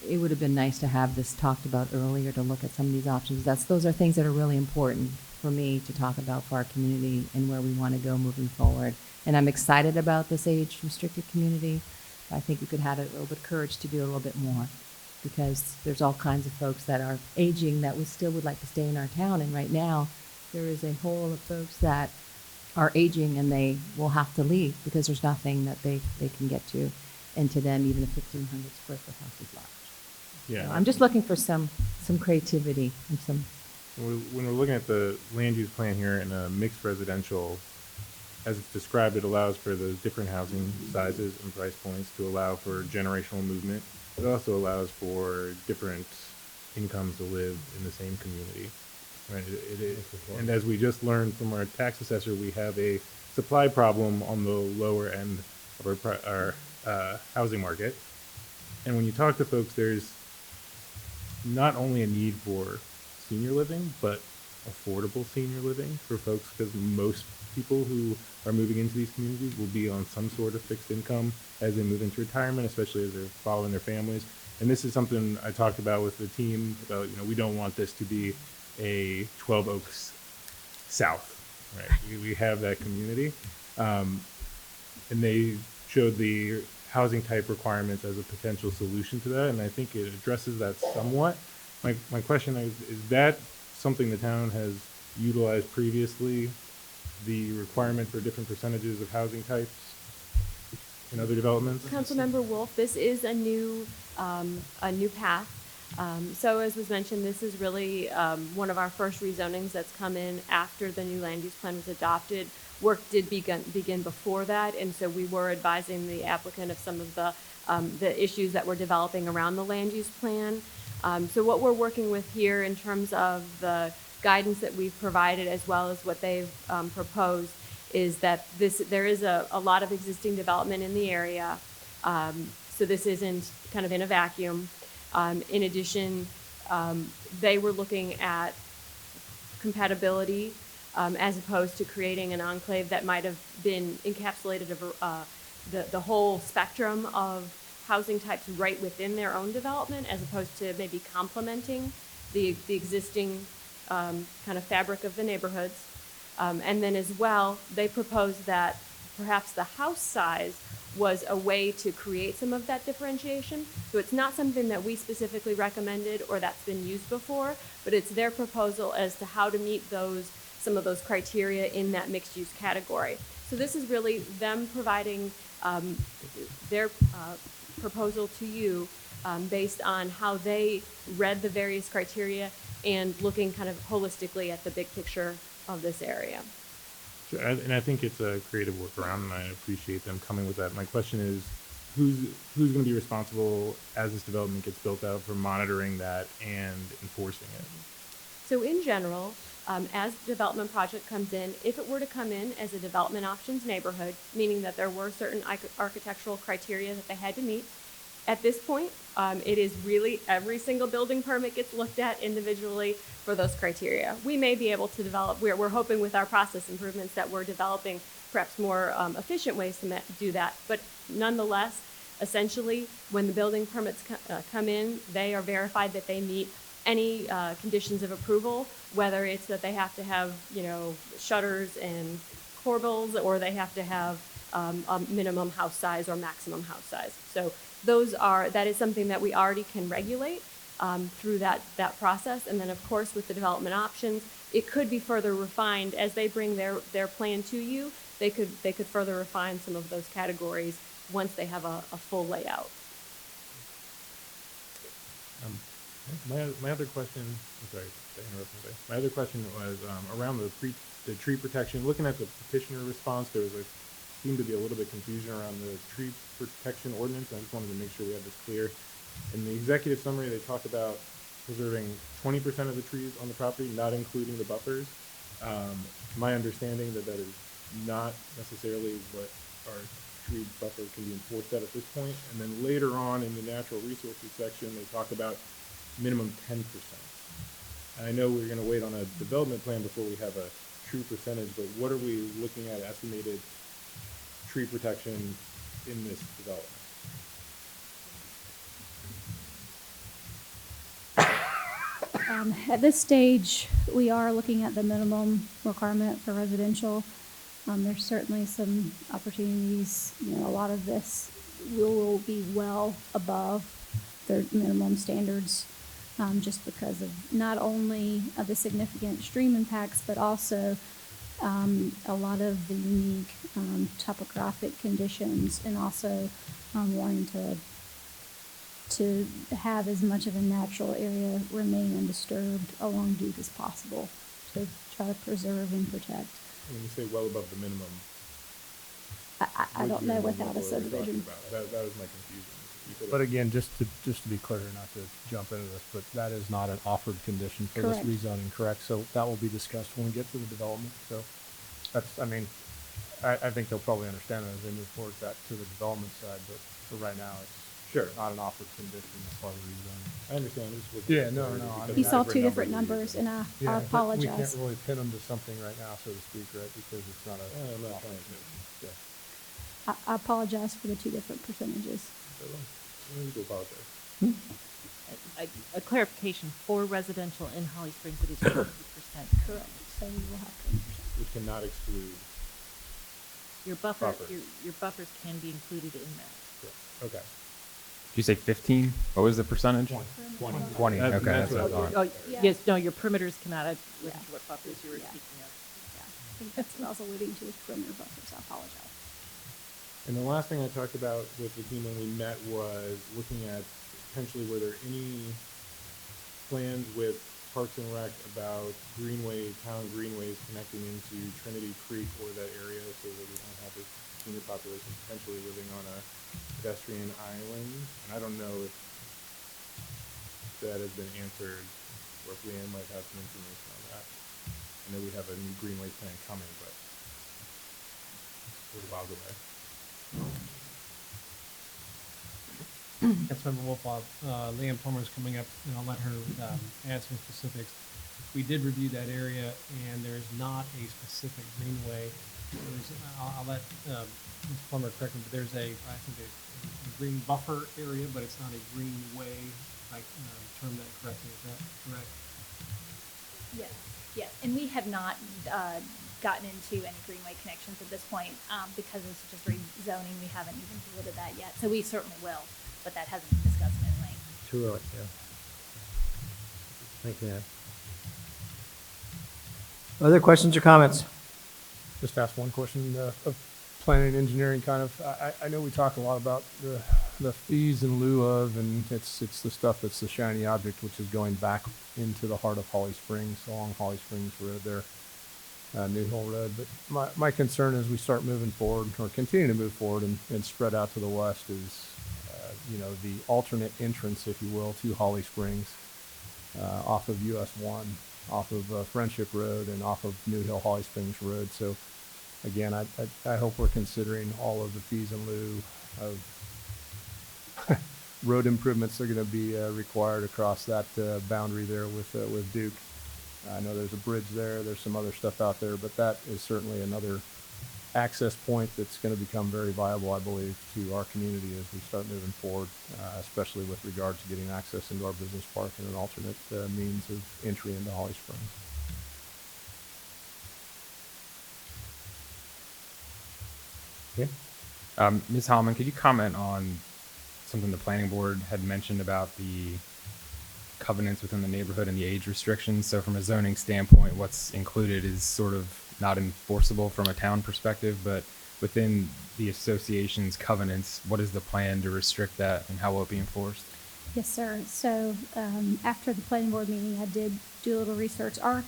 It would have been nice to have this talked about earlier, to look at some of these options. Those are things that are really important for me to talk about for our community and where we want to go moving forward. And I'm excited about this age-restricted community. I think we could have a little bit of courage to do a little bit more, because there's all kinds of folks that are aging that still would like to stay in our town. And right now, there is a whole of folks that are aging and they will have to leave because there's nothing that they can get to. And to them, even a 1,500 square foot house is large. Yeah. So I'm just looking for some creativity and some. When we're looking at the land use plan here in a mixed residential, as it's described, it allows for those different housing sizes and price points to allow for generational movement. It also allows for different incomes to live in the same community. Right? And as we just learned from our tax assessor, we have a supply problem on the lower end of our housing market. And when you talk to folks, there's not only a need for senior living, but affordable senior living for folks, because most people who are moving into these communities will be on some sort of fixed income as they move into retirement, especially as they're following their families. And this is something I talked about with the team about, we don't want this to be a 12 Oaks South, right? We have that community. And they showed the housing type requirements as a potential solution to that, and I think it addresses that somewhat. My question is that something the town has utilized previously, the requirement for different percentages of housing types in other developments? Councilmember Wolf, this is a new path. So as was mentioned, this is really one of our first rezonings that's come in after the new land use plan was adopted. Work did begin before that, and so we were advising the applicant of some of the issues that we're developing around the land use plan. So what we're working with here in terms of the guidance that we've provided, as well as what they've proposed, is that there is a lot of existing development in the area. So this isn't kind of in a vacuum. In addition, they were looking at compatibility as opposed to creating an enclave that might have been encapsulated of the whole spectrum of housing types right within their own development, as opposed to maybe complementing the existing kind of fabric of the neighborhoods. And then as well, they proposed that perhaps the house size was a way to create some of that differentiation. So it's not something that we specifically recommended or that's been used before, but it's their proposal as to how to meet some of those criteria in that mixed use category. So this is really them providing their proposal to you based on how they read the various criteria and looking kind of holistically at the big picture of this area. Sure, and I think it's a creative workaround, and I appreciate them coming with that. My question is, who's going to be responsible as this development gets built out for monitoring that and enforcing it? So in general, as the development project comes in, if it were to come in as a development options neighborhood, meaning that there were certain architectural criteria that they had to meet, at this point, it is really every single building permit gets looked at individually for those criteria. We may be able to develop, we're hoping with our process improvements that we're developing perhaps more efficient ways to do that. But nonetheless, essentially, when the building permits come in, they are verified that they meet any conditions of approval, whether it's that they have to have, shutters and corbels, or they have to have a minimum house size or maximum house size. So that is something that we already can regulate through that process. And then of course with the development options, it could be further refined as they bring their plan to you. They could further refine some of those categories once they have a full layout. My other question, I'm sorry to interrupt. My other question was around the tree protection. Looking at the petitioner response, there seemed to be a little bit confusion around the tree protection ordinance. I just wanted to make sure we had this clear. In the executive summary, they talked about preserving 20% of the trees on the property, not including the buffers. My understanding that is not necessarily what our tree buffer can be enforced at this point. And then later on in the natural resources section, they talk about minimum 10%. And I know we're going to wait on a development plan before we have a true percentage, but what are we looking at estimated tree protection in this development? At this stage, we are looking at the minimum requirement for residential. There's certainly some opportunities, a lot of this will be well above their minimum standards, just because of not only of the significant stream impacts, but also a lot of the unique topographic conditions, and also wanting to have as much of a natural area remain undisturbed along Duke as possible, to try to preserve and protect. When you say well above the minimum, I don't know without a subdivision. That was my confusion. But again, just to be clear, not to jump into this, but that is not an offered condition for this Correct. rezoning, correct? So that will be discussed when we get to the development. So that's, I think they'll probably understand that as they move towards that to the development side, but for right now, it's not an offered condition as part of the rezoning. I understand. Yeah, no. You saw two different numbers, and I Yeah, but apologize. we can't really pin them to something right now, so to speak, right? Because it's not a. I'm not trying to. Yeah. I apologize for the two different percentages. I need to apologize. A clarification, for residential in Holly Springs, it is 50%. Correct. So we will have 10%. Which cannot exclude. Your buffer, Buffer. your buffers can be included in that. Okay. Did you say 15? What was the percentage? 20. Okay, that's what I thought. Oh, yes, no, your perimeters cannot, I wasn't sure what buffers you were speaking of. I think that's what I was alluding to with perimeter buffers. I apologize. And the last thing I talked about with the team when we met was looking at potentially were there any plans with Parks and Rec about town greenways connecting into Trinity Creek or that area so that we don't have a senior population potentially living on a pedestrian island. And I don't know if that has been answered or if Leanne might have some information on that. I know we have a new greenway plan coming, but it's a little while away. Councilmember Wolfoff, Leanne Plummer is coming up, and I'll let her add some specifics. We did review that area, and there's not a specific greenway. I'll let Ms. Plummer correct me, but there's I think a green buffer area, but it's not a greenway. I term that correctly. Is that correct? Yes, and we have not gotten into any greenway connections at this point because it's just rezoning. We haven't even piloted that yet, so we certainly will, but that hasn't been discussed in any way. Too early, yeah. Thank you, Ed. Other questions or comments? Just ask one question of planning and engineering kind of. I know we talk a lot about the fees in lieu of, and it's the stuff that's the shiny object, which is going back into the heart of Holly Springs, along Holly Springs Road there, New Hill Road. But my concern as we start moving forward or continue to move forward and spread out to the west is, the alternate entrance, if you will, to Holly Springs off of US 1, off of Friendship Road and off of New Hill Holly Springs Road. So again, I hope we're considering all of the fees in lieu of road improvements that are going to be required across that boundary there with Duke. I know there's a bridge there. There's some other stuff out there, but that is certainly another access point that's going to become very viable, I believe, to our community as we start moving forward, especially with regard to getting access into our business park and an alternate means of entry into Holly Springs. Ms. Hallman, could you comment on something the planning board had mentioned about the covenants within the neighborhood and the age restrictions? So from a zoning standpoint, what's included is sort of not enforceable from a town perspective, but within the association's covenants, what is the plan to restrict that and how will it be enforced? Yes, sir. So after the planning board meeting, I did do a little research. I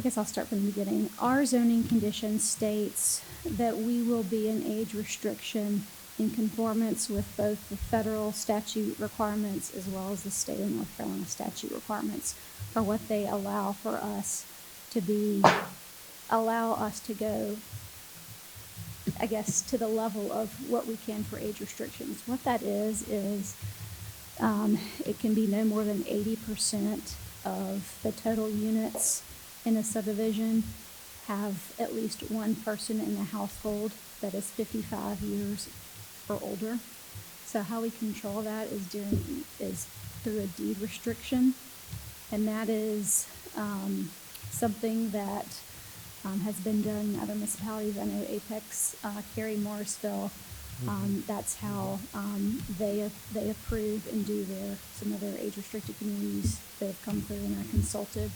guess I'll start from the beginning. Our zoning condition states that we will be an age restriction in conformance with both the federal statute requirements as well as the state of North Carolina statute requirements for what they allow for us allow us to go, I guess, to the level of what we can for age restrictions. What that is it can be no more than 80% of the total units in a subdivision have at least one person in the household that is 55 years or older. So how we control that is through a deed restriction, and that is something that has been done in other municipalities. I know Apex, Cary, Morrisville, that's how they approve and do some of their age-restricted communities that have come through, and I consulted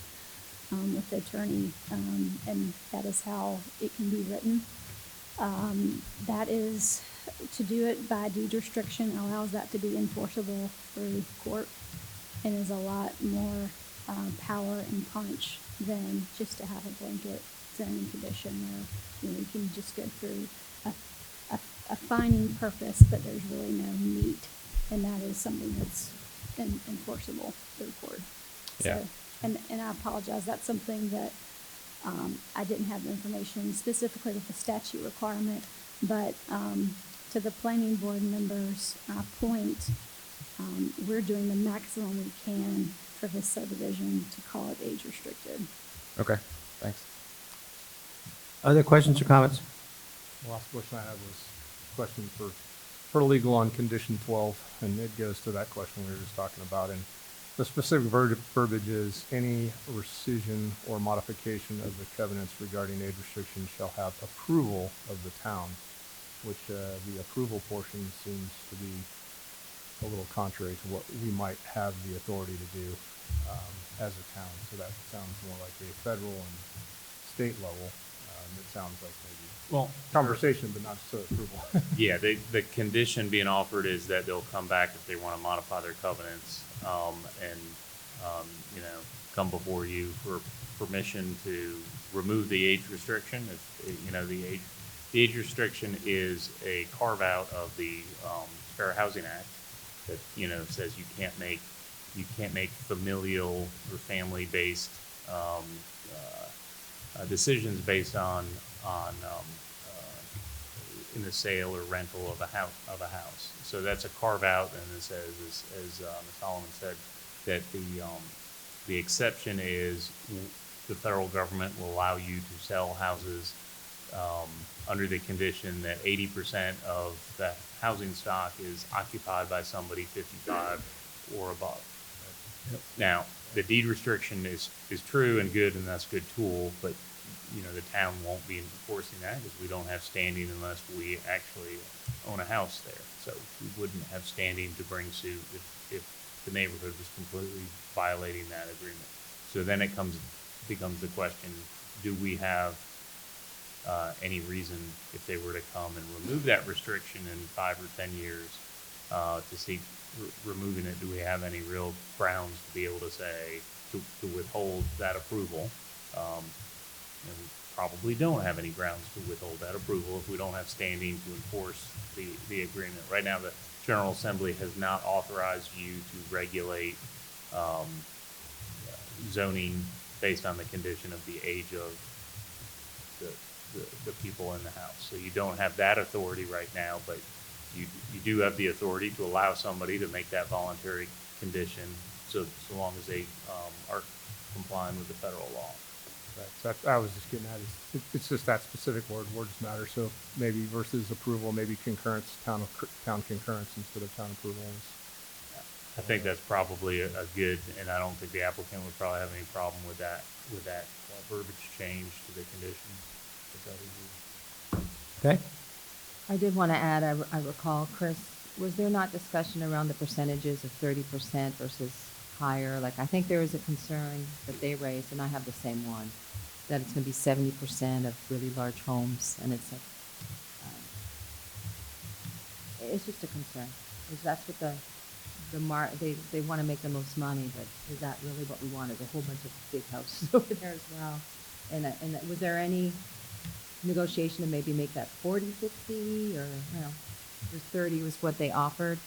with the attorney, and that is how it can be written. That is, to do it by deed restriction allows that to be enforceable through court, and is a lot more power and punch than just to have a blanket zoning condition where you can just go through a finding purpose, but there's really no meat, and that is something that's enforceable through court. Yeah. So, and I apologize. That's something that I didn't have the information specifically with the statute requirement, but to the planning board members' point, we're doing the maximum we can for this subdivision to call it age restricted. Okay, thanks. Other questions or comments? The last question I had was a question for legal on condition 12, and it goes to that question we were just talking about. And the specific verbiage is any rescission or modification of the covenants regarding age restriction shall have approval of the town, which the approval portion seems to be a little contrary to what we might have the authority to do as a town. So that sounds more like a federal and state level. It sounds like maybe conversation, but not so approval. Yeah, the condition being offered is that they'll come back if they want to modify their covenants, and come before you for permission to remove the age restriction. The age restriction is a carve out of the Fair Housing Act that says you can't make familial or family based decisions based on in the sale or rental of a house. So that's a carve out, and it says, as Ms. Solomon said, that the exception is the federal government will allow you to sell houses under the condition that 80% of the housing stock is occupied by somebody 55 or above. Now, the deed restriction is true and good, and that's a good tool, but the town won't be enforcing that because we don't have standing unless we actually own a house there. So we wouldn't have standing to bring suit if the neighborhood was completely violating that agreement. So then it becomes the question, do we have any reason, if they were to come and remove that restriction in 5 or 10 years to seek removing it, do we have any real grounds to be able to say, to withhold that approval? And we probably don't have any grounds to withhold that approval if we don't have standing to enforce the agreement. Right now, the General Assembly has not authorized you to regulate zoning based on the condition of the age of the people in the house. So you don't have that authority right now, but you do have the authority to allow somebody to make that voluntary condition so long as they are complying with the federal law. That's I was just getting at it. It's just that specific word. Words matter. So maybe versus approval, maybe concurrence, town concurrence instead of town approval. I think that's probably a good, and I don't think the applicant would probably have any problem with that verbiage change to the condition. Okay. I did want to add, I recall, Chris, was there not discussion around the percentages of 30% versus higher? Like, I think there was a concern that they raised, and I have the same one, that it's going to be 70% of really large homes, and it's like, it's just a concern. Because that's what they want to make the most money, but is that really what we want? Is a whole bunch of big houses over there as well? And was there any negotiation to maybe make that 40, 50, or, the 30 was what they offered?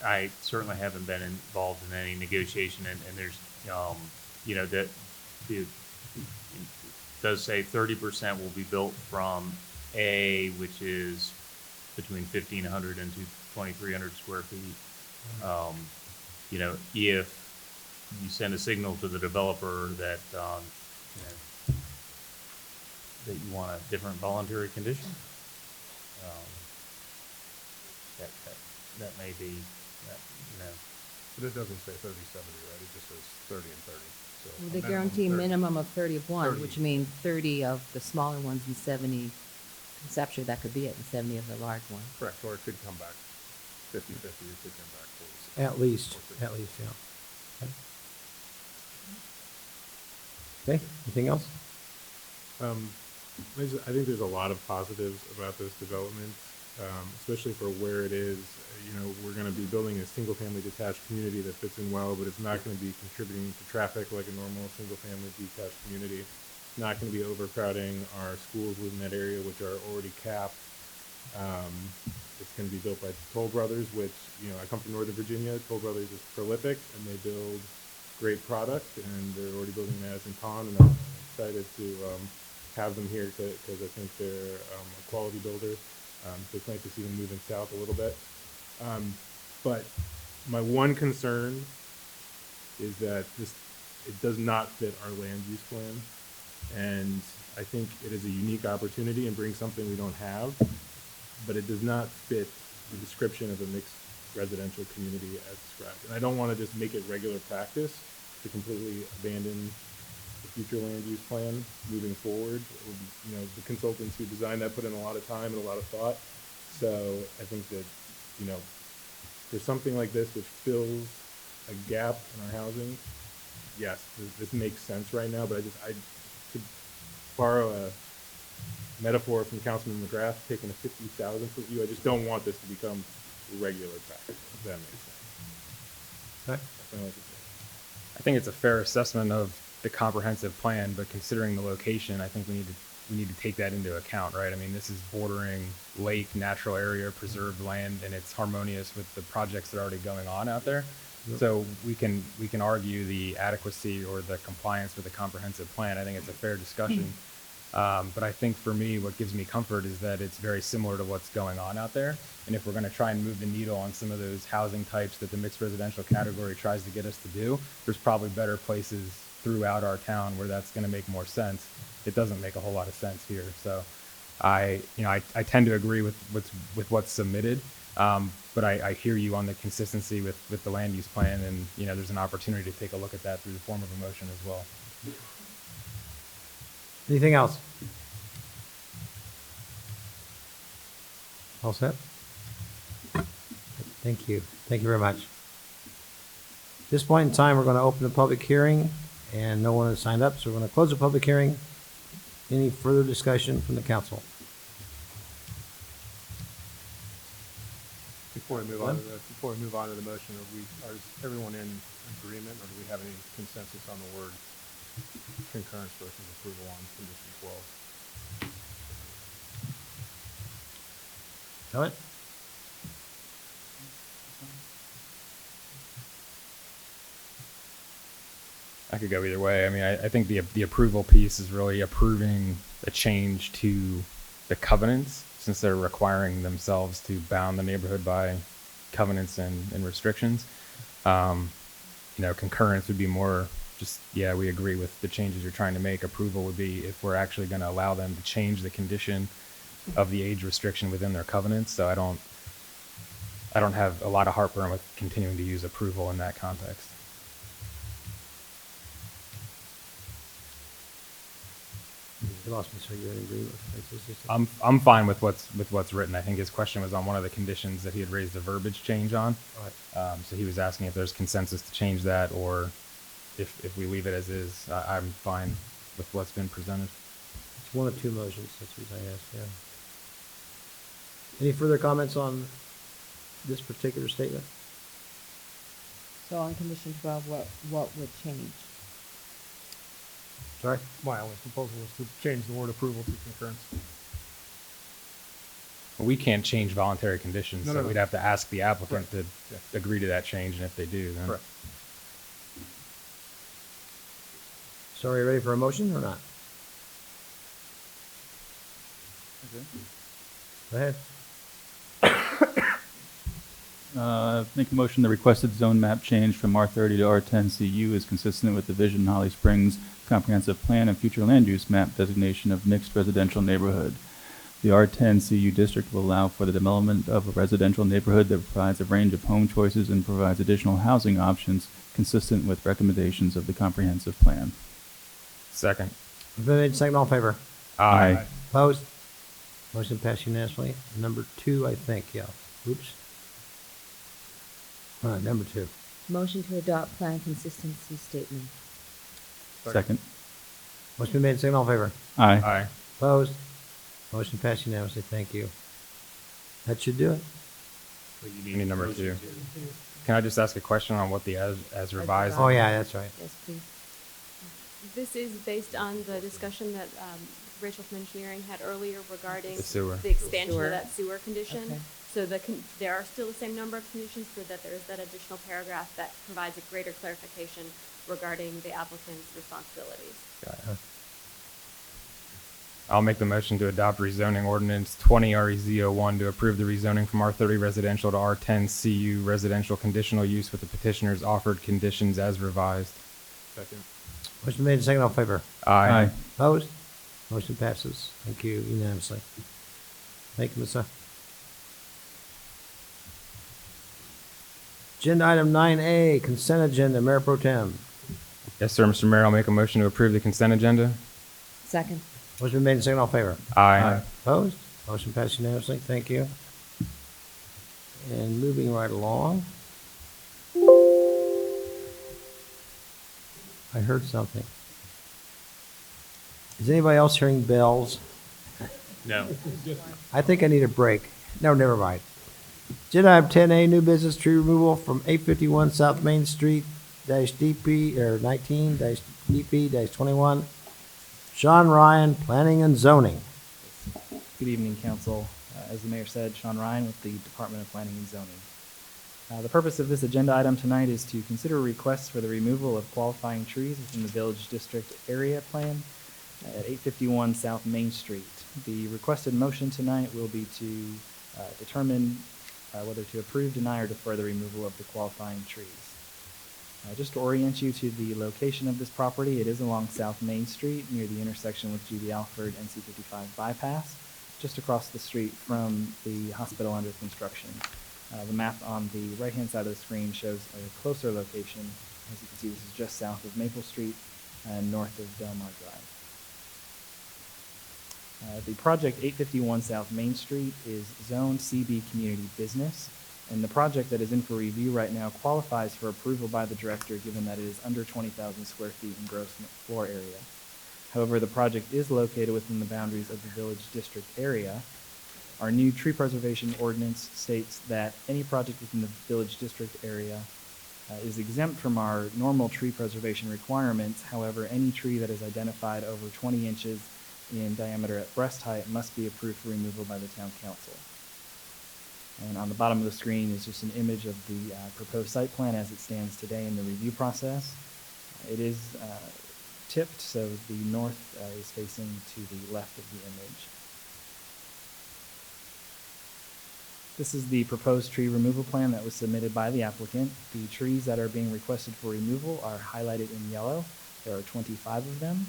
I certainly haven't been involved in any negotiation, and there's, that the does say 30% will be built from A, which is between 1,500 and 2,300 square feet. You know, if you send a signal to the developer that, you know, that you want a different voluntary condition, that may be, you know. But it doesn't say 30/70, right? It just says 30 and 30. So Well, a they minimum guarantee 30. minimum of 30 of one, 30. which means 30 of the smaller ones and 70 conceptually, that could be it, and 70 of the large ones. Correct, or it could come back 50/50, it could come back 40. At least, yeah. Okay, anything else? I think there's a lot of positives about this development, especially for where it is. You know, we're going to be building a single-family detached community that fits in well, but it's not going to be contributing to traffic like a normal single-family detached community. It's not going to be overcrowding our schools within that area, which are already capped. It's going to be built by Toll Brothers, which, you know, I come from Northern Virginia. Toll Brothers is prolific, and they build great product, and they're already building Madison Pond, and I'm excited to have them here because I think they're a quality builder. So it's nice to see them moving south a little bit. But my one concern is that it does not fit our land use plan. And I think it is a unique opportunity and brings something we don't have, but it does not fit the description of a mixed residential community as described. And I don't want to just make it regular practice to completely abandon the future land use plan moving forward. You know, the consultants who designed that put in a lot of time and a lot of thought. So I think that, you know, for something like this, which fills a gap in our housing, yes, this makes sense right now, but to borrow a metaphor from Councilman McGrath, taking a 50,000 foot view, I just don't want this to become regular practice, if that makes sense. Okay. That's my only concern. I think it's a fair assessment of the comprehensive plan, but considering the location, I think we need to take that into account, right? I mean, this is bordering lake, natural area, preserved land, and it's harmonious with the projects that are already going on out there. Yep. So we can argue the adequacy or the compliance with the comprehensive plan. I think it's a fair discussion. But I think for me, what gives me comfort is that it's very similar to what's going on out there. And if we're going to try and move the needle on some of those housing types that the mixed residential category tries to get us to do, there's probably better places throughout our town where that's going to make more sense. It doesn't make a whole lot of sense here. So I tend to agree with what's submitted. But I hear you on the consistency with the land use plan, and, you know, there's an opportunity to take a look at that through the form of a motion as well. Anything else? All set? Thank you. Thank you very much. At this point in time, we're going to open the public hearing, and no one has signed up, so we're going to close the public hearing. Any further discussion from the council? Before we move on to the motion, is everyone in agreement, or do we have any consensus on the word concurrence versus approval on condition 12? Know it? I could go either way. I mean, I think the approval piece is really approving a change to the covenants, since they're requiring themselves to bound the neighborhood by covenants and restrictions. You know, concurrence would be more just, yeah, we agree with the changes you're trying to make. Approval would be if we're actually going to allow them to change the condition of the age restriction within their covenants. So I don't have a lot of heartburn with continuing to use approval in that context. You lost me, so you're in agreement with I'm fine with what's written. I think his question was on one of the conditions that he had raised a verbiage change on. Right. So he was asking if there's consensus to change that, or if we leave it as is. I'm fine with what's been presented. It's one of two motions, that's the reason I asked, yeah. Any further comments on this particular statement? So on condition 12, what would change? Sorry? My only proposal is to change the word approval to concurrence. We can't change voluntary conditions, No, so no, no. we'd have to ask the applicant Correct. to Yeah. agree to that change, and if they do, then. Correct. So are you ready for a motion or not? Go ahead. Make a motion, the requested zone map change from R30 to R10 CU is consistent with the Vision Holly Springs Comprehensive Plan and future land use map designation of mixed residential neighborhood. The R10 CU district will allow for the development of a residential neighborhood that provides a range of home choices and provides additional housing options consistent with recommendations of the comprehensive plan. Second. Been made second, all in favor? Aye. Opposed? Motion passed unanimously. Number 2, I think, yeah. Oops. All right, number 2. Motion to adopt plan consistency statement. Second. Motion been made second, all in favor? Aye. Aye. Opposed? Motion passed unanimously. Thank you. That should do it. You need number 2. Can I just ask a question on what the as revised? Oh, yeah, that's right. Yes, please. This is based on the discussion that Rachel from Engineering had earlier regarding The sewer. the expansion Sewer. of that sewer condition. Okay. So there are still the same number of conditions, so that there is that additional paragraph that provides a greater clarification regarding the applicant's responsibilities. I'll make the motion to adopt rezoning ordinance 20 REZ01 to approve the rezoning from R30 residential to R10 CU residential conditional use with the petitioner's offered conditions as revised. Second. Motion made second, all in favor? Aye. Opposed? Motion passes. Thank you unanimously. Thank you, Ms. Agenda item 9A, consent agenda, Mayor Pro Tem. Yes, sir, Mr. Mayor, I'll make a motion to approve the consent agenda. Second. Motion made second, all in favor? Aye. Opposed? Motion passed unanimously. Thank you. And moving right along. I heard something. Is anybody else hearing bells? No. I think I need a break. No, never mind. Agenda item 10A, new business tree removal from 851 South Main Street -DP, or 19-DP-21. Sean Ryan, Planning and Zoning. Good evening, Council. As the Mayor said, Sean Ryan with the Department of Planning and Zoning. The purpose of this agenda item tonight is to consider requests for the removal of qualifying trees within the Village District Area Plan at 851 South Main Street. The requested motion tonight will be to determine whether to approve, deny, or defer the removal of the qualifying trees. Just to orient you to the location of this property, it is along South Main Street near the intersection with G.B. Alford and C-55 bypass, just across the street from the hospital under construction. The map on the right-hand side of the screen shows a closer location. As you can see, this is just south of Maple Street and north of Delmar Drive. The project 851 South Main Street is Zone CB Community Business, and the project that is in for review right now qualifies for approval by the director given that it is under 20,000 square feet in gross floor area. However, the project is located within the boundaries of the Village District area. Our new tree preservation ordinance states that any project within the Village District area is exempt from our normal tree preservation requirements. However, any tree that is identified over 20 inches in diameter at breast height must be approved for removal by the Town Council. And on the bottom of the screen is just an image of the proposed site plan as it stands today in the review process. It is tipped, so the north is facing to the left of the image. This is the proposed tree removal plan that was submitted by the applicant. The trees that are being requested for removal are highlighted in yellow. There are 25 of them.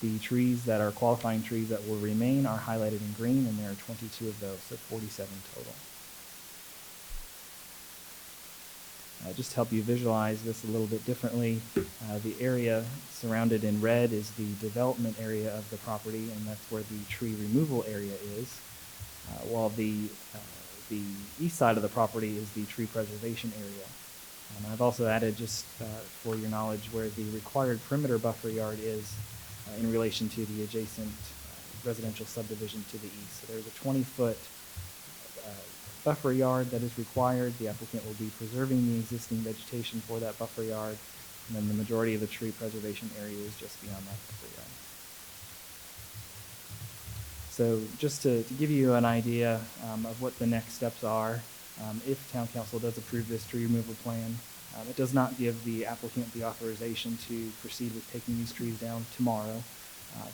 The trees that are qualifying trees that will remain are highlighted in green, and there are 22 of those, so 47 total. Just to help you visualize this a little bit differently, the area surrounded in red is the development area of the property, and that's where the tree removal area is, while the east side of the property is the tree preservation area. I've also added, just for your knowledge, where the required perimeter buffer yard is in relation to the adjacent residential subdivision to the east. So there's a 20-foot buffer yard that is required. The applicant will be preserving the existing vegetation for that buffer yard, and then the majority of the tree preservation area is just beyond that buffer yard. So just to give you an idea of what the next steps are, if Town Council does approve this tree removal plan, It does not give the applicant the authorization to proceed with taking these trees down tomorrow.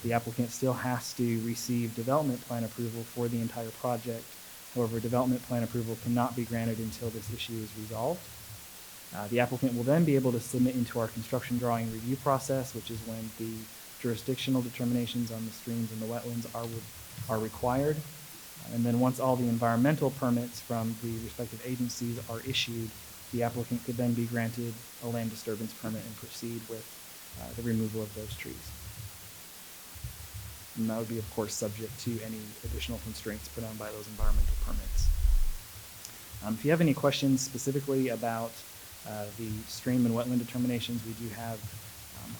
The applicant still has to receive development plan approval for the entire project. However, development plan approval cannot be granted until this issue is resolved. The applicant will then be able to submit into our construction drawing review process, which is when the jurisdictional determinations on the streams and the wetlands are required. And then once all the environmental permits from the respective agencies are issued, the applicant could then be granted a land disturbance permit and proceed with the removal of those trees. And that would be, of course, subject to any additional constraints put on by those environmental permits. If you have any questions specifically about the stream and wetland determinations, we do have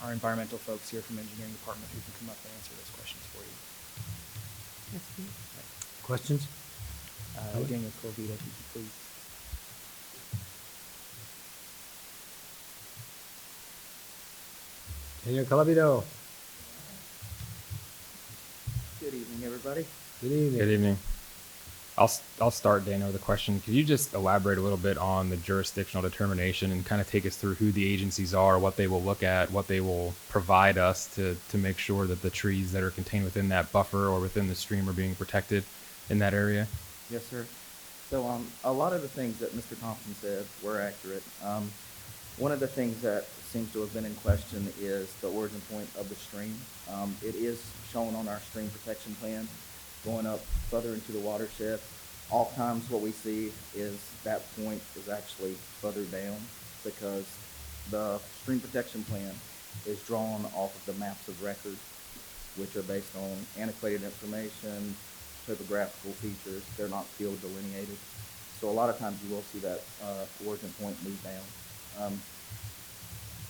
our environmental folks here from engineering department who can come up and answer those questions for you. Yes, please. Questions? Daniel Corvita, if you could please. Daniel Calabito. Good evening, everybody. Good evening. Good evening. I'll start, Daniel, with a question. Could you just elaborate a little bit on the jurisdictional determination and kind of take us through who the agencies are, what they will look at, what they will provide us to make sure that the trees that are contained within that buffer or within the stream are being protected in that area? Yes, sir. So a lot of the things that Mr. Thompson said were accurate. One of the things that seems to have been in question is the origin point of the stream. It is shown on our stream protection plan going up further into the watershed. Oftentimes what we see is that point is actually further down because the stream protection plan is drawn off of the maps of record, which are based on antiquated information, topographical features. They're not field delineated. So a lot of times you will see that origin point move down.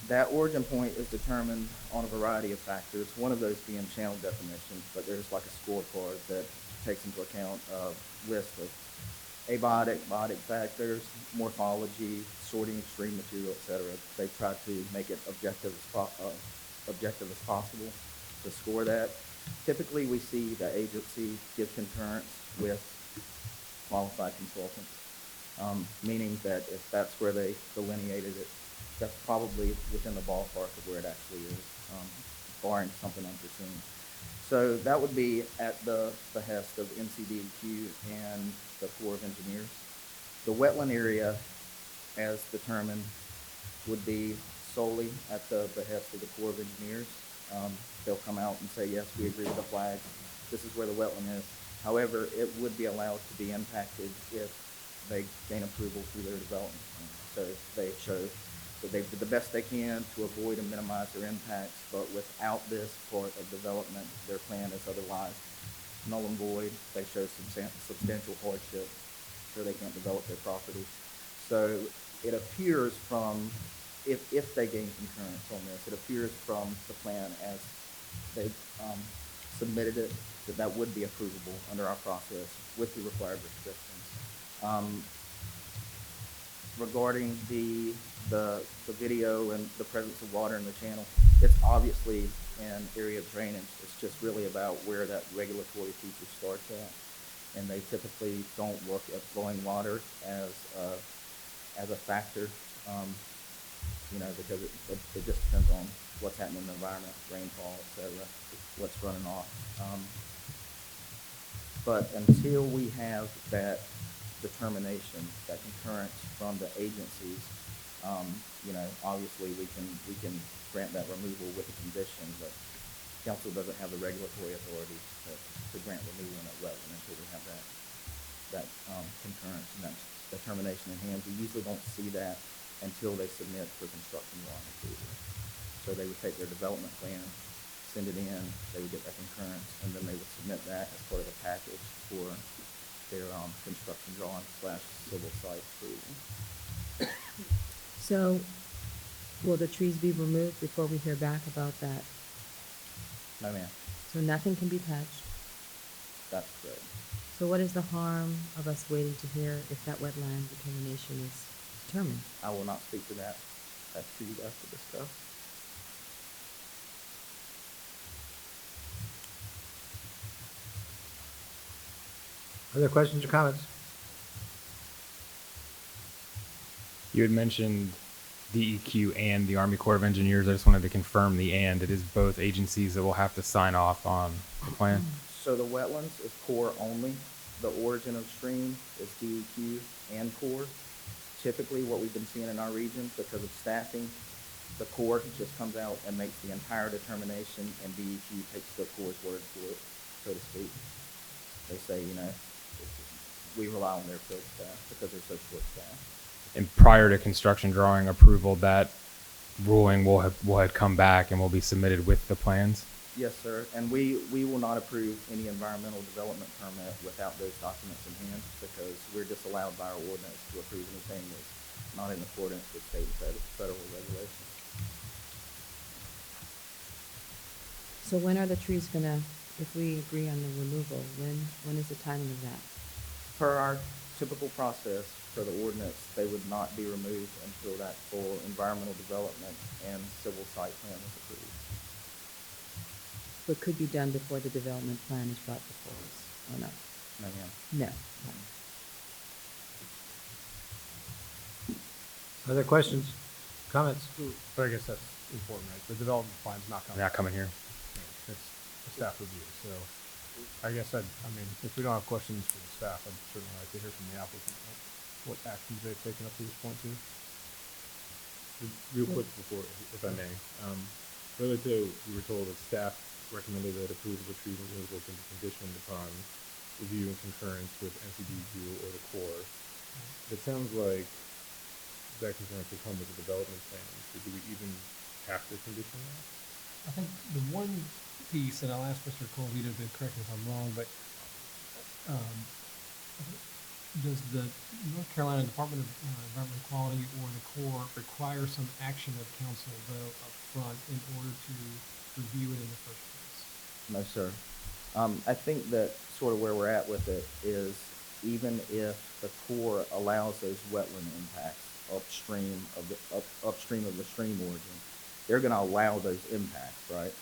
That origin point is determined on a variety of factors, one of those being channel definition, but there's like a scorecard that takes into account a list of abiotic, biotic factors, morphology, sorting of stream material, etc. They try to make it objective as possible to score that. Typically, we see the agency give concurrence with qualified consultants, meaning that if that's where they delineated it, that's probably within the ballpark of where it actually is, barring something unforeseen. So that would be at the behest of NCDEQ and the Corps of Engineers. The wetland area, as determined, would be solely at the behest of the Corps of Engineers. They'll come out and say, yes, we agree with the flag. This is where the wetland is. However, it would be allowed to be impacted if they gain approval through their development plan. So they show that they did the best they can to avoid and minimize their impacts, but without this part of development, their plan is otherwise null and void. They show substantial hardship, so they can't develop their property. So it appears from, if they gain concurrence on this, it appears from the plan as they submitted it, that would be approvable under our process with the required restrictions. Regarding the video and the presence of water in the channel, it's obviously an area of drainage. It's just really about where that regulatory feature starts at. And they typically don't look at flowing water as a factor, because it just depends on what's happening in the environment, rainfall, etc., what's running off. But until we have that determination, that concurrence from the agencies, obviously we can grant that removal with a condition, but council doesn't have the regulatory authority to grant removal in that wetland until we have that concurrence and that determination in hand. We usually don't see that until they submit for construction drawing approval. So they would take their development plan, send it in, they would get that concurrence, and then they would submit that as part of a package for their construction drawing / civil site approval. So, will the trees be removed before we hear back about that? No, ma'am. So nothing can be touched? That's correct. So what is the harm of us waiting to hear if that wetland determination is determined? I will not speak to that. That's for you guys to discuss. Other questions or comments? You had mentioned DEQ and the Army Corps of Engineers. I just wanted to confirm the and. It is both agencies that will have to sign off on the plan. So the wetlands is Corps only. The origin of stream is DEQ and Corps. Typically, what we've been seeing in our region, because of staffing, the Corps just comes out and makes the entire determination, and DEQ takes the Corps' word for it, so to speak. They say, you know, we rely on their field staff because they're so short-staffed. And prior to construction drawing approval, that ruling will have come back and will be submitted with the plans. Yes, sir, and we will not approve any environmental development permit without those documents in hand, because we're disallowed by our ordinance to approve anything that's not in accordance with state and federal regulations. So when are the trees gonna, if we agree on the removal, when is the timing of that? Per our typical process for the ordinance, they would not be removed until that full environmental development and civil site plan is approved. What could be done before the development plan is brought before us, or no? No, ma'am. No. Other questions, comments? But I guess that's important, right? The development plan's not coming. Not coming here. It's a staff review, so I guess I mean, if we don't have questions for the staff, I'd certainly like to hear from the applicant, what actions they've taken up to this point too. Real quick before, if I may, earlier today, we were told that staff recommended that approval of tree removal can be conditioned upon review and concurrence with NCDQ or the Corps. It sounds like that concurrence will come with the development plan. So do we even have to condition that? I think the one piece, and I'll ask Mr. Colavito to correct me if I'm wrong, but does the North Carolina Department of Environmental Quality or the Corps require some action of council though up front in order to review it in the first place? No, sir. I think that sort of where we're at with it is, even if the Corps allows those wetland impacts upstream of the stream origin, they're going to allow those impacts, right?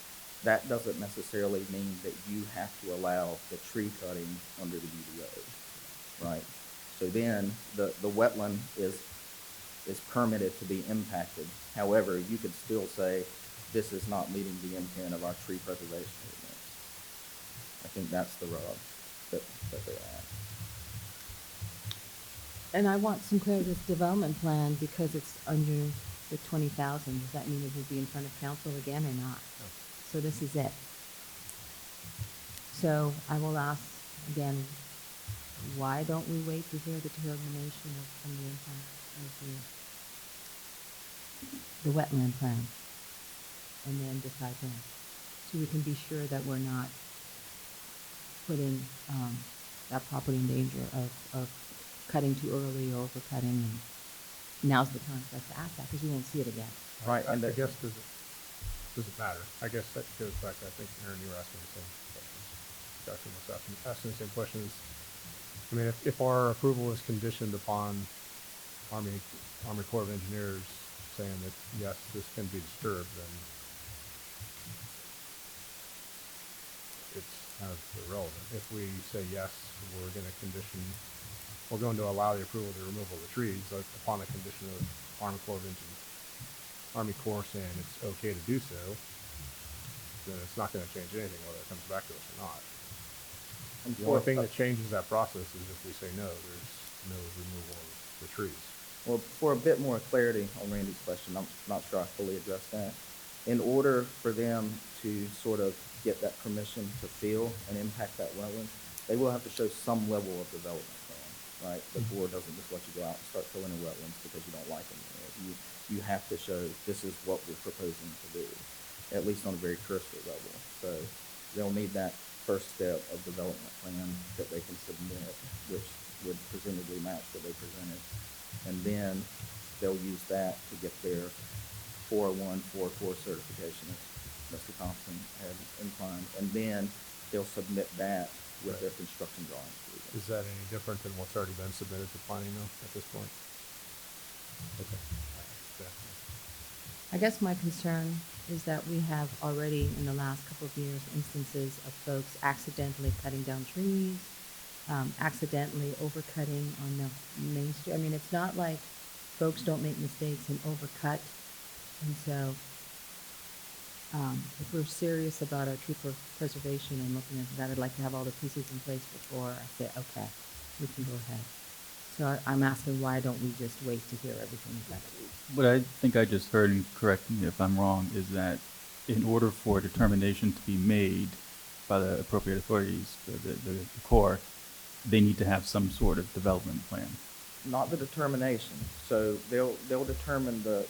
That doesn't necessarily mean that you have to allow the tree cutting under the UDO, right? So then the wetland is permitted to be impacted. However, you could still say this is not meeting the intent of our tree preservation ordinance. I think that's the rub that they're at. And I want some clarity with the development plan because it's under the 20,000. Does that mean it will be in front of council again or not? No. So this is it. So I will ask again, why don't we wait to hear the determination from the impact of the wetland plan and then decide then? So we can be sure that we're not putting that property in danger of cutting too early or overcutting. And now's the time for us to ask that because we won't see it again. Right. And I guess does it matter? I guess that goes back to, I think, Aaron, you were asking the same questions. Joshua was asking the same questions. I mean, if our approval is conditioned upon Army Corps of Engineers saying that, yes, this can be disturbed, then it's kind of irrelevant. If we say, yes, we're going to allow the approval of the removal of the trees upon the condition of Army Corps saying it's okay to do so, then it's not going to change anything whether it comes back to us or not. And the only thing that changes that process is if we say no, there's no removal of the trees. Well, for a bit more clarity on Randy's question, I'm not sure I fully addressed that. In order for them to sort of get that permission to fill and impact that wetland, they will have to show some level of development plan, right? The Corps doesn't just let you go out and start filling in wetlands because you don't like them. You have to show this is what we're proposing to do, at least on a very cursory level. So they'll need that first step of development plan that they can submit, which would presumably match what they presented. And then they'll use that to get their 401, 404 certification, as Mr. Thompson had inclined. And then they'll submit that with their construction drawings. Is that any different than what's already been submitted to planning though at this point? Okay. I guess my concern is that we have already in the last couple of years instances of folks accidentally cutting down trees, accidentally overcutting on the main street. I mean, it's not like folks don't make mistakes and overcut. And so, if we're serious about our tree preservation and looking at that, I'd like to have all the pieces in place before I say, okay, we can go ahead. So I'm asking, why don't we just wait to hear everything about it? What I think I just heard, and correct me if I'm wrong, is that in order for a determination to be made by the appropriate authorities, the Corps, they need to have some sort of development plan. Not the determination. So they'll determine the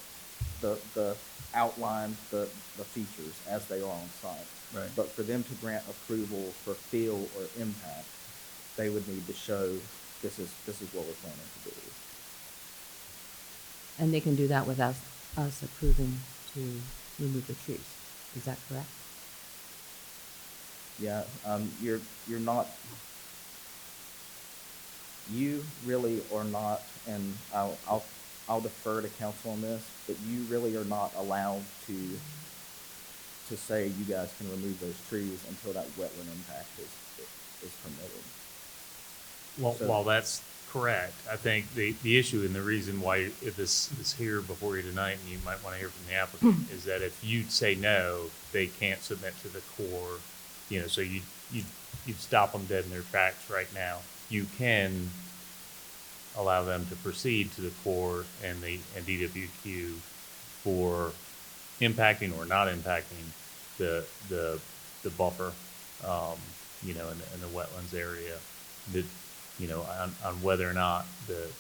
outline, the features as they are on site. Right. But for them to grant approval for feel or impact, they would need to show this is what we're planning to do. And they can do that without us approving to remove the trees. Is that correct? Yeah, you're not, you really are not, and I'll defer to council on this, but you really are not allowed to say you guys can remove those trees until that wetland impact is permitted. Well, So- while that's correct, I think the issue and the reason why if this is here before you tonight, and you might want to hear from the applicant, is that if you say no, they can't submit to the Corps. You know, so you'd stop them dead in their tracks right now. You can allow them to proceed to the Corps and DWQ for impacting or not impacting the buffer, you know, in the wetlands area. That, you know, on whether or not the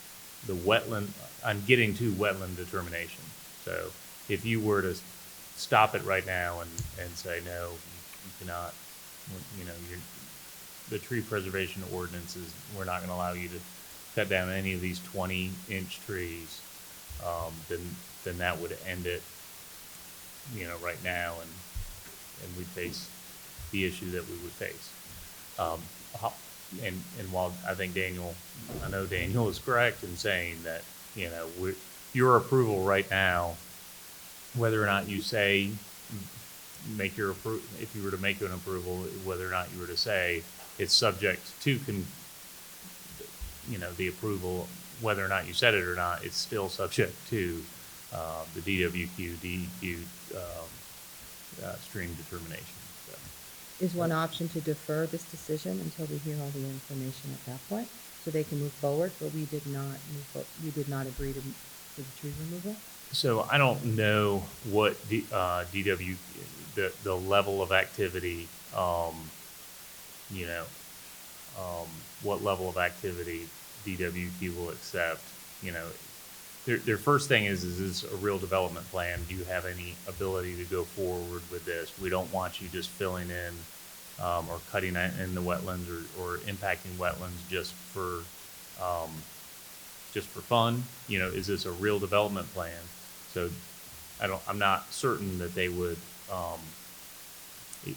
wetland, on getting to wetland determination. So if you were to stop it right now and say, no, you cannot, you know, the tree preservation ordinances, we're not gonna allow you to cut down any of these 20-inch trees, then that would end it, you know, right now, and we'd face the issue that we would face. And while I think I know Daniel is correct in saying that, you know, your approval right now, whether or not you say, if you were to make an approval, whether or not you were to say it's subject to, you know, the approval, whether or not you said it or not, it's still subject to the DWQ, DEQ stream determination. So. Is one option to defer this decision until we hear all the information at that point, so they can move forward, but we did not agree to the tree removal? So I don't know what the level of activity, you know, what level of activity DWQ will accept. You know, their first thing is this a real development plan? Do you have any ability to go forward with this? We don't want you just filling in or cutting in the wetlands or impacting wetlands just for fun. You know, is this a real development plan? So I'm not certain that they would,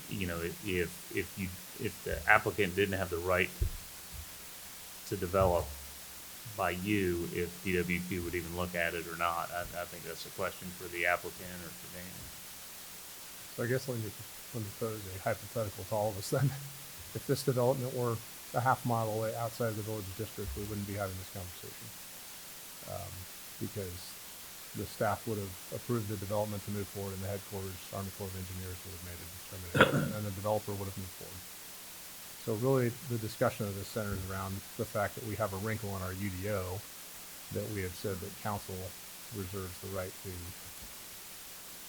you know, if the applicant didn't have the right to develop by you, if DWQ would even look at it or not. I think that's a question for the applicant or for Dan. So I guess let me pose a hypothetical to all of us then. If this development were a half mile away outside of the village district, we wouldn't be having this conversation. Because the staff would have approved the development to move forward, and the headquarters, Army Corps of Engineers, would have made a determination, and the developer would have moved forward. So really, the discussion of this centers around the fact that we have a wrinkle in our UDO that we have said that council reserves the right to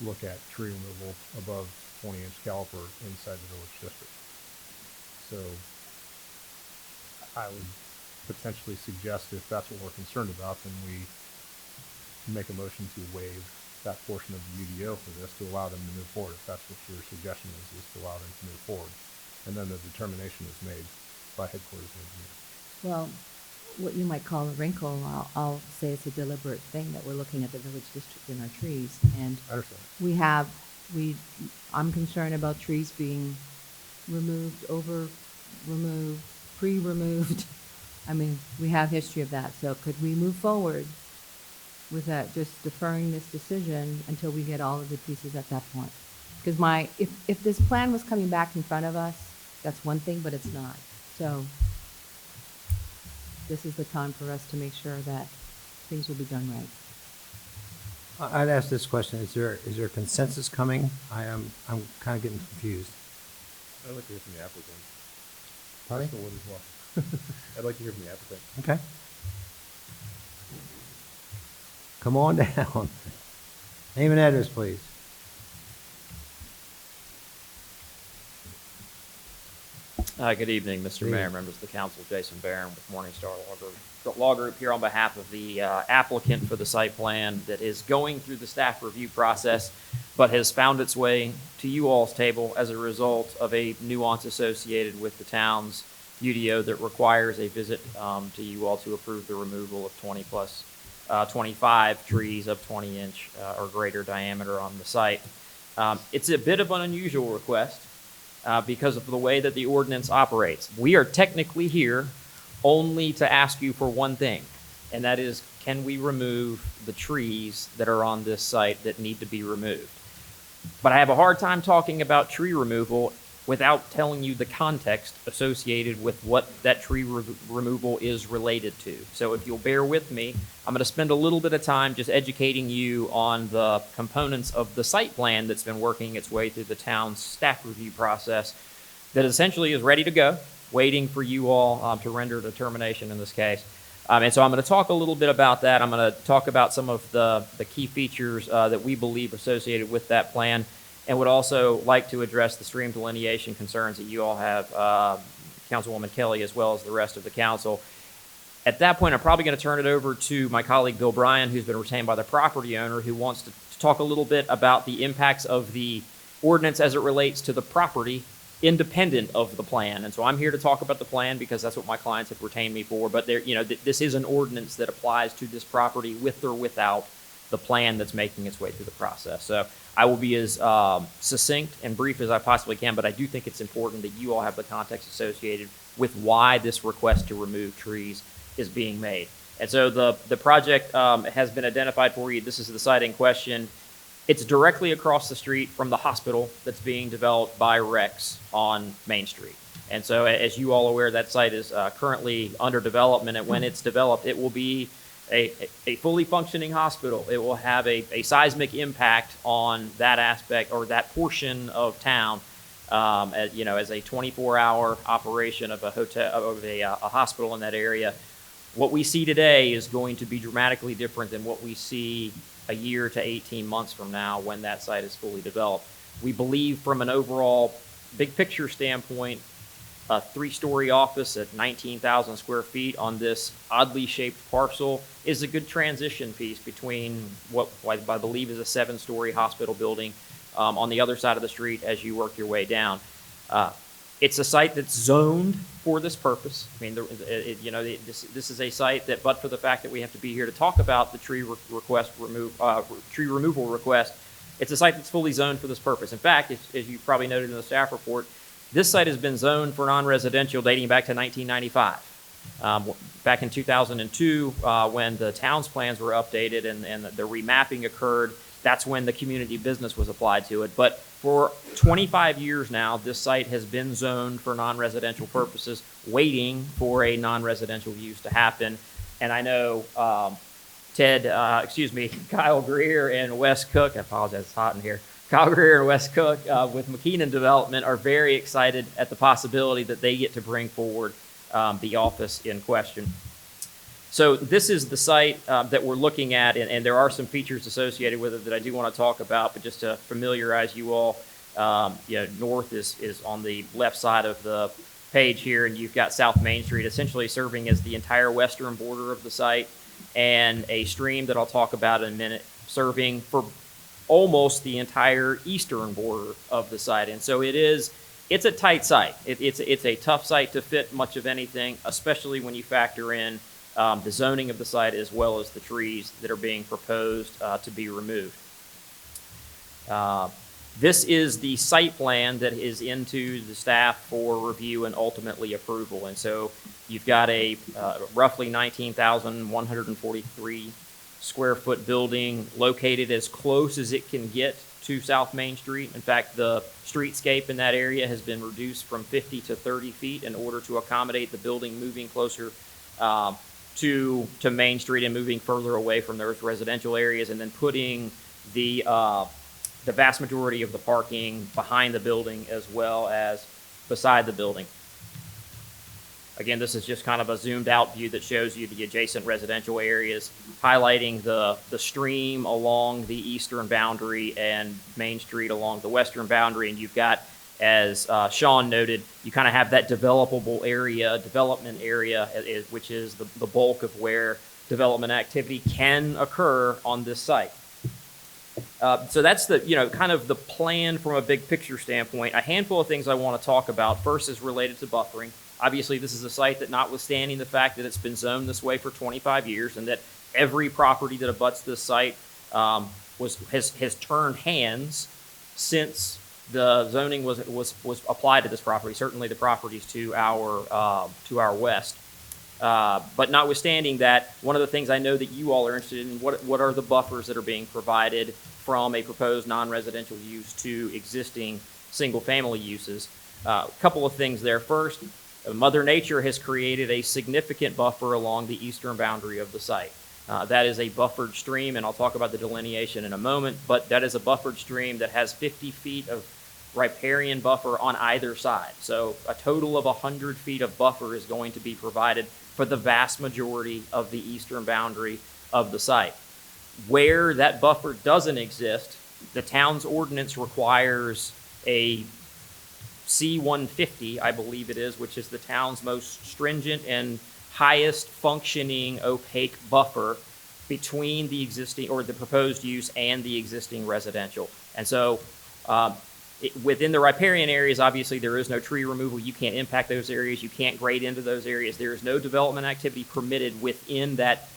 look at tree removal above 20-inch caliper inside the village district. So I would potentially suggest, if that's what we're concerned about, then we make a motion to waive that portion of the UDO for this to allow them to move forward. If that's what your suggestion is to allow them to move forward. And then the determination is made by headquarters engineers. Well, what you might call a wrinkle, I'll say it's a deliberate thing that we're looking at the village district in our trees. And I understand. I'm concerned about trees being removed, removed, pre-removed. I mean, we have history of that. So could we move forward with that, just deferring this decision until we get all of the pieces at that point? Because if this plan was coming back in front of us, that's one thing, but it's not. So this is the time for us to make sure that things will be done right. I'd ask this question, is there consensus coming? I'm kind of getting confused. I'd like to hear from the applicant. Pardon? Personal wood as well. I'd like to hear from the applicant. Okay. Come on down. Name and address, please. Good evening, Mr. Mayor, members of the council. Jason Barron with Morningstar Law Group here on behalf of the applicant for the site plan that is going through the staff review process, but has found its way to you all's table as a result of a nuance associated with the town's UDO that requires a visit to you all to approve the removal of 25 trees of 20-inch or greater diameter on the site. It's a bit of an unusual request. Because of the way that the ordinance operates. We are technically here only to ask you for one thing, and that is, can we remove the trees that are on this site that need to be removed? But I have a hard time talking about tree removal without telling you the context associated with what that tree removal is related to. So if you'll bear with me, I'm going to spend a little bit of time just educating you on the components of the site plan that's been working its way through the town's staff review process that essentially is ready to go, waiting for you all to render a determination in this case. And so I'm going to talk a little bit about that. I'm going to talk about some of the key features that we believe associated with that plan, and would also like to address the stream delineation concerns that you all have, Councilwoman Kelly, as well as the rest of the council. At that point, I'm probably going to turn it over to my colleague Bill Bryan, who's been retained by the property owner, who wants to talk a little bit about the impacts of the ordinance as it relates to the property independent of the plan. And so I'm here to talk about the plan because that's what my clients have retained me for. But there, this is an ordinance that applies to this property with or without the plan that's making its way through the process. So I will be as succinct and brief as I possibly can, but I do think it's important that you all have the context associated with why this request to remove trees is being made. And so the project has been identified for you. This is the site in question. It's directly across the street from the hospital that's being developed by Rex on Main Street. And so as you all are aware, that site is currently under development, and when it's developed, it will be a fully functioning hospital. It will have a seismic impact on that aspect or that portion of town, as a 24-hour operation of a hotel, of a hospital in that area. What we see today is going to be dramatically different than what we see a year to 18 months from now when that site is fully developed. We believe from an overall big picture standpoint, a 3-story office at 19,000 square feet on this oddly shaped parcel is a good transition piece between what I believe is a 7-story hospital building on the other side of the street as you work your way down. It's a site that's zoned for this purpose. I mean, this is a site that, but for the fact that we have to be here to talk about the tree removal request, it's a site that's fully zoned for this purpose. In fact, as you probably noted in the staff report, this site has been zoned for non-residential dating back to 1995. Back in 2002, when the town's plans were updated and the remapping occurred, that's when the community business was applied to it. But for 25 years now, this site has been zoned for non-residential purposes, waiting for a non-residential use to happen. And I know Kyle Greer and Wes Cook, I apologize, it's hot in here. Kyle Greer and Wes Cook with McKeenan Development are very excited at the possibility that they get to bring forward the office in question. So this is the site that we're looking at, and there are some features associated with it that I do want to talk about, but just to familiarize you all, north is on the left side of the page here, and you've got South Main Street essentially serving as the entire western border of the site, and a stream that I'll talk about in a minute serving for almost the entire eastern border of the site. And so it's a tight site. It's a tough site to fit much of anything, especially when you factor in the zoning of the site as well as the trees that are being proposed to be removed. This is the site plan that is into the staff for review and ultimately approval. And so you've got a roughly 19,143 square foot building located as close as it can get to South Main Street. In fact, the streetscape in that area has been reduced from 50 to 30 feet in order to accommodate the building moving closer to Main Street and moving further away from those residential areas, and then putting the vast majority of the parking behind the building as well as beside the building. Again, this is just kind of a zoomed out view that shows you the adjacent residential areas, highlighting the stream along the eastern boundary and Main Street along the western boundary. And you've got, as Sean noted, you kind of have that development area, which is the bulk of where development activity can occur on this site. So that's the, kind of the plan from a big picture standpoint. A handful of things I want to talk about. First is related to buffering. Obviously, this is a site that, notwithstanding the fact that it's been zoned this way for 25 years and that every property that abuts this site has turned hands since the zoning was applied to this property. Certainly, the properties to our west. But notwithstanding that, one of the things I know that you all are interested in, what are the buffers that are being provided from a proposed non-residential use to existing single-family uses? A couple of things there. First, Mother Nature has created a significant buffer along the eastern boundary of the site. That is a buffered stream, and I'll talk about the delineation in a moment, but that is a buffered stream that has 50 feet of riparian buffer on either side. So a total of 100 feet of buffer is going to be provided for the vast majority of the eastern boundary of the site. Where that buffer doesn't exist, the town's ordinance requires a C-150, I believe it is, which is the town's most stringent and highest functioning opaque buffer between the existing or the proposed use and the existing residential. And so within the riparian areas, obviously there is no tree removal. You can't impact those areas. You can't grade into those areas. There is no development activity permitted within that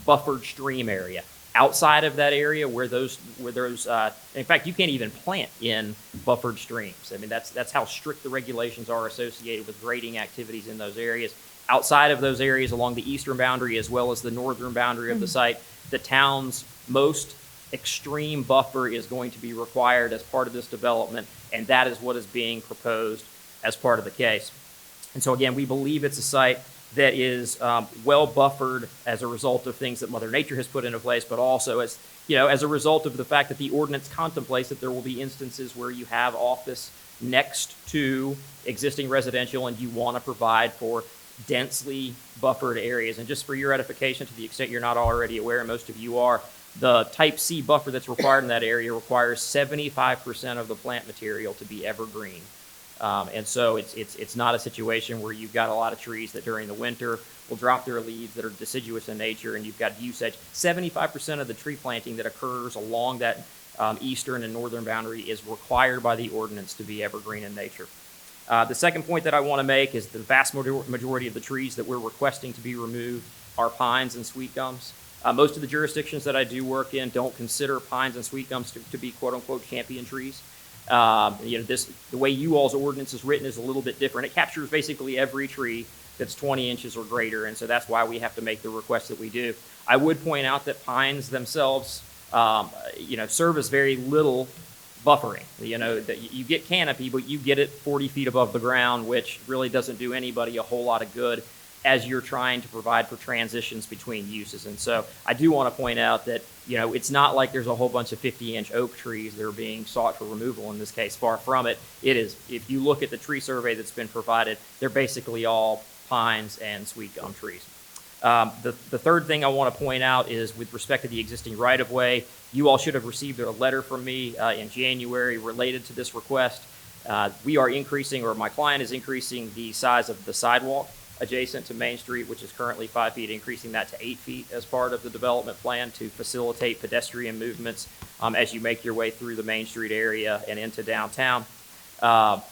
buffered stream area. Outside of that area where those in fact, you can't even plant in buffered streams. I mean, that's how strict the regulations are associated with grading activities in those areas. Outside of those areas along the eastern boundary as well as the northern boundary of the site, the town's most extreme buffer is going to be required as part of this development, and that is what is being proposed as part of the case. And so again, we believe it's a site that is well buffered as a result of things that Mother Nature has put into place, but also as a result of the fact that the ordinance contemplates that there will be instances where you have office next to existing residential and you want to provide for densely buffered areas. And just for your edification, to the extent you're not already aware, and most of you are, the type C buffer that's required in that area requires 75% of the plant material to be evergreen. And so it's not a situation where you've got a lot of trees that during the winter will drop their leaves that are deciduous in nature and you've got usage. 75% of the tree planting that occurs along that eastern and northern boundary is required by the ordinance to be evergreen in nature. The second point that I want to make is the vast majority of the trees that we're requesting to be removed are pines and sweet gums. Most of the jurisdictions that I do work in don't consider pines and sweet gums to be quote-unquote champion trees. The way you all's ordinance is written is a little bit different. It captures basically every tree that's 20 inches or greater, and so that's why we have to make the request that we do. I would point out that pines themselves, serve as very little buffering. That you get canopy, but you get it 40 feet above the ground, which really doesn't do anybody a whole lot of good as you're trying to provide for transitions between uses. And so I do want to point out that, it's not like there's a whole bunch of 50-inch oak trees that are being sought for removal in this case. Far from it. It is, if you look at the tree survey that's been provided, they're basically all pines and sweet gum trees. The third thing I want to point out is with respect to the existing right-of-way, you all should have received a letter from me in January related to this request. We are increasing, or my client is increasing the size of the sidewalk adjacent to Main Street, which is currently 5 feet, increasing that to 8 feet as part of the development plan to facilitate pedestrian movements as you make your way through the Main Street area and into downtown. But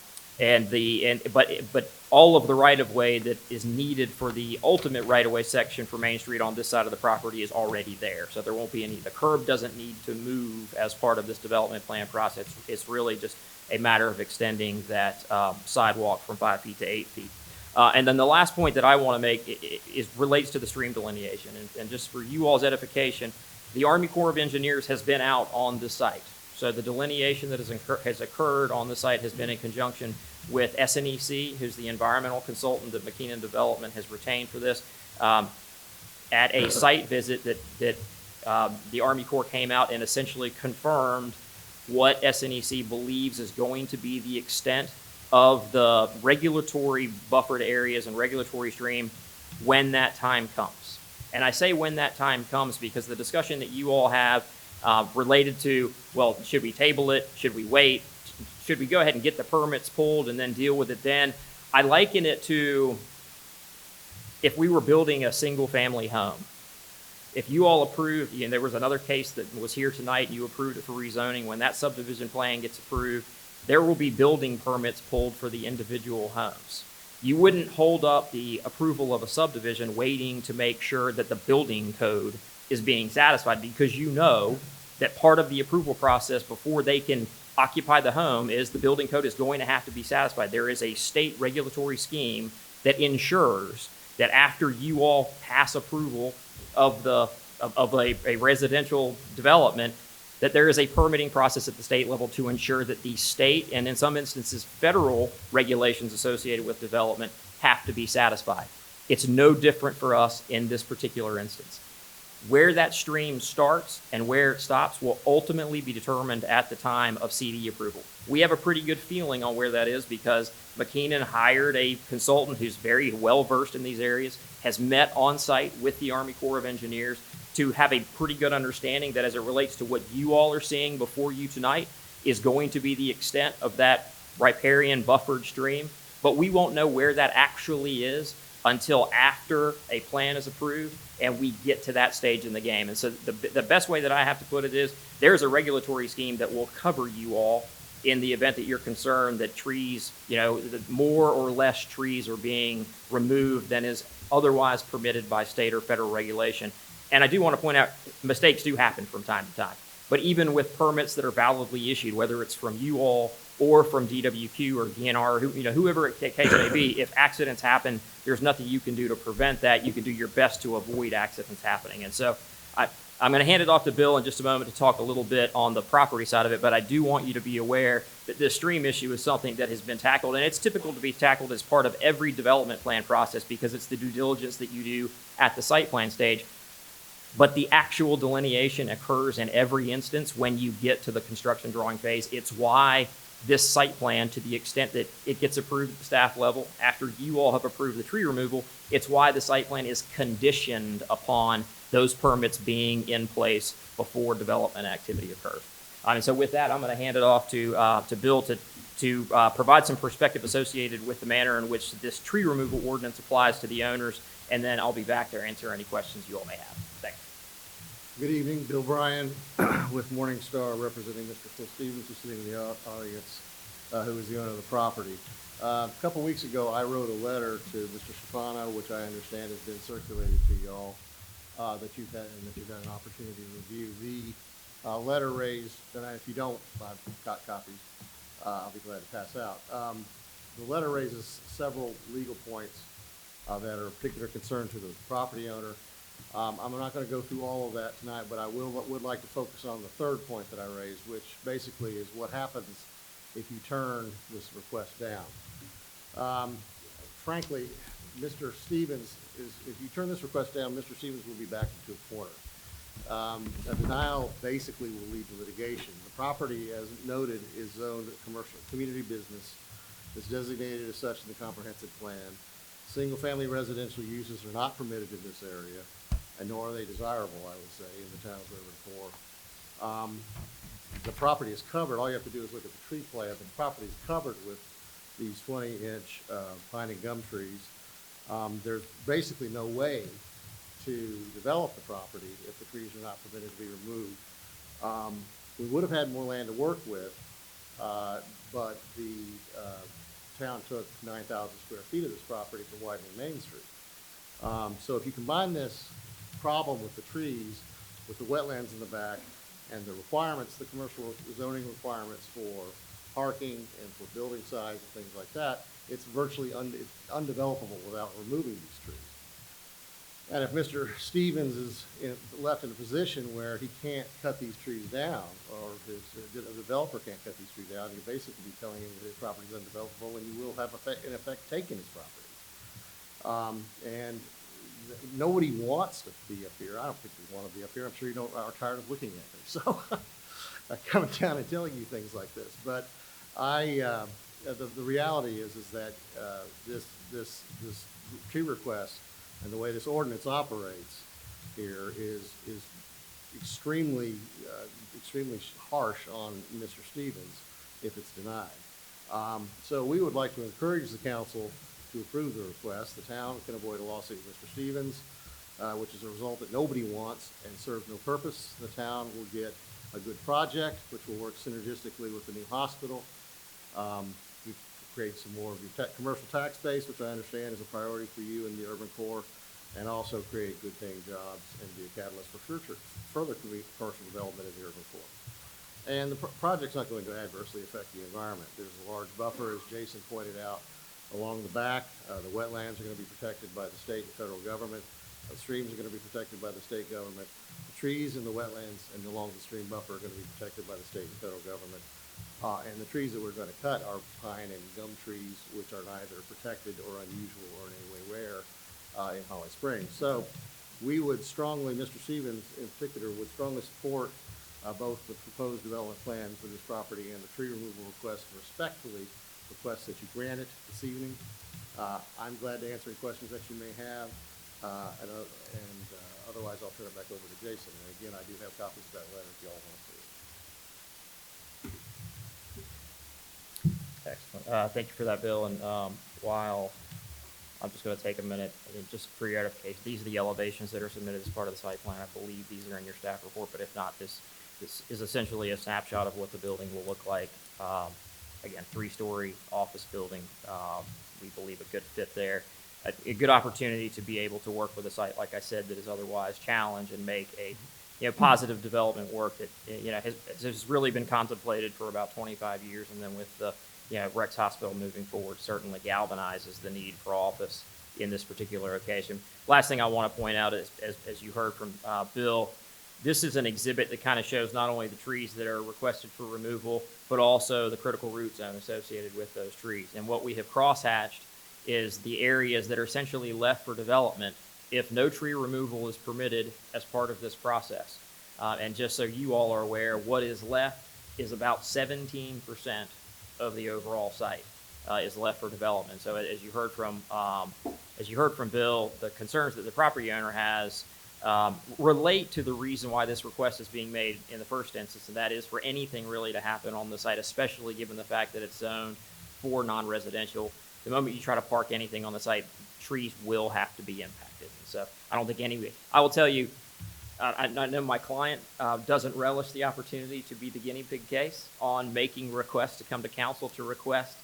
all of the right-of-way that is needed for the ultimate right-of-way section for Main Street on this side of the property is already there. So there won't be any, the curb doesn't need to move as part of this development plan process. It's really just a matter of extending that sidewalk from 5 feet to 8 feet. And then the last point that I want to make relates to the stream delineation. And just for you all's edification, the Army Corps of Engineers has been out on the site. So the delineation that has occurred on the site has been in conjunction with SNEC, who's the environmental consultant that McKeenan Development has retained for this. at a site visit that the Army Corps came out and essentially confirmed what SNEC believes is going to be the extent of the regulatory buffered areas and regulatory stream when that time comes. And I say when that time comes because the discussion that you all have related to, well, should we table it? Should we wait? Should we go ahead and get the permits pulled and then deal with it then? I liken it to if we were building a single family home. If you all approved, there was another case that was here tonight and you approved it for rezoning, when that subdivision plan gets approved, there will be building permits pulled for the individual homes. You wouldn't hold up the approval of a subdivision waiting to make sure that the building code is being satisfied, because you know that part of the approval process before they can occupy the home is the building code is going to have to be satisfied. There is a state regulatory scheme that ensures that after you all pass approval of a residential development, that there is a permitting process at the state level to ensure that the state, and in some instances federal, regulations associated with development have to be satisfied. It's no different for us in this particular instance. Where that stream starts and where it stops will ultimately be determined at the time of CD approval. We have a pretty good feeling on where that is because McKeenan hired a consultant who's very well versed in these areas, has met on site with the Army Corps of Engineers to have a pretty good understanding that as it relates to what you all are seeing before you tonight is going to be the extent of that riparian buffered stream. But we won't know where that actually is until after a plan is approved and we get to that stage in the game. And so the best way that I have to put it is there's a regulatory scheme that will cover you all in the event that you're concerned that trees, that more or less trees are being removed than is otherwise permitted by state or federal regulation. And I do want to point out, mistakes do happen from time to time. But even with permits that are validly issued, whether it's from you all or from DWQ or DNR, or whoever the case may be, if accidents happen, there's nothing you can do to prevent that. You can do your best to avoid accidents happening. And so I'm going to hand it off to Bill in just a moment to talk a little bit on the property side of it, but I do want you to be aware that this stream issue is something that has been tackled, and it's typical to be tackled as part of every development plan process because it's the due diligence that you do at the site plan stage. But the actual delineation occurs in every instance when you get to the construction drawing phase. It's why this site plan, to the extent that it gets approved at the staff level, after you all have approved the tree removal, it's why the site plan is conditioned upon those permits being in place before development activity occurs. And so with that, I'm going to hand it off to Bill to provide some perspective associated with the manner in which this tree removal ordinance applies to the owners, and then I'll be back to answer any questions you all may have. Thanks. Good evening, Bill Bryan with Morningstar, representing Mr. Phil Stevens, who's sitting in the audience, who is the owner of the property. A couple weeks ago, I wrote a letter to Mr. Schifano, which I understand has been circulated to y'all, that you've had an opportunity to review. The letter raised, and if you don't, I've got copies. I'll be glad to pass out. The letter raises several legal points that are of particular concern to the property owner. I'm not going to go through all of that tonight, but I would like to focus on the third point that I raised, which basically is what happens if you turn this request down. Frankly, Mr. Stevens if you turn this request down, Mr. Stevens will be backed into a corner. A denial basically will lead to litigation. The property, as noted, is zoned commercial community business. It's designated as such in the comprehensive plan. Single-family residential uses are not permitted in this area, and nor are they desirable, I would say, in the town of River Corps. The property is covered. All you have to do is look at the tree plan. The property is covered with these 20-inch pine and gum trees. There's basically no way to develop the property if the trees are not permitted to be removed. We would have had more land to work with, but the town took 9,000 square feet of this property for widening Main Street. So if you combine this problem with the trees, with the wetlands in the back, and the requirements, the commercial zoning requirements for parking and for building size and things like that, it's virtually undevelopable without removing these trees. And if Mr. Stevens is left in a position where he can't cut these trees down, or the developer can't cut these trees down, you'll basically be telling him that his property is undevelopable, and you will have, in effect, taken his property. And nobody wants to be up here. I don't think we want to be up here. I'm sure you don't are tired of looking at me. So coming down and telling you things like this. But the reality is that this tree request and the way this ordinance operates here is extremely harsh on Mr. Stevens if it's denied. So we would like to encourage the council to approve the request. The town can avoid a lawsuit with Mr. Stevens, which is a result that nobody wants and serves no purpose. The town will get a good project, which will work synergistically with the new hospital. We create some more of your commercial tax base, which I understand is a priority for you in the urban core, and also create good paying jobs and be a catalyst for further commercial development in the urban core. And the project's not going to adversely affect the environment. There's a large buffer, as Jason pointed out, along the back. The wetlands are going to be protected by the state and federal government. The streams are going to be protected by the state government. The trees in the wetlands and along the stream buffer are going to be protected by the state and federal government. And the trees that we're going to cut are pine and gum trees, which are neither protected or unusual or in any way rare in Holly Springs. So we would strongly, Mr. Stevens in particular, would strongly support both the proposed development plan for this property and the tree removal request, and respectfully request that you grant it this evening. I'm glad to answer any questions that you may have, and otherwise I'll turn it back over to Jason. And again, I do have copies of that letter if y'all want to see it. Excellent. Thank you for that, Bill. And while I'm just going to take a minute, just for your edification, these are the elevations that are submitted as part of the site plan. I believe these are in your staff report, but if not, this is essentially a snapshot of what the building will look like. Again, 3-story office building. We believe a good fit there. A good opportunity to be able to work with a site, like I said, that is otherwise challenged and make a positive development work that has really been contemplated for about 25 years, and then with the Rex Hospital moving forward certainly galvanizes the need for office in this particular occasion. Last thing I want to point out is, as you heard from Bill, this is an exhibit that kind of shows not only the trees that are requested for removal, but also the critical root zone associated with those trees. And what we have crosshatched is the areas that are essentially left for development if no tree removal is permitted as part of this process. And just so you all are aware, what is left is about 17% of the overall site is left for development. So as you heard from Bill, the concerns that the property owner has relate to the reason why this request is being made in the first instance, and that is for anything really to happen on the site, especially given the fact that it's zoned for non-residential. The moment you try to park anything on the site, trees will have to be impacted. And so I don't think I will tell you, I know my client doesn't relish the opportunity to be the guinea pig case on making requests to come to council to request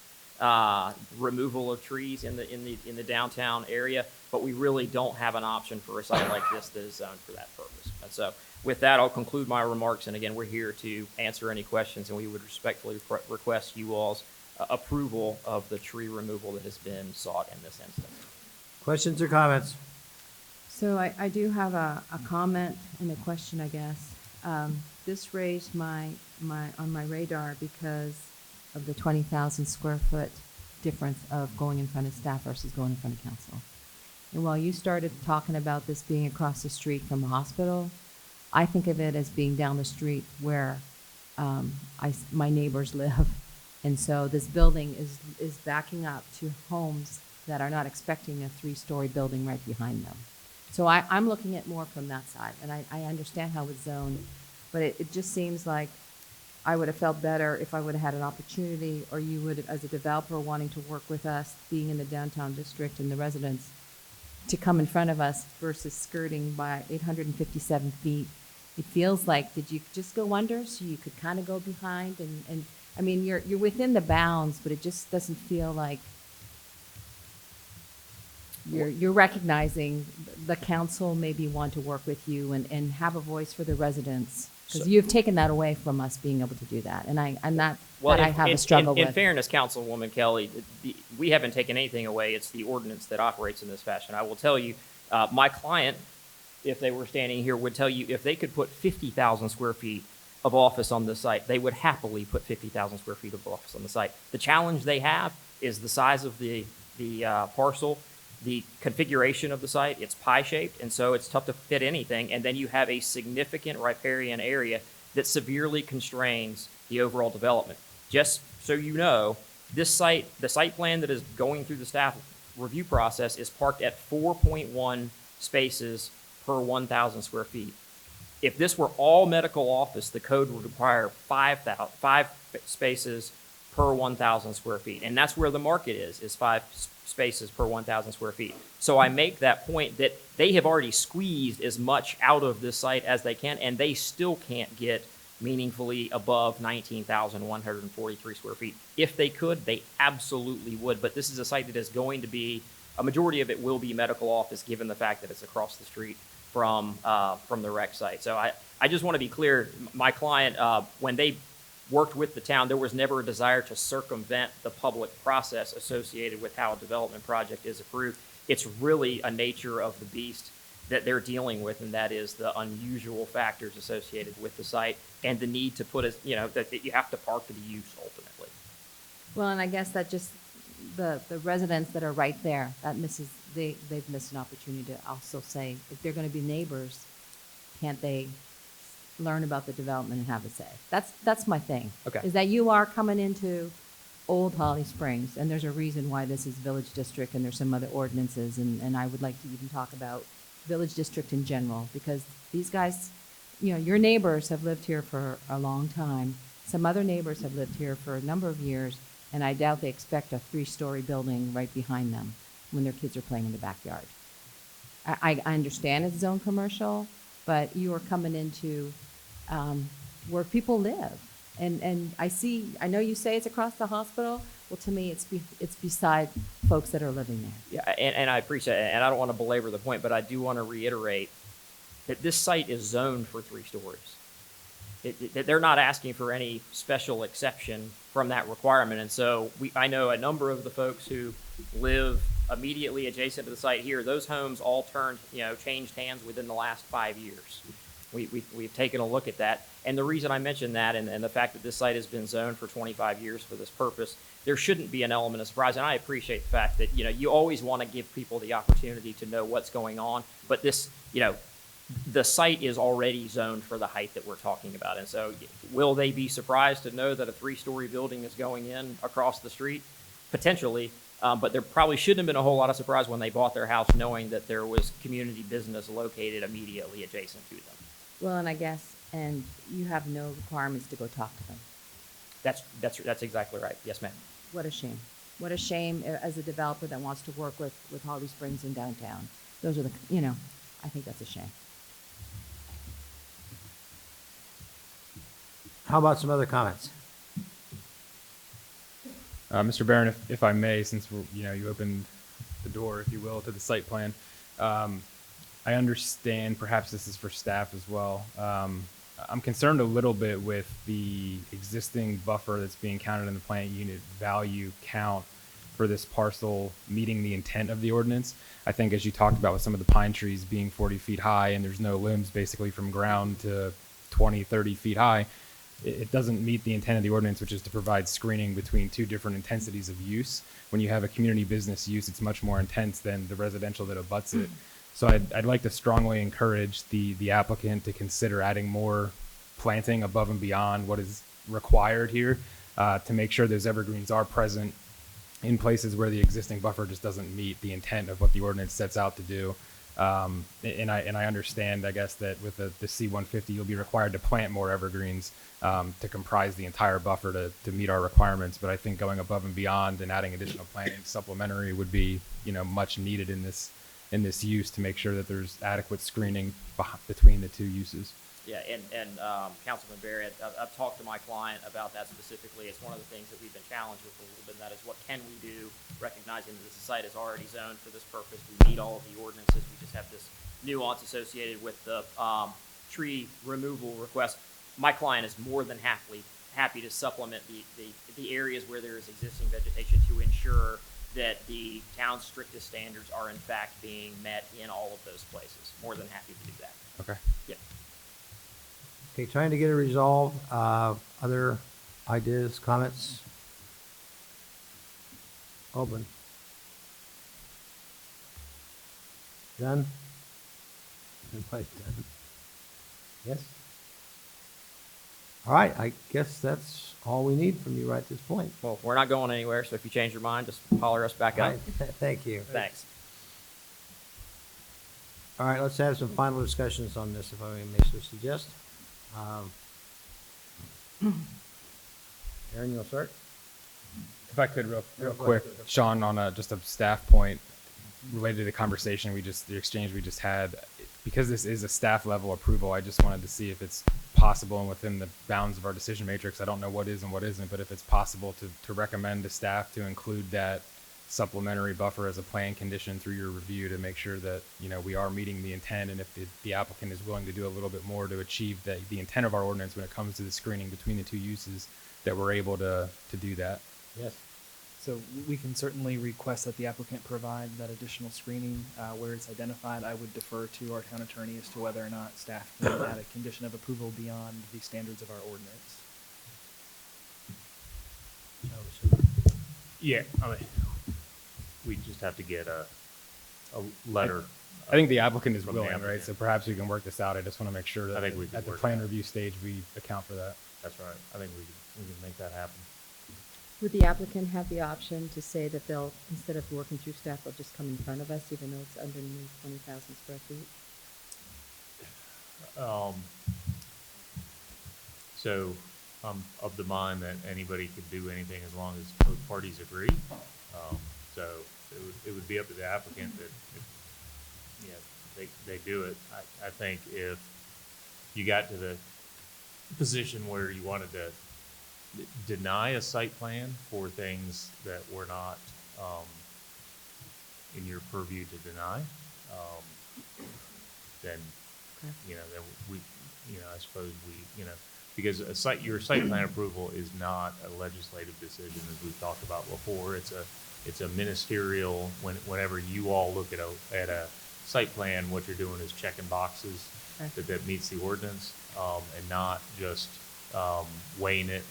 removal of trees in the downtown area, but we really don't have an option for a site like this that is zoned for that purpose. And so with that, I'll conclude my remarks. And again, we're here to answer any questions, and we would respectfully request you all's approval of the tree removal that has been sought in this instance. Questions or comments? So I do have a comment and a question, I guess. This raised on my radar because of the 20,000 square foot difference of going in front of staff versus going in front of council. And while you started talking about this being across the street from the hospital, I think of it as being down the street where my neighbors live. And so this building is backing up to homes that are not expecting a 3-story building right behind them. So I'm looking at more from that side, and I understand how it's zoned, but it just seems like I would have felt better if I would have had an opportunity, or you would, as a developer wanting to work with us, being in the downtown district and the residents, to come in front of us versus skirting by 857 feet. It feels like, did you just go under so you could kind of go behind? And I mean, you're within the bounds, but it just doesn't feel like you're recognizing the council maybe want to work with you and have a voice for the residents. Because you've taken that away from us being able to do that. And I have a struggle with. In fairness, Councilwoman Kelly, we haven't taken anything away. It's the ordinance that operates in this fashion. I will tell you, my client, if they were standing here, would tell you if they could put 50,000 square feet of office on the site, they would happily put 50,000 square feet of office on the site. The challenge they have is the size of the parcel. the configuration of the site, it's pie-shaped, and so it's tough to fit anything. And then you have a significant riparian area that severely constrains the overall development. Just so you know, this site, the site plan that is going through the staff review process is parked at 4.1 spaces per 1,000 square feet. If this were all medical office, the code would require 5 spaces per 1,000 square feet. And that's where the market is 5 spaces per 1,000 square feet. So I make that point that they have already squeezed as much out of this site as they can, and they still can't get meaningfully above 19,143 square feet. If they could, they absolutely would. But this is a site that is going to be, a majority of it will be medical office, given the fact that it's across the street from the rec site. So I just want to be clear, my client, when they worked with the town, there was never a desire to circumvent the public process associated with how a development project is approved. It's really a nature of the beast that they're dealing with, and that is the unusual factors associated with the site and the need to put that you have to park the use ultimately. Well, and I guess that just the residents that are right there, they've missed an opportunity to also say, if they're going to be neighbors, can't they learn about the development and have a say? That's my thing. Okay. Is that you are coming into Old Holly Springs, and there's a reason why this is Village District, and there's some other ordinances, and I would like to even talk about Village District in general, because these guys, your neighbors have lived here for a long time. Some other neighbors have lived here for a number of years, and I doubt they expect a 3-story building right behind them when their kids are playing in the backyard. I understand it's zone commercial, but you are coming into where people live. And I know you say it's across the hospital. Well, to me, it's beside folks that are living there. Yeah, and I appreciate it, and I don't want to belabor the point, but I do want to reiterate that this site is zoned for 3 stories. They're not asking for any special exception from that requirement. And so I know a number of the folks who live immediately adjacent to the site here, those homes all changed hands within the last 5 years. We've taken a look at that. And the reason I mention that and the fact that this site has been zoned for 25 years for this purpose, there shouldn't be an element of surprise. And I appreciate the fact that, you always want to give people the opportunity to know what's going on. But this, the site is already zoned for the height that we're talking about. And so will they be surprised to know that a 3-story building is going in across the street? Potentially. But there probably shouldn't have been a whole lot of surprise when they bought their house knowing that there was community business located immediately adjacent to them. Well, and you have no requirements to go talk to them. That's exactly right. Yes, ma'am. What a shame. What a shame as a developer that wants to work with Holly Springs in downtown. Those are I think that's a shame. How about some other comments? Mr. Barron, if I may, since you opened the door, if you will, to the site plan, I understand perhaps this is for staff as well. I'm concerned a little bit with the existing buffer that's being counted in the plant unit value count for this parcel meeting the intent of the ordinance. I think as you talked about with some of the pine trees being 40 feet high and there's no limbs basically from ground to 20, 30 feet high, it doesn't meet the intent of the ordinance, which is to provide screening between 2 different intensities of use. When you have a community business use, it's much more intense than the residential that abuts it. So I'd like to strongly encourage the applicant to consider adding more planting above and beyond what is required here to make sure those evergreens are present in places where the existing buffer just doesn't meet the intent of what the ordinance sets out to do. And I understand, I guess, that with the C-150, you'll be required to plant more evergreens to comprise the entire buffer to meet our requirements. But I think going above and beyond and adding additional planting supplementary would be, much needed in this use to make sure that there's adequate screening between the 2 uses. Yeah, and Councilman Barrett, I've talked to my client about that specifically. It's one of the things that we've been challenged with a little bit, and that is what can we do, recognizing that this site is already zoned for this purpose. We meet all of the ordinances. We just have this nuance associated with the tree removal request. My client is more than happy to supplement the areas where there is existing vegetation to ensure that the town's strictest standards are in fact being met in all of those places. More than happy to do that. Okay. Yeah. Okay, trying to get it resolved. Other ideas, comments? Open. Done? Everybody's done? Yes? All right, I guess that's all we need from you right at this point. Well, we're not going anywhere, so if you change your mind, just holler us back All up. right, thank you. Thanks. All right, let's have some final discussions on this, if I may so suggest. Aaron, you'll start? If I could, real Go quick, ahead. Sean, on just a staff point related to the conversation the exchange we just had, because this is a staff level approval, I just wanted to see if it's possible and within the bounds of our decision matrix. I don't know what is and what isn't, but if it's possible to recommend to staff to include that supplementary buffer as a plan condition through your review to make sure that, you know, we are meeting the intent, and if the applicant is willing to do a little bit more to achieve the intent of our ordinance when it comes to the screening between the two uses, that we're able to do that. Yes. So we can certainly request that the applicant provide that additional screening where it's identified. I would defer to our town attorney as to whether or not staff can add a condition of approval beyond the standards of our ordinance. Yeah, I mean, we just have to get a letter. I think the applicant is from the willing, right? applicant. So perhaps we can work this out. I just want to make sure that I think we can at the work plan that out. review stage, we account for that. That's right. I think we can make that happen. Would the applicant have the option to say that they'll, instead of working through staff, they'll just come in front of us, even though it's underneath 20,000 square feet? So I'm of the mind that anybody could do anything as long as both parties agree. So it would be up to the applicant that, they do it. I think if you got to the position where you wanted to deny a site plan for things that were not in your purview to deny, then then we, I suppose we, because your site plan approval is not a legislative decision, as we've talked about before. It's a ministerial. Whenever you all look at a site plan, what you're doing is checking boxes that meets the ordinance, and not just weighing it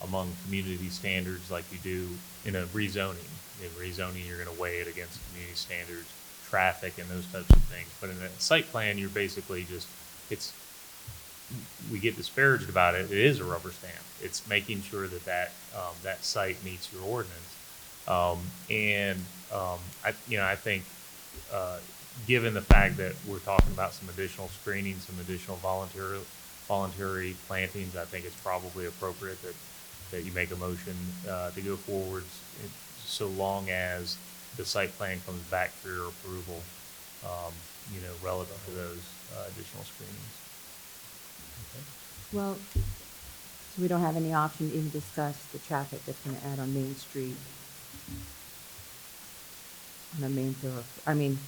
among community standards like you do in a rezoning. In rezoning, you're going to weigh it against community standards, traffic, and those types of things. But in a site plan, you're basically we get disparaged about it. It is a rubber stamp. It's making sure that site meets your ordinance. I think given the fact that we're talking about some additional screening, some additional voluntary plantings, I think it's probably appropriate that you make a motion to go forward, so long as the site plan comes back for your approval, relative to those additional screenings. Well, so we don't have any option to even discuss the traffic that's going to add on Main Street, on the main thoroughfare. I mean,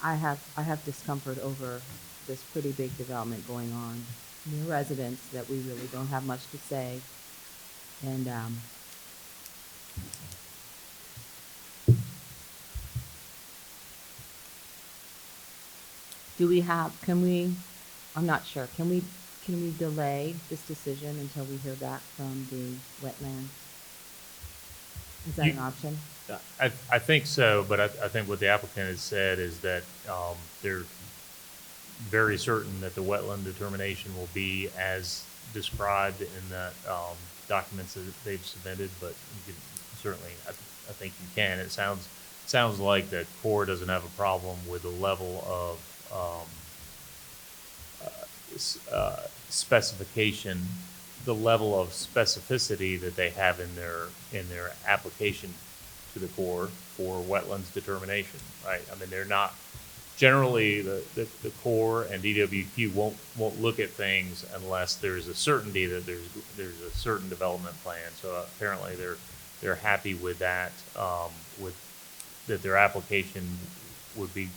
I have discomfort over this pretty big development going on near residents that we really don't have much to say. And I'm not sure, can we delay this decision until we hear back from the wetlands? Is that an option? I think so, but I think what the applicant has said is that they're very certain that the wetland determination will be as described in the documents that they've submitted, but you can certainly, I think you can. It sounds like that Corps doesn't have a problem with the level of specification, the level of specificity that they have in their application to the Corps for wetlands determination, right? I mean, they're not generally the Corps and DWQ won't look at things unless there's a certainty that there's a certain development plan. So apparently they're happy with that, with that their application would be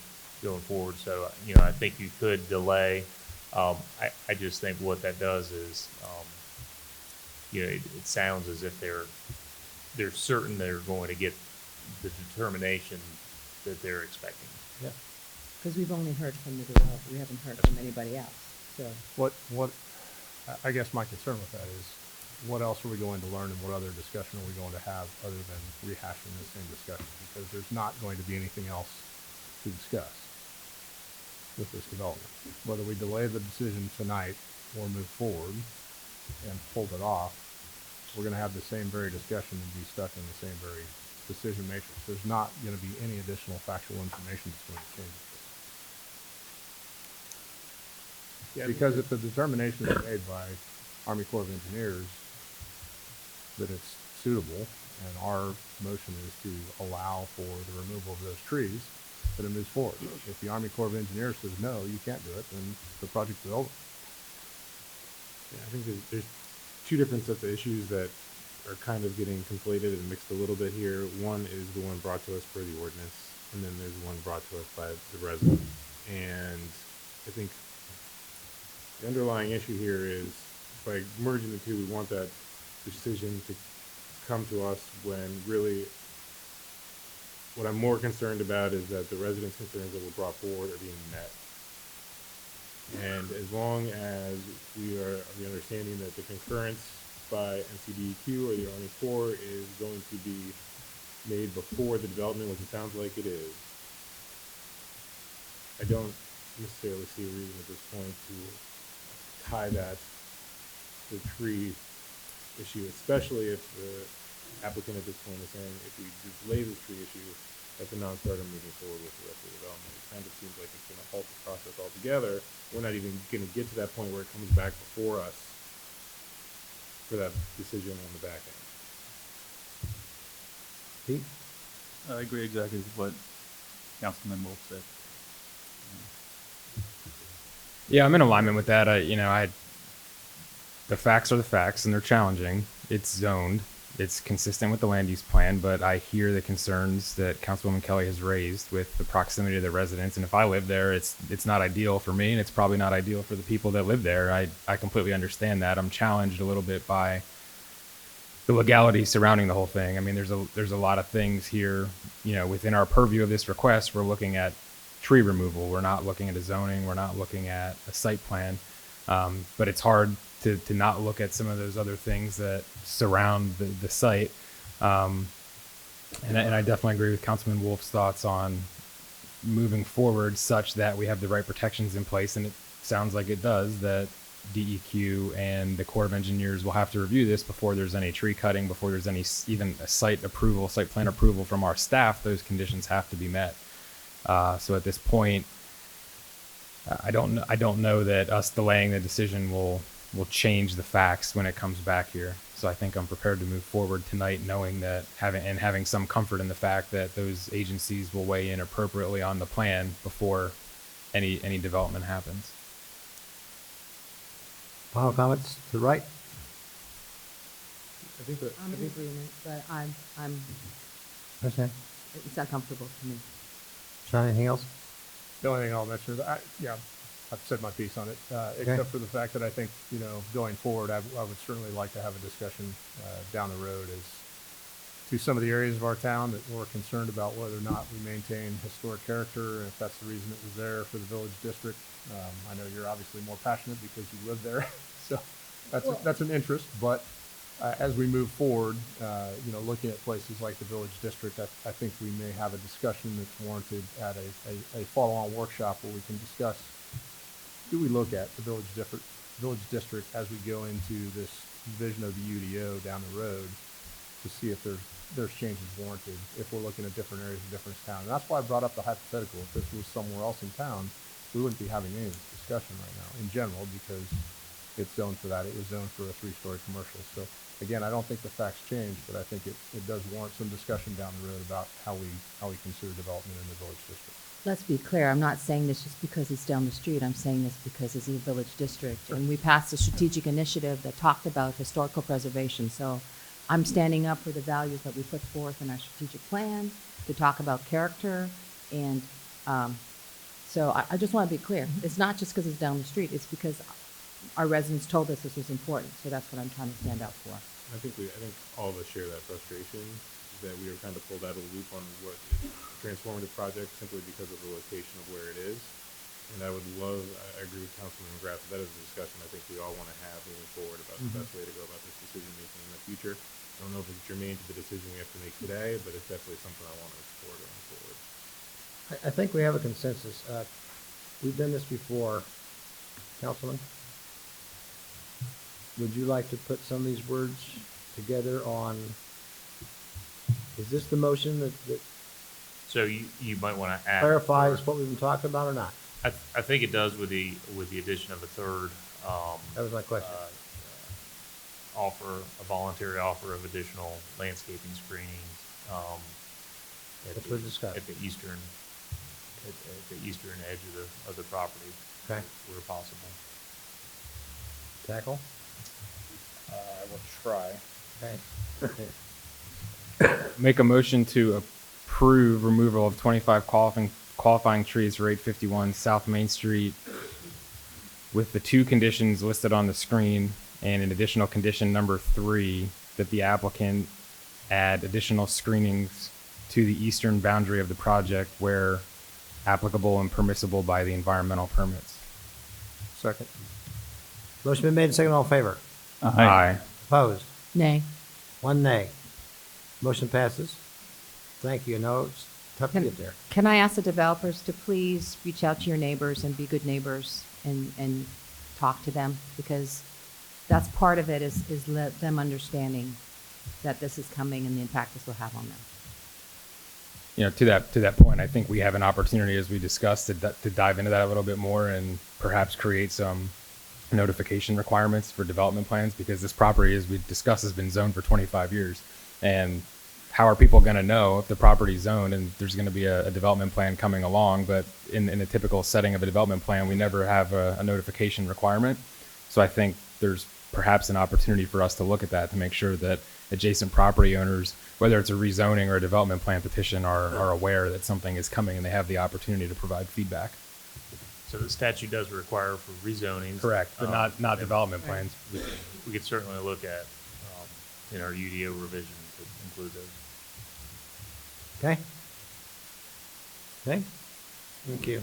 going forward. So I think you could delay. I just think what that does is it sounds as if they're certain they're going to get the determination that they're expecting. Yeah. Because we've only heard from the developer, we haven't heard from anybody else, so. I guess my concern with that is, what else are we going to learn and what other discussion are we going to have other than rehashing the same discussion? Because there's not going to be anything else to discuss with this development. Whether we delay the decision tonight or move forward and hold it off, we're going to have the same very discussion and be stuck in the same very decision matrix. There's not going to be any additional factual information that's going to change this. Because if the determination is made by Army Corps of Engineers that it's suitable, and our motion is to allow for the removal of those trees, then it moves forward. If the Army Corps of Engineers says, no, you can't do it, then the project is over. Yeah, I think there's two different sets of issues that are kind of getting conflated and mixed a little bit here. One is the one brought to us per the ordinance, and then there's one brought to us by the resident. And I think the underlying issue here is by merging the two, we want that decision to come to us when really what I'm more concerned about is that the residents' concerns that were brought forward are being met. And as long as we are of the understanding that the concurrence by NCDEQ or the Army Corps is going to be made before the development, which it sounds like it is, I don't necessarily see a reason at this point to tie that to the tree issue, especially if the applicant at this point is saying if we delay this tree issue, that's a non-starter moving forward with the rest of the development. It kind of seems like it's going to halt the process altogether. We're not even going to get to that point where it comes back before us for that decision on the back end. Pete? I agree exactly with what Councilman Wolf said. Yeah, I'm in alignment with that. The facts are the facts, and they're challenging. It's zoned. It's consistent with the land use plan, but I hear the concerns that Councilwoman Kelly has raised with the proximity to the residents. And if I live there, it's not ideal for me, and it's probably not ideal for the people that live there. I completely understand that. I'm challenged a little bit by the legality surrounding the whole thing. I mean, there's a lot of things here, within our purview of this request. We're looking at tree removal. We're not looking at a zoning. We're not looking at a site plan. But it's hard to not look at some of those other things that surround the site. And I definitely agree with Councilman Wolf's thoughts on moving forward such that we have the right protections in place. And it sounds like it does, that DEQ and the Corps of Engineers will have to review this before there's any tree cutting, before there's any even a site plan approval from our staff. Those conditions have to be met. So at this point, I don't know that us delaying the decision will change the facts when it comes back here. So I think I'm prepared to move forward tonight, knowing that having some comfort in the fact that those agencies will weigh in appropriately on the plan before any development happens. Final comments to the right? I think that I'm in agreement, but I'm Understand? it's not comfortable to me. Sean, anything else? The only thing I'll mention is, I've said my piece on it, except for the fact that I think, going forward, I would certainly like to have a discussion down the road as to some of the areas of our town that we're concerned about whether or not we maintain historic character, and if that's the reason it was there for the village district. I know you're obviously more passionate because you live there, so that's an interest, but as we move forward, looking at places like the village district, I think we may have a discussion that's warranted at a follow-on workshop where we can discuss, do we look at the village district as we go into this vision of the UDO down the road to see if there's changes warranted, if we're looking at different areas of different town. And that's why I brought up the hypothetical. If this was somewhere else in town, we wouldn't be having any of this discussion right now in general, because it's zoned for that. It was zoned for a 3-story commercial. So again, I don't think the facts change, but I think it does warrant some discussion down the road about how we consider development in the village district. Let's be clear, I'm not saying this just because it's down the street. I'm saying this because it's a village district. And we passed a strategic initiative that talked about historical preservation. So I'm standing up for the values that we put forth in our strategic plan, to talk about character. And so I just want to be clear. It's not just because it's down the street. It's because our residents told us this was important. So that's what I'm trying to stand up for. I think all of us share that frustration, that we are kind of pulled out of the loop on what is a transformative project simply because of the location of where it is. And I agree with Councilman McGrath, that is a discussion I think we all want to have moving forward about the best way to go about this decision making in the future. I don't know if it's germane to the decision we have to make today, but it's definitely something I want to explore going forward. I think we have a consensus. We've done this before. Councilman? Would you like to put some of these words together on, is this the motion that So you might want to add. clarifies what we've been talking about or not? I think it does with the addition of a third. That was my question. A voluntary offer of additional landscaping screenings. That's what we discussed. At the eastern edge of the property. Okay. Where possible. Tackle? I will try. Okay. Make a motion to approve removal of 25 qualifying trees for 851 South Main Street with the 2 conditions listed on the screen and an additional condition number 3 that the applicant add additional screenings to the eastern boundary of the project where applicable and permissible by the environmental permits. Second. Motion been made and seconded. All in favor? Aye. Opposed? Nay. 1 nay. Motion passes. Thank you. No, it's tough to get there. Can I ask the developers to please reach out to your neighbors and be good neighbors and talk to them? Because that's part of it is let them understanding that this is coming and the impact this will have on them. You know, to that point, I think we have an opportunity, as we discussed, to dive into that a little bit more and perhaps create some notification requirements for development plans, because this property, as we discussed, has been zoned for 25 years. And how are people going to know if the property's zoned and there's going to be a development plan coming along? But in a typical setting of a development plan, we never have a notification requirement. So I think there's perhaps an opportunity for us to look at that to make sure that adjacent property owners, whether it's a rezoning or a development plan petition, are aware that something is coming and they have the opportunity to provide feedback. So the statute does require for rezonings. Correct, but not development plans. We could certainly look at, in our UDO revision to include those. Okay? Okay? Thank you.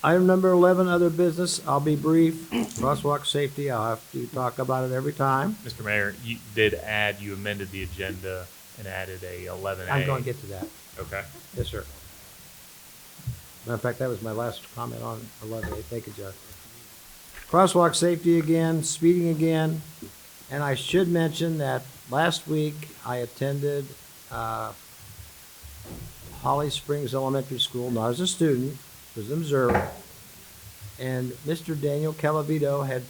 Item number 11, other business. I'll be brief. Crosswalk safety, I'll have to talk about it every time. Mr. Mayor, you amended the agenda and added a 11A. I'm going to get to that. Okay. Yes, sir. Matter of fact, that was my last comment on 11A. Thank you, Jeff. Crosswalk safety again, speeding again. And I should mention that last week I attended Holly Springs Elementary School, not as a student, as an observer. And Mr. Daniel Calavito had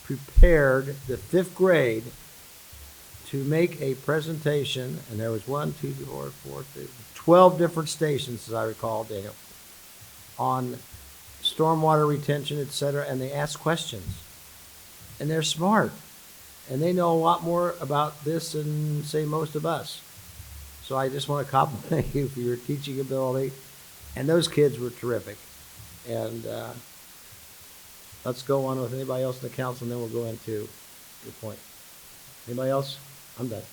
prepared the 5th grade to make a presentation, and there was 12 different stations, as I recall, Daniel, on stormwater retention, et cetera, and they asked questions. And they're smart, and they know a lot more about this than, say, most of us. So I just want to compliment you for your teaching ability, and those kids were terrific. And let's go on with anybody else in the council, and then we'll go into your point. Anybody else? I'm done.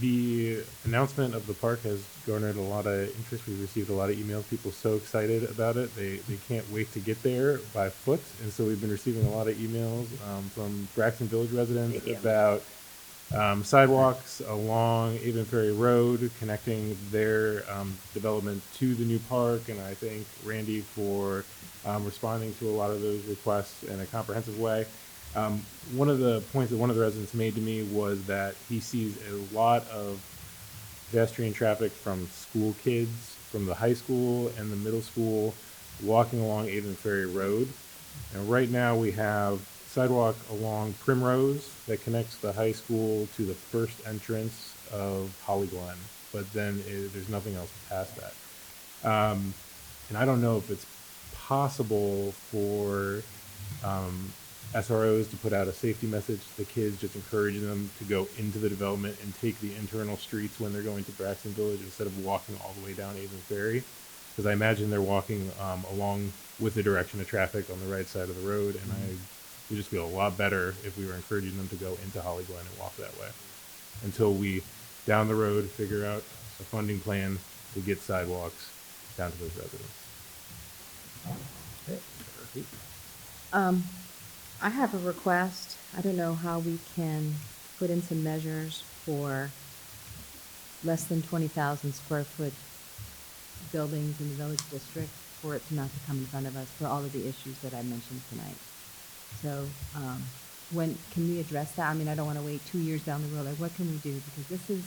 The announcement of the park has garnered a lot of interest. We've received a lot of emails. People are so excited about it. They can't wait to get there by foot. And so we've been receiving a lot of emails from Braxton Village residents about sidewalks along Avon Ferry Road, connecting their development to the new park. And I thank Randy for responding to a lot of those requests in a comprehensive way. One of the points that one of the residents made to me was that he sees a lot of pedestrian traffic from school kids, from the high school and the middle school, walking along Avon Ferry Road. And right now we have sidewalk along Primrose that connects the high school to the first entrance of Holly Glen, but then there's nothing else past that. And I don't know if it's possible for SROs to put out a safety message to the kids, just encouraging them to go into the development and take the internal streets when they're going to Braxton Village instead of walking all the way down Avon Ferry. Because I imagine they're walking along with the direction of traffic on the right side of the road, and I would just feel a lot better if we were encouraging them to go into Holly Glen and walk that way. Until we, down the road, figure out a funding plan to get sidewalks down to those residents. I have a request. I don't know how we can put in some measures for less than 20,000 square foot buildings in the village district for it to not to come in front of us for all of the issues that I mentioned tonight. So, when can we address that? I mean, I don't want to wait 2 years down the road. Like, what can we do? Because this is,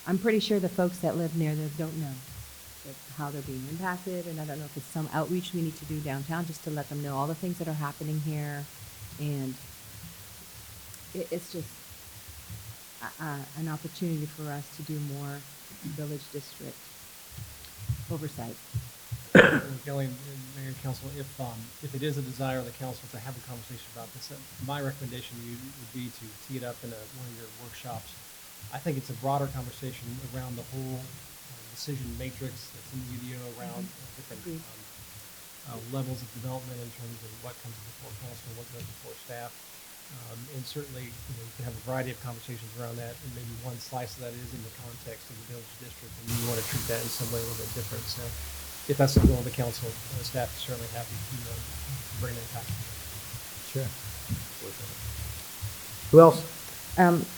I'm pretty sure the folks that live near there don't know how they're being impacted, and I don't know if it's some outreach we need to do downtown just to let them know all the things that are happening here, and it's just an opportunity for us to do more village district oversight. Kelly and Mayor and Council, if it is a desire of the council to have a conversation about this, my recommendation to you would be to tee it up in one of your workshops. I think it's a broader conversation around the whole decision matrix that's in the UDO around different levels of development in terms of what comes before council and what goes before staff. And certainly, you can have a variety of conversations around that, and maybe one slice of that is in the context of the village district, and you want to treat that in some way a little bit different. So if that's the goal of the council, staff is certainly happy to bring that back. Sure. Who else?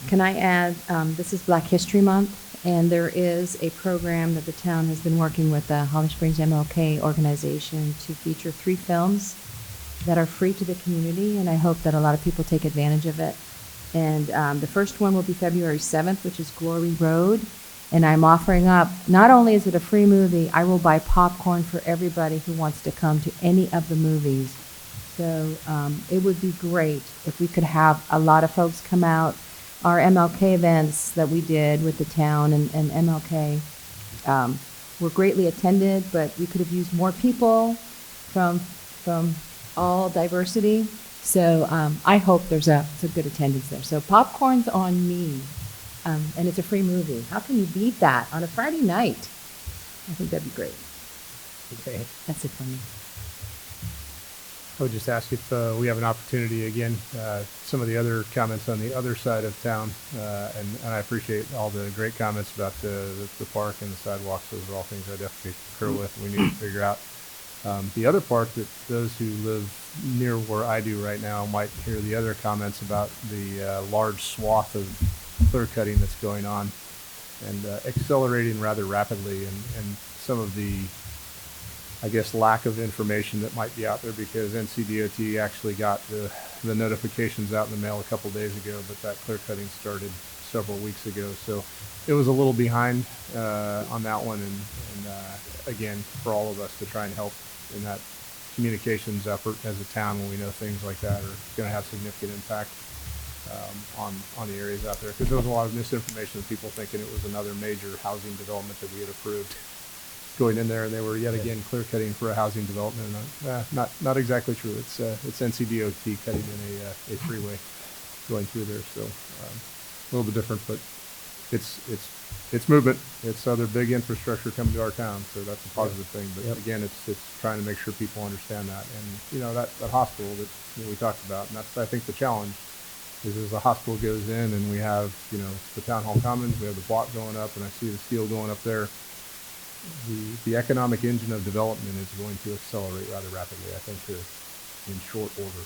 Can I add, this is Black History Month, and there is a program that the town has been working with the Holly Springs MLK organization to feature 3 films that are free to the community, and I hope that a lot of people take advantage of it. And the first one will be February 7th, which is Glory Road, and I'm offering up, not only is it a free movie, I will buy popcorn for everybody who wants to come to any of the movies. So it would be great if we could have a lot of folks come out. Our MLK events that we did with the town and MLK were greatly attended, but we could have used more people from all diversity. So I hope there's a good attendance there. So popcorn's on me, and it's a free movie. How can you beat that on a Friday night? I think that'd be great. Okay. That's it for me. I would just ask if we have an opportunity again, some of the other comments on the other side of town, and I appreciate all the great comments about the park and the sidewalks. Those are all things I definitely concur with. We need to figure out the other part that those who live near where I do right now might hear the other comments about the large swath of clear cutting that's going on and accelerating rather rapidly, and some of the, I guess, lack of information that might be out there, because NCDOT actually got the notifications out in the mail a couple days ago, but that clear cutting started several weeks ago. So it was a little behind on that one, and again, for all of us to try and help in that communications effort as a town when we know things like that are going to have significant impact on the areas out there, because there was a lot of misinformation of people thinking it was another major housing development that we had approved going in there, and they were yet again clear cutting for a housing development. Not exactly true. It's NCDOT cutting in a freeway going through there, so a little bit different, but it's movement. It's other big infrastructure coming to our town, so that's a positive thing. But again, it's trying to make sure people understand that, and that hospital that we talked about, and that's, I think, the challenge is as the hospital goes in and we have the town hall commons, we have the block going up, and I see the steel going up there. The economic engine of development is going to accelerate rather rapidly, I think, in short order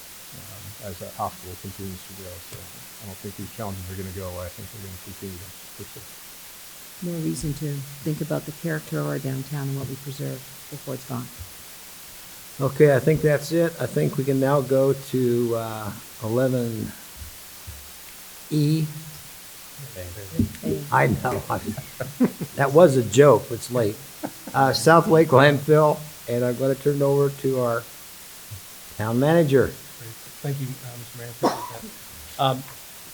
as that hospital continues to grow. So I don't think these challenges are going to go away. I think they're going to continue to persist. More reason to think about the character of our downtown and what we preserve before it's gone. Okay, I think that's it. I think we can now go to 11E. I know. That was a joke. It's late. South Lake Landfill, and I'm going to turn it over to our town manager. Thank you, Mr. Mayor. Appreciate that.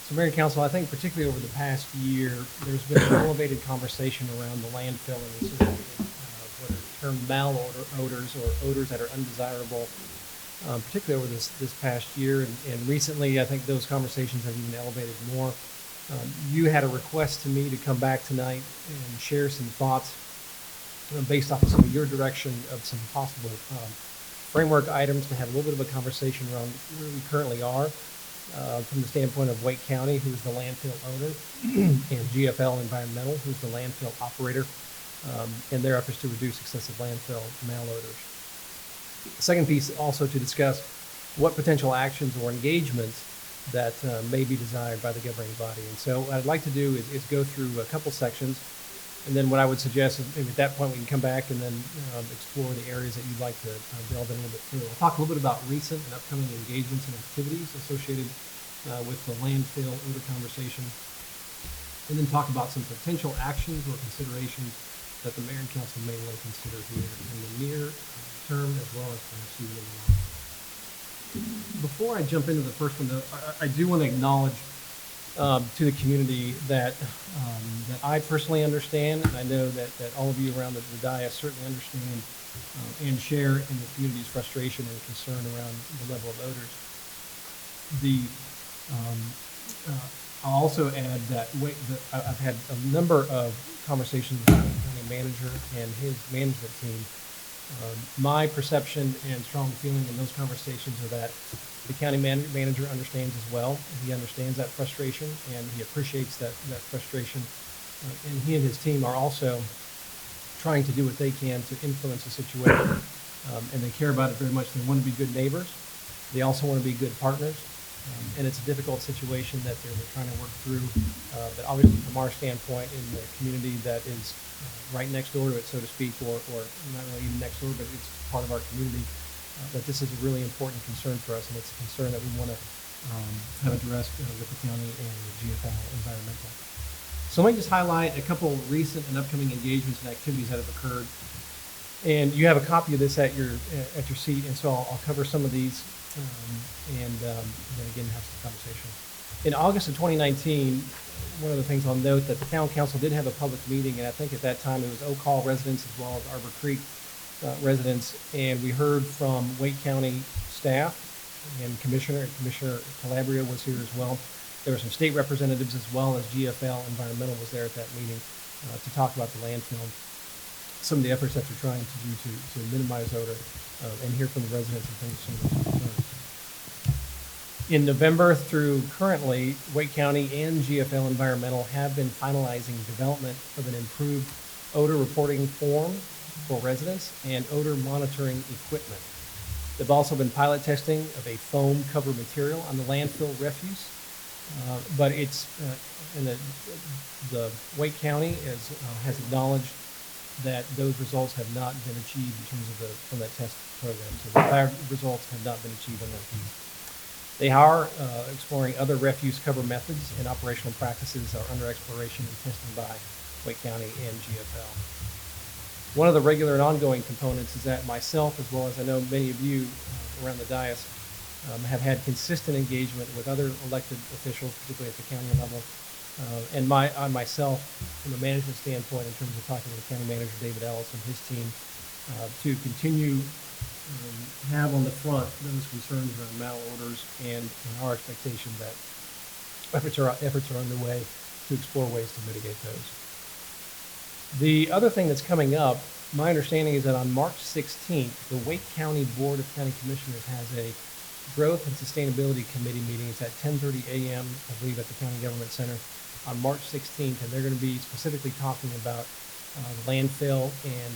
So, Mayor and Council, I think particularly over the past year, there's been an elevated conversation around the landfill and the associated what are termed malodors or odors that are undesirable, particularly over this past year. And recently, I think those conversations have even elevated more. You had a request to me to come back tonight and share some thoughts based off of some of your direction of some possible framework items to have a little bit of a conversation around where we currently are from the standpoint of Wake County, who's the landfill owner, and GFL Environmental, who's the landfill operator, in their efforts to reduce excessive landfill malodors. The second piece also to discuss what potential actions or engagements that may be desired by the governing body. And so what I'd like to do is go through a couple sections, and then what I would suggest is maybe at that point we can come back and then explore the areas that you'd like to delve in a little bit further. We'll talk a little bit about recent and upcoming engagements and activities associated with the landfill odor conversation, and then talk about some potential actions or considerations that the mayor and council may want to consider here in the near term as well as perhaps even in the long term. Before I jump into the first one, though, I do want to acknowledge to the community that I personally understand, and I know that all of you around the dais certainly understand and share in the community's frustration and concern around the level of odors. I'll also add that I've had a number of conversations with the county manager and his management team. My perception and strong feeling in those conversations are that the county manager understands as well. He understands that frustration and he appreciates that frustration. And he and his team are also trying to do what they can to influence the situation. And they care about it very much. They want to be good neighbors. They also want to be good partners. And it's a difficult situation that they're trying to work through. But obviously from our standpoint in the community that is right next door to it, so to speak, or not really even next door, but it's part of our community, that this is a really important concern for us, and it's a concern that we want to have addressed with the county and the GFL Environmental. So let me just highlight a couple recent and upcoming engagements and activities that have occurred. And you have a copy of this at your seat, and so I'll cover some of these and then again have some conversation. In August of 2019, one of the things I'll note that the town council did have a public meeting, and I think at that time it was Oak Hall residents as well as Arbor Creek residents, and we heard from Wake County staff and Commissioner Calabria was here as well. There were some state representatives as well as GFL Environmental was there at that meeting to talk about the landfill, some of the efforts that they're trying to do to minimize odor, and hear from the residents and things, some of those concerns. In November through currently, Wake County and GFL Environmental have been finalizing development of an improved odor reporting form for residents and odor monitoring equipment. They've also been pilot testing of a foam cover material on the landfill refuse, but it's in the Wake County has acknowledged that those results have not been achieved in terms of from that test program. So the desired results have not been achieved on that piece. They are exploring other refuse cover methods, and operational practices are under exploration and testing by Wake County and GFL. One of the regular and ongoing components is that myself, as well as I know many of you around the dais, have had consistent engagement with other elected officials, particularly at the county level, and myself, from a management standpoint, in terms of talking to the county manager, David Ellis, and his team, to continue have on the front those concerns around malodors and our expectation that efforts are underway to explore ways to mitigate those. The other thing that's coming up, my understanding is that on March 16th, the Wake County Board of County Commissioners has a Growth and Sustainability Committee meeting. It's at 10:30 a.m., I believe, at the County Government Center on March 16th, and they're going to be specifically talking about the landfill and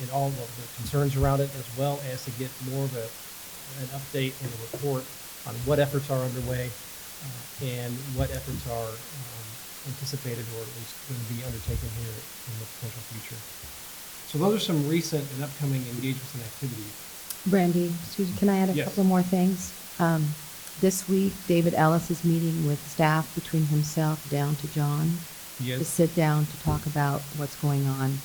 and all of the concerns around it, as well as to get more of an update and a report on what efforts are underway and what efforts are anticipated or at least going to be undertaken here in the potential future. So those are some recent and upcoming engagements and activities. Brandy, excuse me, can I add a Yes. couple more things? This week, David Ellis is meeting with staff between himself down to John to sit down to talk about what's going on.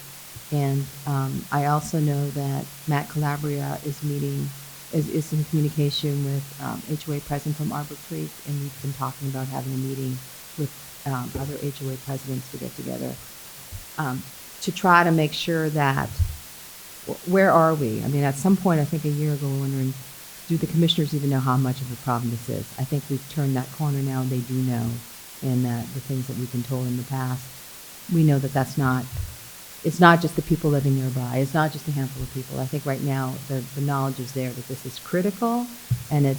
And I also know that Matt Calabria is in communication with HOA president from Arbor Creek, and we've been talking about having a meeting with other HOA presidents to get together to try to make sure that, where are we? I mean, at some point, I think a year ago, we were wondering, do the commissioners even know how much of a problem this is? I think we've turned that corner now, and they do know. And that the things that we've been told in the past, we know that it's not just the people living nearby. It's not just a handful of people. I think right now the knowledge is there that this is critical, and I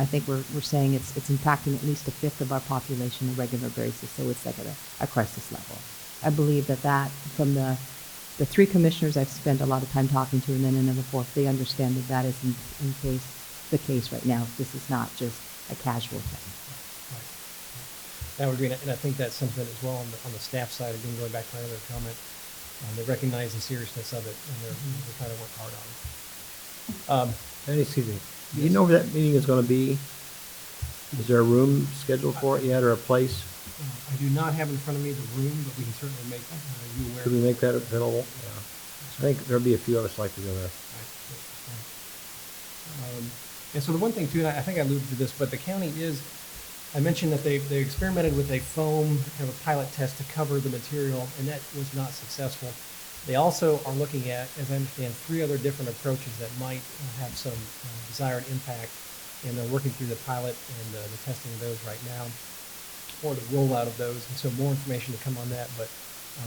think we're saying it's impacting at least a fifth of our population on a regular basis. So it's like a crisis level. I believe that from the three commissioners I've spent a lot of time talking to, and then another fourth, they understand that is the case right now. This is not just a casual thing. That would be, and I think that's something as well on the staff side, again, going back to my other comment, they recognize the seriousness of it, and they're trying to work hard on it. Excuse me. Do you know where that meeting is gonna be? Is there a room scheduled for it yet, or a place? I do not have in front of me the room, but we can certainly make you aware. Could we make that available? Yeah. I think there'll be a few of us like to go there. And so the one thing too, and I think I alluded to this, but the county is, I mentioned that they experimented with a foam, kind of a pilot test to cover the material, and that was not successful. They also are looking at, as I understand, 3 other different approaches that might have some desired impact, and they're working through the pilot and the testing of those right now, or the rollout of those, and so more information to come on that, but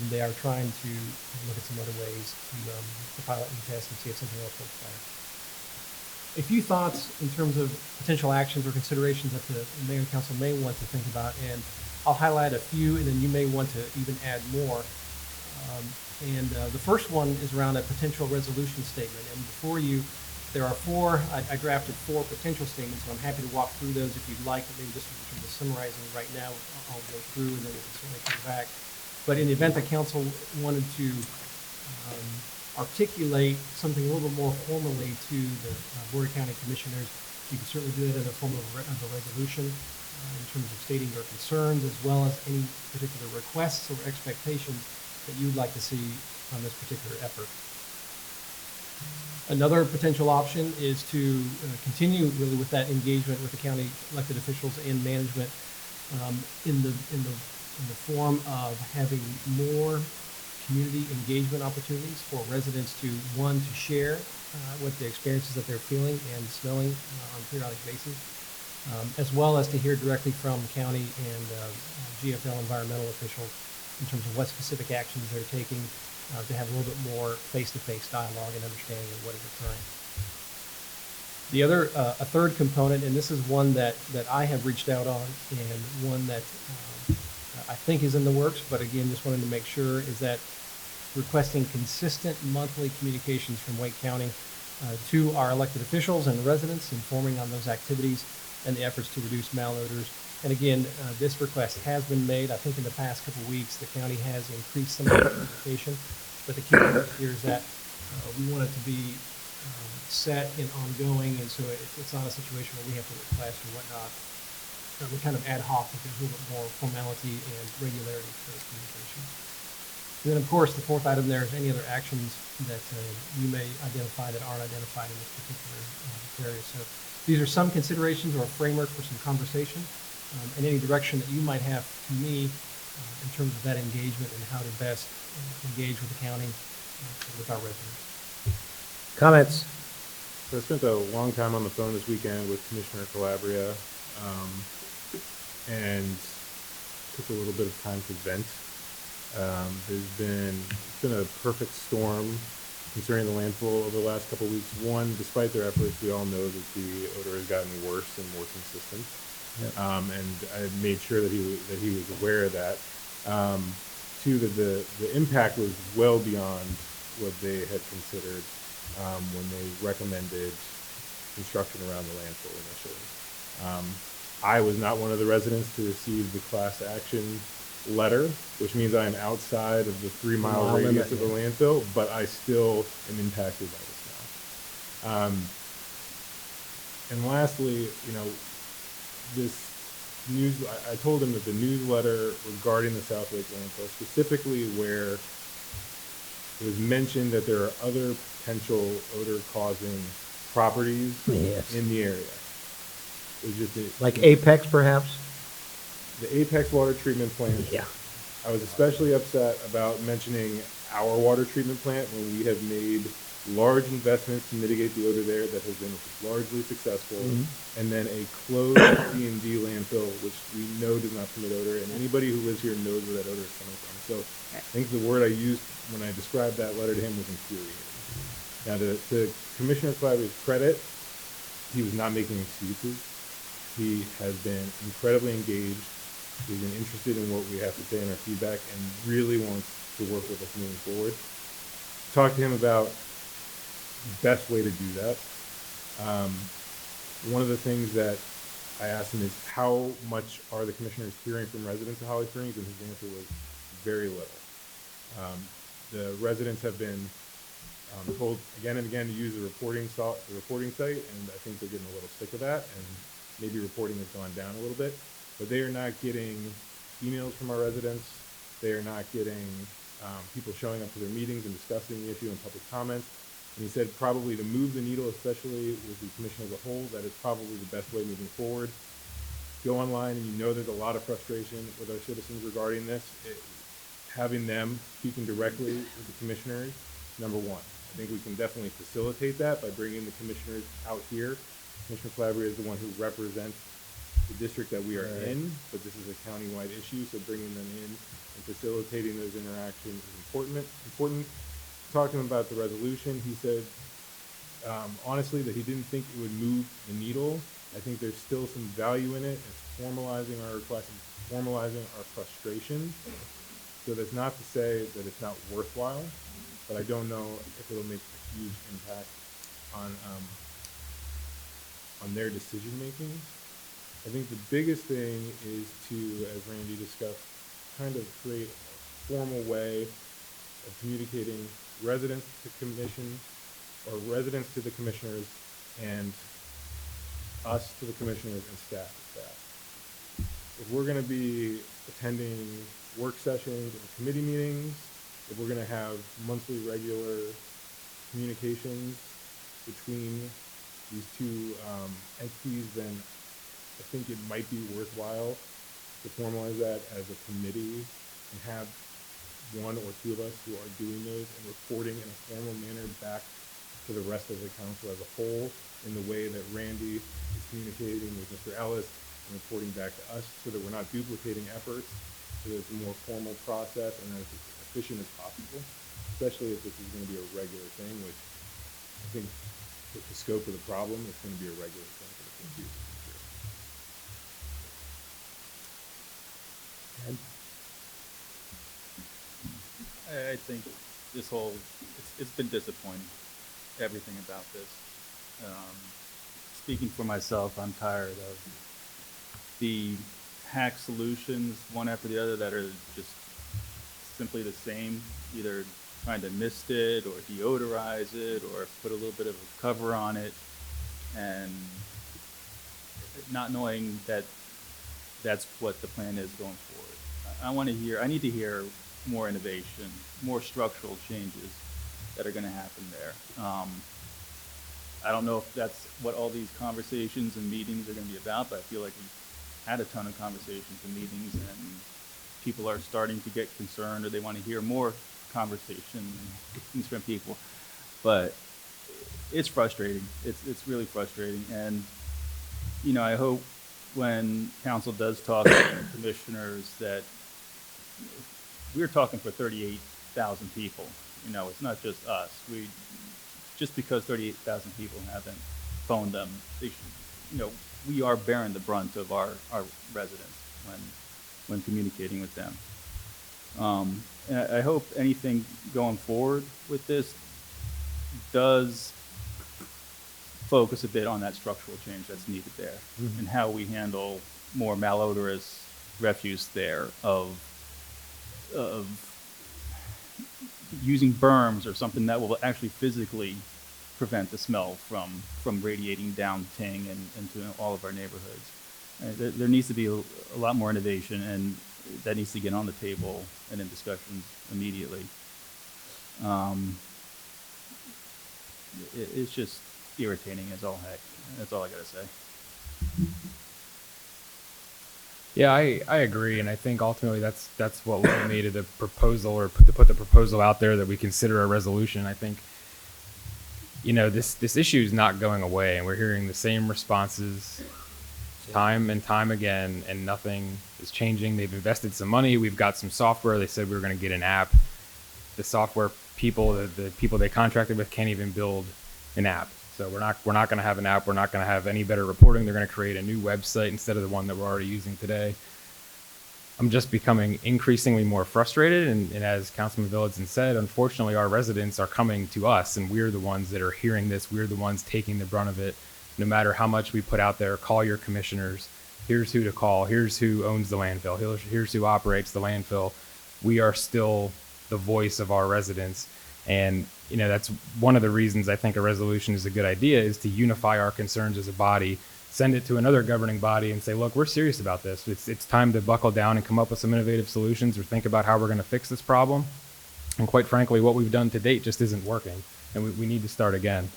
they are trying to look at some other ways to pilot and test and see if something else works better. A few thoughts in terms of potential actions or considerations that the mayor and council may want to think about, and I'll highlight a few, and then you may want to even add more. The first one is around a potential resolution statement, and before you, there are 4, I drafted 4 potential statements, so I'm happy to walk through those if you'd like, but maybe just in terms of summarizing right now, I'll go through and then we can certainly come back. But in the event the council wanted to articulate something a little bit more formally to the Board of County Commissioners, you can certainly do that in the form of a resolution in terms of stating your concerns, as well as any particular requests or expectations that you would like to see on this particular effort. Another potential option is to continue really with that engagement with the county elected officials and management in the form of having more community engagement opportunities for residents to, one, to share what the experiences that they're feeling and smelling on a periodic basis, as well as to hear directly from county and GFL environmental officials in terms of what specific actions they're taking to have a little bit more face-to-face dialogue and understanding of what is occurring. The other, a third component, and this is one that I have reached out on, and one that I think is in the works, but again, just wanted to make sure, is that requesting consistent monthly communications from Wake County to our elected officials and residents, informing on those activities and the efforts to reduce malodors. And again, this request has been made. I think in the past couple of weeks, the county has increased some of the communication, but the key here is that we want it to be set and ongoing, and so it's not a situation where we have to request or whatnot. We're kind of ad hoc, but there's a little bit more formality and regularity to those communications. And then, of course, the fourth item there is any other actions that you may identify that aren't identified in this particular area. So these are some considerations or a framework for some conversation, and any direction that you might have to me in terms of that engagement and how to best engage with the county, with our residents. Comments? So I spent a long time on the phone this weekend with Commissioner Calabria, and took a little bit of time to vent. It's been a perfect storm concerning the landfill over the last couple of weeks. One, despite their efforts, we all know that the odor has gotten worse and more consistent. Yep. And I made sure that he was aware of that. Two, that the impact was well beyond what they had considered when they recommended construction around the landfill initially. I was not one of the residents to receive the class action letter, which means I am outside of the 3-mile radius of the landfill, but I still am impacted by this now. And lastly, this news, I told him that the newsletter regarding the South Lake landfill, specifically where it was mentioned that there are other potential odor-causing properties in the area. It was just like Apex, perhaps? The Apex water treatment plant. Yeah. I was especially upset about mentioning our water treatment plant when we have made large investments to mitigate the odor there that has been largely successful, and then a closed C&D landfill, which we know does not permit odor, and anybody who lives here knows where that odor is coming from. So I think the word I used when I described that letter to him was infuriating. Now, to Commissioner Clabber's credit, he was not making excuses. He has been incredibly engaged. He's been interested in what we have to say in our feedback and really wants to work with us moving forward. Talk to him about the best way to do that. One of the things that I asked him is how much are the commissioners hearing from residents of Holly Springs, and his answer was very little. The residents have been told again and again to use the reporting site, and I think they're getting a little sick of that, and maybe reporting has gone down a little bit. But they are not getting emails from our residents. They are not getting people showing up to their meetings and discussing the issue in public comments. And he said probably to move the needle, especially with the commission as a whole, that is probably the best way moving forward. Go online and you know there's a lot of frustration with our citizens regarding this. Having them speaking directly with the commissioners, number one. I think we can definitely facilitate that by bringing the commissioners out here. Commissioner Calabria is the one who represents the district that we are in, but this is a countywide issue, so bringing them in and facilitating those interactions is important. Talking about the resolution, he said, honestly, that he didn't think it would move the needle. I think there's still some value in it. It's formalizing our request, formalizing our frustration. So that's not to say that it's not worthwhile, but I don't know if it'll make a huge impact on their decision making. I think the biggest thing is to, as Randy discussed, kind of create a formal way of communicating residents to commission, or residents to the commissioners, and us to the commissioners and staff to staff. If we're going to be attending work sessions and committee meetings, if we're going to have monthly regular communications between these two entities, then I think it might be worthwhile to formalize that as a committee and have one or two of us who are doing those and reporting in a formal manner back to the rest of the council as a whole, in the way that Randy is communicating with Mr. Ellis and reporting back to us, so that we're not duplicating efforts, so that it's a more formal process and as efficient as possible, especially if this is going to be a regular thing, which I think with the scope of the problem, it's going to be a regular thing for the future. I think this whole, it's been disappointing, everything about this. Speaking for myself, I'm tired of the hack solutions, one after the other, that are just simply the same, either trying to mist it or deodorize it or put a little bit of a cover on it, and not knowing that that's what the plan is going forward. I need to hear more innovation, more structural changes that are going to happen there. I don't know if that's what all these conversations and meetings are going to be about, but I feel like we've had a ton of conversations and meetings, and people are starting to get concerned, or they want to hear more conversation from people. But it's frustrating. It's really frustrating. And, you know, I hope when council does talk to commissioners that we're talking for 38,000 people. You know, it's not just us. Just because 38,000 people haven't phoned them, they should, you know, we are bearing the brunt of our residents when communicating with them. And I hope anything going forward with this does focus a bit on that structural change that's needed there, and how we handle more malodorous refuse there, of using berms or something that will actually physically prevent the smell from radiating down Ting and into all of our neighborhoods. There needs to be a lot more innovation, and that needs to get on the table and in discussions immediately. It's just irritating as all heck. That's all I gotta say. Yeah, I agree, and I think ultimately that's what led me to the proposal, or to put the proposal out there that we consider a resolution. I think, you know, this issue is not going away, and we're hearing the same responses time and time again, and nothing is changing. They've invested some money. We've got some software. They said we were going to get an app. The software people, the people they contracted with, can't even build an app. So we're not going to have an app. We're not going to have any better reporting. They're going to create a new website instead of the one that we're already using today. I'm just becoming increasingly more frustrated. And as Councilman Villotson said, unfortunately, our residents are coming to us, and we're the ones that are hearing this. We're the ones taking the brunt of it. no matter how much we put out there, call your commissioners. Here's who to call. Here's who owns the landfill. Here's who operates the landfill. We are still the voice of our residents. And, you know, that's one of the reasons I think a resolution is a good idea, is to unify our concerns as a body, send it to another governing body and say, look, we're serious about this. It's time to buckle down and come up with some innovative solutions or think about how we're going to fix this problem. And quite frankly, what we've done to date just isn't working, and we need to start again.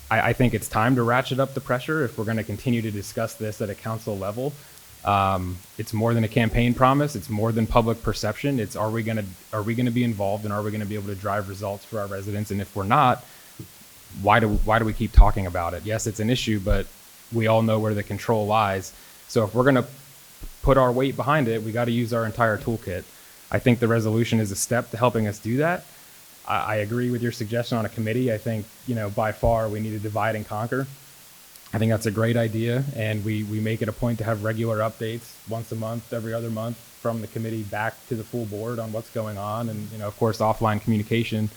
I think it's time to ratchet up the pressure if we're going to continue to discuss this at a council level. It's more than a campaign promise. It's more than public perception. It's are we going to be involved, and are we going to be able to drive results for our residents? And if we're not, why do we keep talking about it? Yes, it's an issue, but we all know where the control lies. So if we're going to put our weight behind it, we got to use our entire toolkit. I think the resolution is a step to helping us do that. I agree with your suggestion on a committee. I think, you know, by far we need to divide and conquer. I think that's a great idea, and we make it a point to have regular updates once a month, every other month, from the committee back to the full board on what's going on, and, you know, of course, offline communication.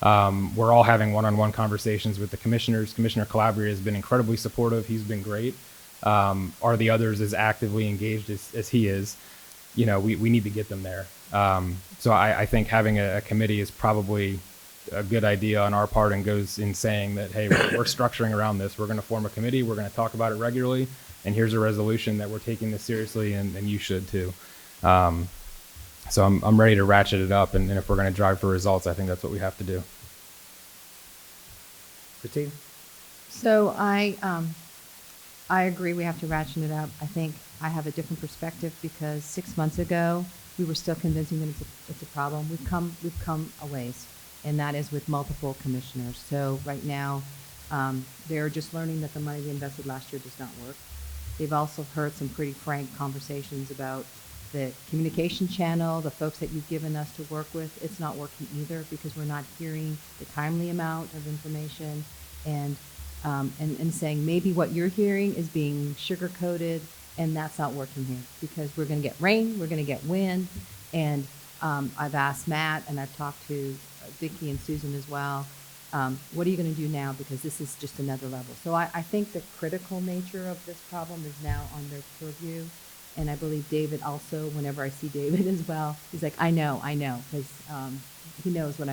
We're all having one-on-one conversations with the commissioners. Commissioner Calabria has been incredibly supportive. He's been great. Are the others as actively engaged as he is? You know, we need to get them there. So I think having a committee is probably a good idea on our part, and goes in saying that, hey, we're structuring around this. We're going to form a committee. We're going to talk about it regularly. And here's a resolution that we're taking this seriously, and you should too. So I'm ready to ratchet it up. And if we're going to drive for results, I think that's what we have to do. Christine? So I agree we have to ratchet it up. I think I have a different perspective because 6 months ago, we were still convincing them it's a problem. We've come a ways, and that is with multiple commissioners. So right now, they're just learning that the money they invested last year does not work. They've also heard some pretty frank conversations about the communication channel, the folks that you've given us to work with. It's not working either because we're not hearing the timely amount of information, and saying maybe what you're hearing is being sugar-coated, and that's not working here because we're going to get rain, we're going to get wind, and I've asked Matt, and I've talked to Vicki and Susan as well, what are you going to do now, because this is just another level. So I think the critical nature of this problem is now on their purview, and I believe David also, whenever I see David as well, he's like, I know, because he knows what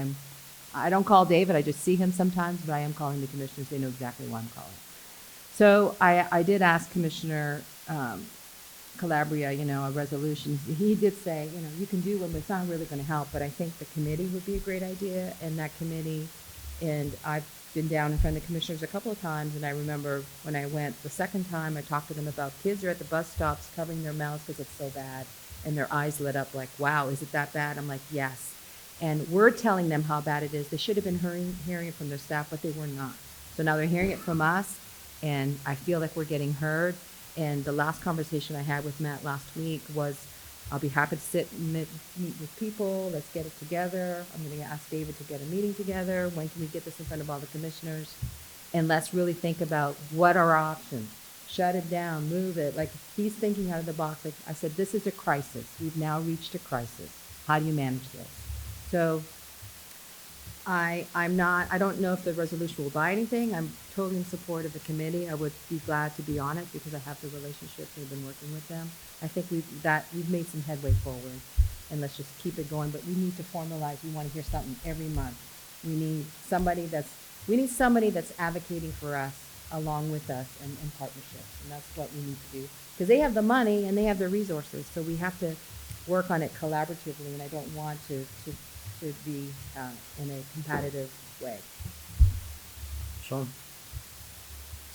I don't call David, I just see him sometimes, but I am calling the commissioners. They know exactly why I'm calling. So I did ask Commissioner Calabria, you know, a resolution. He did say, you know, you can do one, but it's not really going to help. But I think the committee would be a great idea, and that committee, and I've been down in front of the commissioners a couple of times, and I remember when I went the second time, I talked to them about kids are at the bus stops covering their mouths because it's so bad, and their eyes lit up like, wow, is it that bad? I'm like, yes. And we're telling them how bad it is. They should have been hearing it from their staff, but they were not. So now they're hearing it from us, and I feel like we're getting heard. And the last conversation I had with Matt last week was, I'll be happy to sit and meet with people. Let's get it together. I'm going to ask David to get a meeting together. When can we get this in front of all the commissioners? And let's really think about what are our options. Shut it down, move it. Like, he's thinking out of the box. Like I said, this is a crisis. We've now reached a crisis. How do you manage this? So I don't know if the resolution will buy anything. I'm totally in support of the committee. I would be glad to be on it because I have the relationship. We've been working with them. I think we've made some headway forward, and let's just keep it going. But we need to formalize. We want to hear something every month. We need somebody that's advocating for us along with us and in partnership, and that's what we need to do because they have the money and they have the resources. So we have to work on it collaboratively, and I don't want to be in a competitive way. Sean?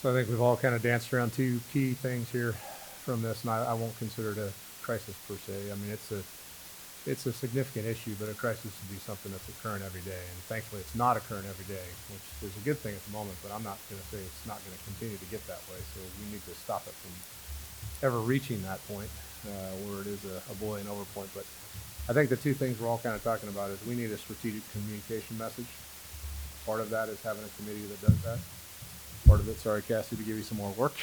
So I think we've all kind of danced around two key things here from this, and I won't consider it a crisis per se. I mean, it's a significant issue, but a crisis would be something that's occurring every day, and thankfully it's not occurring every day, which is a good thing at the moment, but I'm not going to say it's not going to continue to get that way, so we need to stop it from ever reaching that point where it is a boiling over point. But I think the two things we're all kind of talking about is we need a strategic communication message. Part of that is having a committee that does that. Part of it, sorry, Cassie, to give you some more work,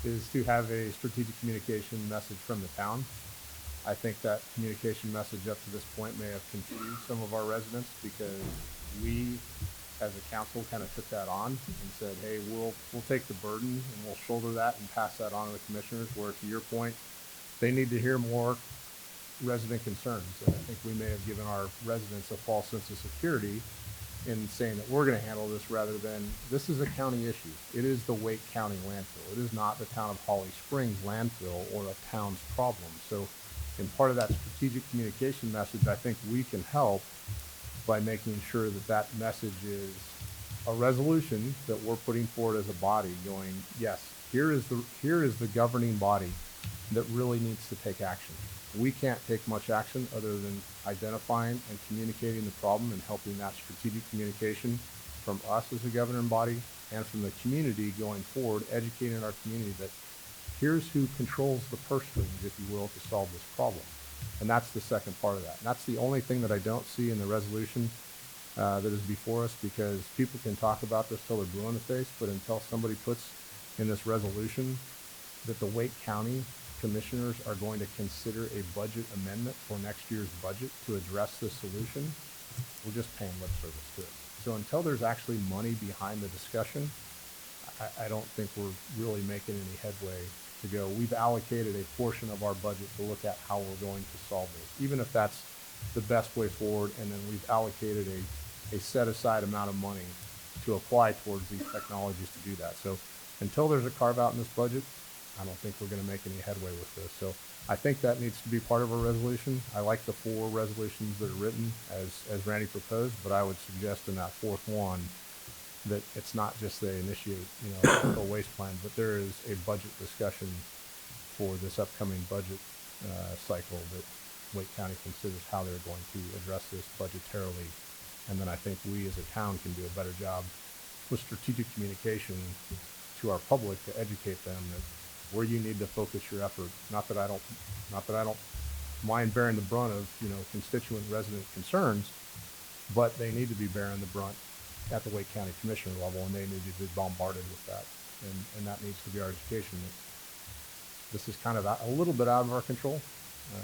is to have a strategic communication message from the town. I think that communication message up to this point may have confused some of our residents because we as a council, kind of took that on and said, hey, we'll take the burden and we'll shoulder that and pass that on to the commissioners, where to your point, they need to hear more resident concerns. And I think we may have given our residents a false sense of security in saying that we're going to handle this, rather than this is a county issue. It is the Wake County landfill. It is not the town of Holly Springs landfill or a town's problem. So in part of that strategic communication message, I think we can help by making sure that that message is a resolution that we're putting forward as a body, going, yes, here is the governing body that really needs to take action. We can't take much action other than identifying and communicating the problem and helping that strategic communication from us as a governing body and from the community going forward, educating our community that here's who controls the purse strings, if you will, to solve this problem. And that's the second part of that. And that's the only thing that I don't see in the resolution that is before us, because people can talk about this till they're blue in the face, but until somebody puts in this resolution that the Wake County commissioners are going to consider a budget amendment for next year's budget to address this solution, we're just paying lip service to it. So until there's actually money behind the discussion, I don't think we're really making any headway to go. We've allocated a portion of our budget to look at how we're going to solve this, even if that's the best way forward, and then we've allocated a set aside amount of money to apply towards these technologies to do that. So until there's a carve out in this budget, I don't think we're going to make any headway with this. So I think that needs to be part of our resolution. I like the 4 resolutions that are written as Randy proposed, but I would suggest in that 4th one that it's not just they initiate, a waste plan, but there is a budget discussion for this upcoming budget cycle that Wake County considers how they're going to address this budgetarily. And then I think we as a town can do a better job with strategic communication to our public to educate them that where you need to focus your effort. Not that I don't mind bearing the brunt of, constituent resident concerns, but they need to be bearing the brunt at the Wake County Commissioner level, and they need to be bombarded with that. And that needs to be our education. This is kind of a little bit out of our control.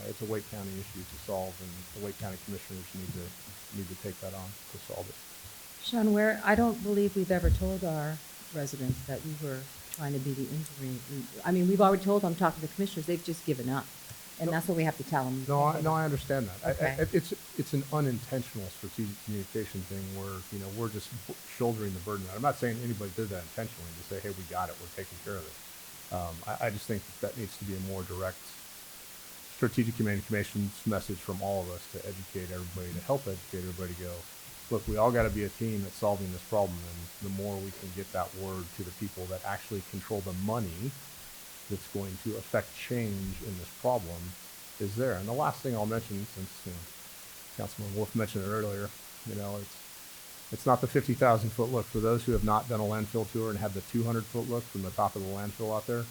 It's a Wake County issue to solve, and the Wake County Commissioners need to take that on to solve it. Sean, I don't believe we've ever told our residents that we were trying to be the injury. I mean, we've already told them, talking to the commissioners, they've just given up. And that's what we have to tell them. No, I understand that. Okay. It's an unintentional strategic communication thing where, we're just shouldering the burden. I'm not saying anybody did that intentionally to say, hey, we got it, we're taking care of it. I just think that needs to be a more direct strategic communications message from all of us to educate everybody, to help educate everybody to go, look, we all got to be a team at solving this problem. And the more we can get that word to the people that actually control the money that's going to affect change in this problem is there. And the last thing I'll mention, since Councilman Wolf mentioned it earlier, it's not the 50,000 foot look. For those who have not done a landfill tour and have the 200 foot look from the top of the landfill out there,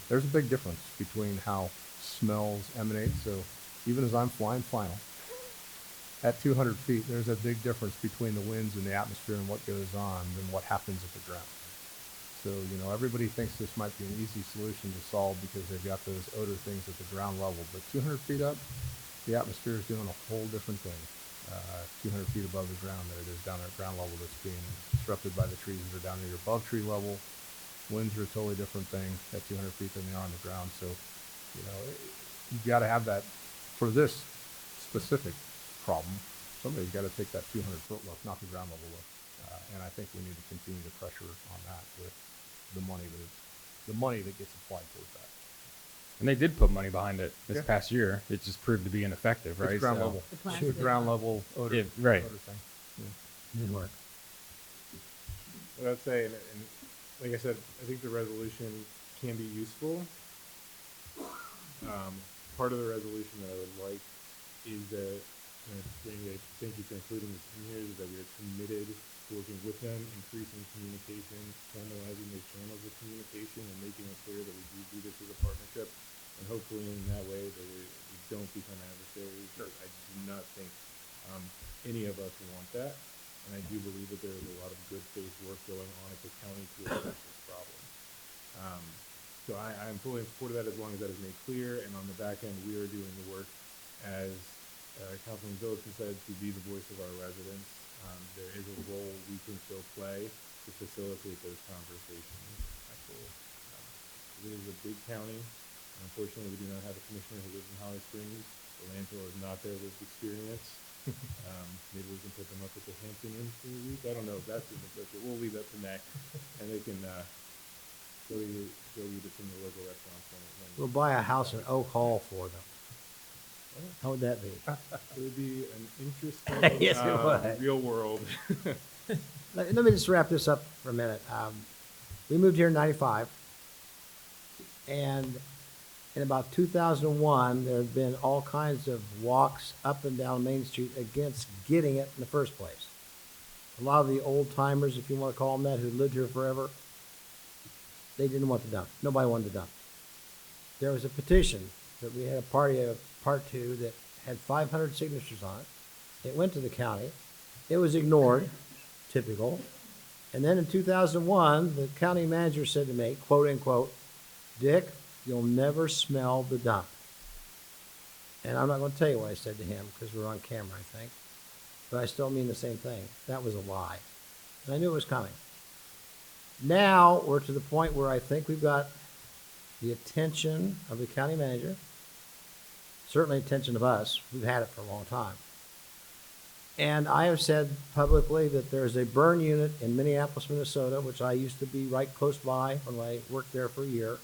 there's a big difference between how smells emanate. So even as I'm flying final, at 200 feet, there's a big difference between the winds and the atmosphere and what goes on than what happens at the ground. So, everybody thinks this might be an easy solution to solve because they've got those odor things at the ground level. But 200 feet up, the atmosphere is doing a whole different thing. 200 feet above the ground than it is down at ground level that's being disrupted by the trees that are down here above tree level. Winds are a totally different thing at 200 feet than they are on the ground. So, you've got to have that for this specific problem. Somebody's got to take that 200 foot look, not the ground level look. And I think we need to continue to pressure on that with the money that gets applied towards that. And they did put money behind it this Yeah. past year. It just proved to be ineffective, right? It's ground So- level. It's ground level odor. Yeah, right. Odor thing. Good work. What I'd say, and like I said, I think the resolution can be useful. Part of the resolution that I would like is that, Randy, thank you for including this in here, is that we are committed to working with them, increasing communication, formalizing those channels of communication, and making it clear that we do this as a partnership. And hopefully in that way that we don't become adversaries. I do not think any of us want that. And I do believe that there is a lot of good faith work going on at the county to address this problem. So I am fully in support of that as long as that is made clear. And on the back end, we are doing the work, as Councilman Phillips has said, to be the voice of our residents There is a role we can still play to facilitate those conversations. It is a big county. Unfortunately, we do not have a commissioner who lives in Holly Springs. The landfill is not their lived experience. Maybe we can put them up at the Hampton Inn for a week. I don't know if that's in the budget. We'll leave that to next. And they can go eat at some of the local restaurants. We'll buy a house in Oak Hall for them. How would that be? It would be an interesting Yes, it would. real world. Let me just wrap this up for a minute. We moved here in 95, and in about 2001, there have been all kinds of walks up and down Main Street against getting it in the first place. A lot of the old timers, if you want to call them that, who lived here forever, they didn't want the dump. Nobody wanted the dump. There was a petition that we had a party of part two that had 500 signatures on it. It went to the county. It was ignored, typical. And then in 2001, the county manager said to me, quote unquote, "Dick, you'll never smell the dump." And I'm not going to tell you what I said to him because we're on camera, I think. But I still mean the same thing. That was a lie. And I knew it was coming. Now we're to the point where I think we've got the attention of the county manager, certainly attention of us. We've had it for a long time. And I have said publicly that there's a burn unit in Minneapolis, Minnesota, which I used to be right close by when I worked there for a year,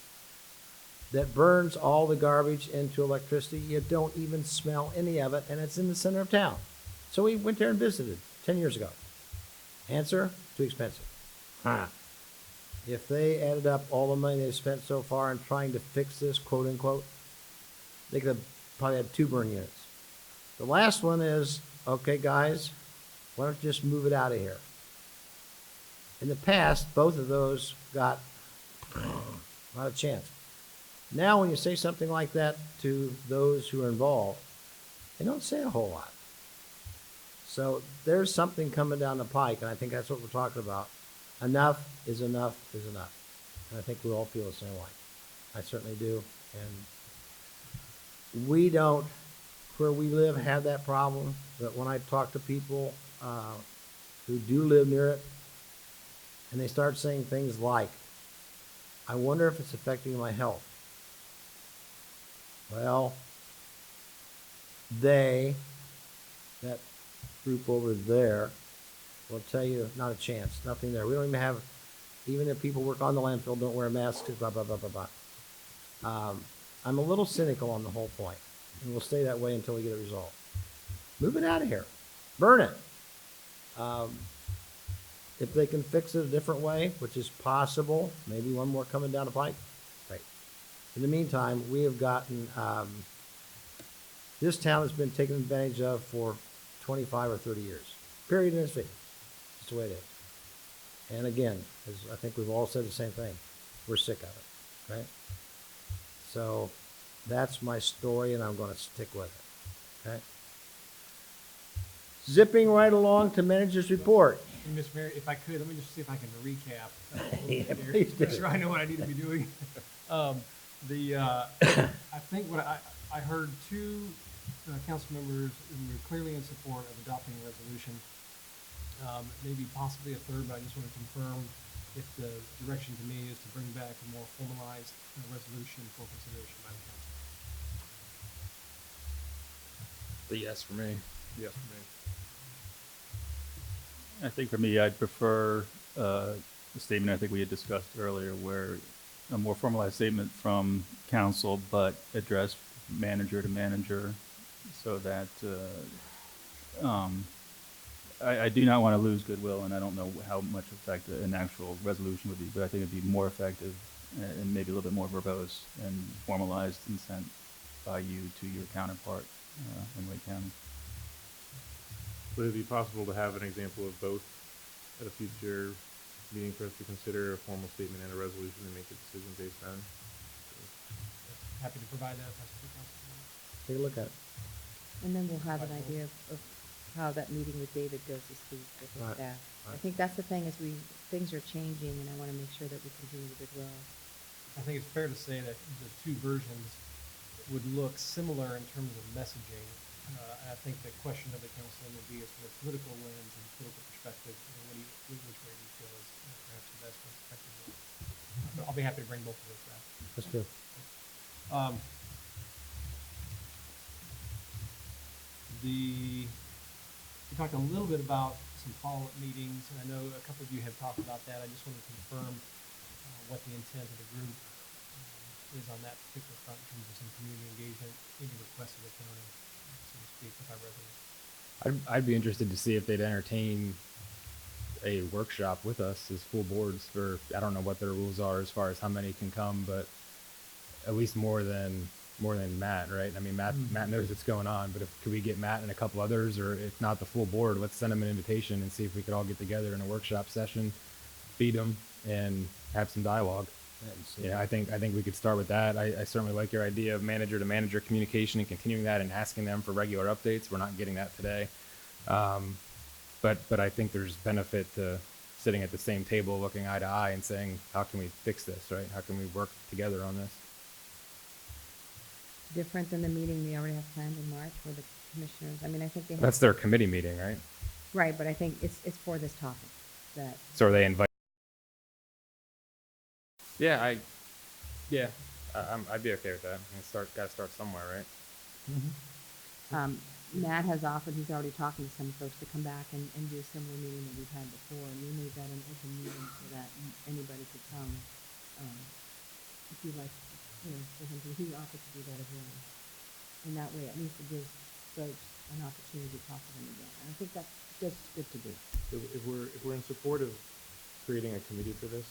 that burns all the garbage into electricity. You don't even smell any of it, and it's in the center of town. So we went there and visited 10 years ago. Answer, too expensive. If they added up all the money they've spent so far in trying to fix this, quote unquote, they could have probably had 2 burn units. The last one is, okay, guys, why don't you just move it out of here? In the past, both of those got not a chance. Now, when you say something like that to those who are involved, they don't say a whole lot. So there's something coming down the pike, and I think that's what we're talking about. Enough is enough is enough. And I think we all feel the same way. I certainly do. And we don't, where we live, have that problem. But when I talk to people who do live near it, and they start saying things like, "I wonder if it's affecting my health." Well, that group over there, will tell you not a chance, nothing there. We don't even have, even if people work on the landfill, don't wear masks, blah, blah, blah, blah, blah. I'm a little cynical on the whole point, and we'll stay that way until we get it resolved. Move it out of here. Burn it. If they can fix it a different way, which is possible, maybe one more coming down the pike, great. In the meantime, we have gotten, this town has been taken advantage of for 25 or 30 years. Period in history. That's the way it is. And again, as I think we've all said the same thing, we're sick of it, right? So that's my story, and I'm going to stick with it, okay? Zipping right along to manager's report. And Mr. Mayor, if I could, let me just see if I can recap. Yeah, please do. Make sure I know what I need to be doing. I think what I heard 2 council members who were clearly in support of adopting a resolution. Maybe possibly a third, but I just want to confirm if the direction to me is to bring back a more formalized resolution for consideration by the council. The yes for me. Yes, for me. I think for me, I'd prefer the statement I think we had discussed earlier, where a more formalized statement from council, but addressed manager to manager, so that I do not want to lose goodwill, and I don't know how much effect an actual resolution would be, but I think it'd be more effective and maybe a little bit more verbose and formalized and sent by you to your counterpart in Wake County. Would it be possible to have an example of both at a future meeting for us to consider a formal statement and a resolution and make a decision based on? Happy to provide that if that's what the council wants. Take a look at it. And then we'll have an idea of how that meeting with David goes this week with his Right. staff. I Right. think that's the thing, is things are changing, and I want to make sure that we continue the goodwill. I think it's fair to say that the 2 versions would look similar in terms of messaging. I think the question of the council then would be is from a political lens and political perspective, which way do you feel is perhaps the best most effective way? But I'll be happy to bring both of those back. That's good. We talked a little bit about some follow-up meetings, and I know a couple of you have talked about that. I just want to confirm what the intent of the group is on that particular front in terms of some community engagement, any requests of the county, so to speak, with our residents. I'd be interested to see if they'd entertain a workshop with us as full boards for, I don't know what their rules are as far as how many can come, but at least more than Matt, right? I mean, Matt knows what's going on, but could we get Matt and a couple others, or if not the full board, let's send them an invitation and see if we could all get together in a workshop session, feed them, and have some dialogue. Yeah, I think we could start with that. I certainly like your idea of manager to manager communication and continuing that and asking them for regular updates. We're not getting that today. But I think there's benefit to sitting at the same table, looking eye to eye and saying, how can we fix this, right? How can we work together on this? Different than the meeting we already have planned in March where the commissioners, I mean, I think they have. That's their committee meeting, right? Right, but I think it's for this topic that. So are they invite? Yeah, I'd be okay with that. Gotta start somewhere, right? Matt has offered, he's already talking to some folks to come back and do a similar meeting that we've had before, and we made that an open meeting so that anybody could come. If you'd like, for him to, he offered to do that as well. And that way, at least it gives folks an opportunity to talk to them again. And I think that's just good to do. If we're in support of creating a committee for this,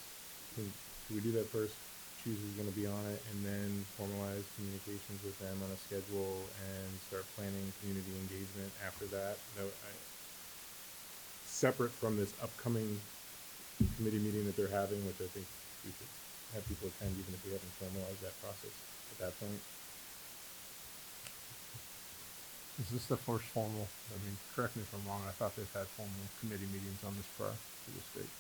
can we do that first? Choose who's going to be on it, and then formalize communications with them on a schedule and start planning community engagement after that. Separate from this upcoming committee meeting that they're having, which I think we should have people attend even if we haven't formalized that process at that point. Is this the first formal, I mean, correct me if I'm wrong, I thought they've had formal committee meetings on this prior to this date.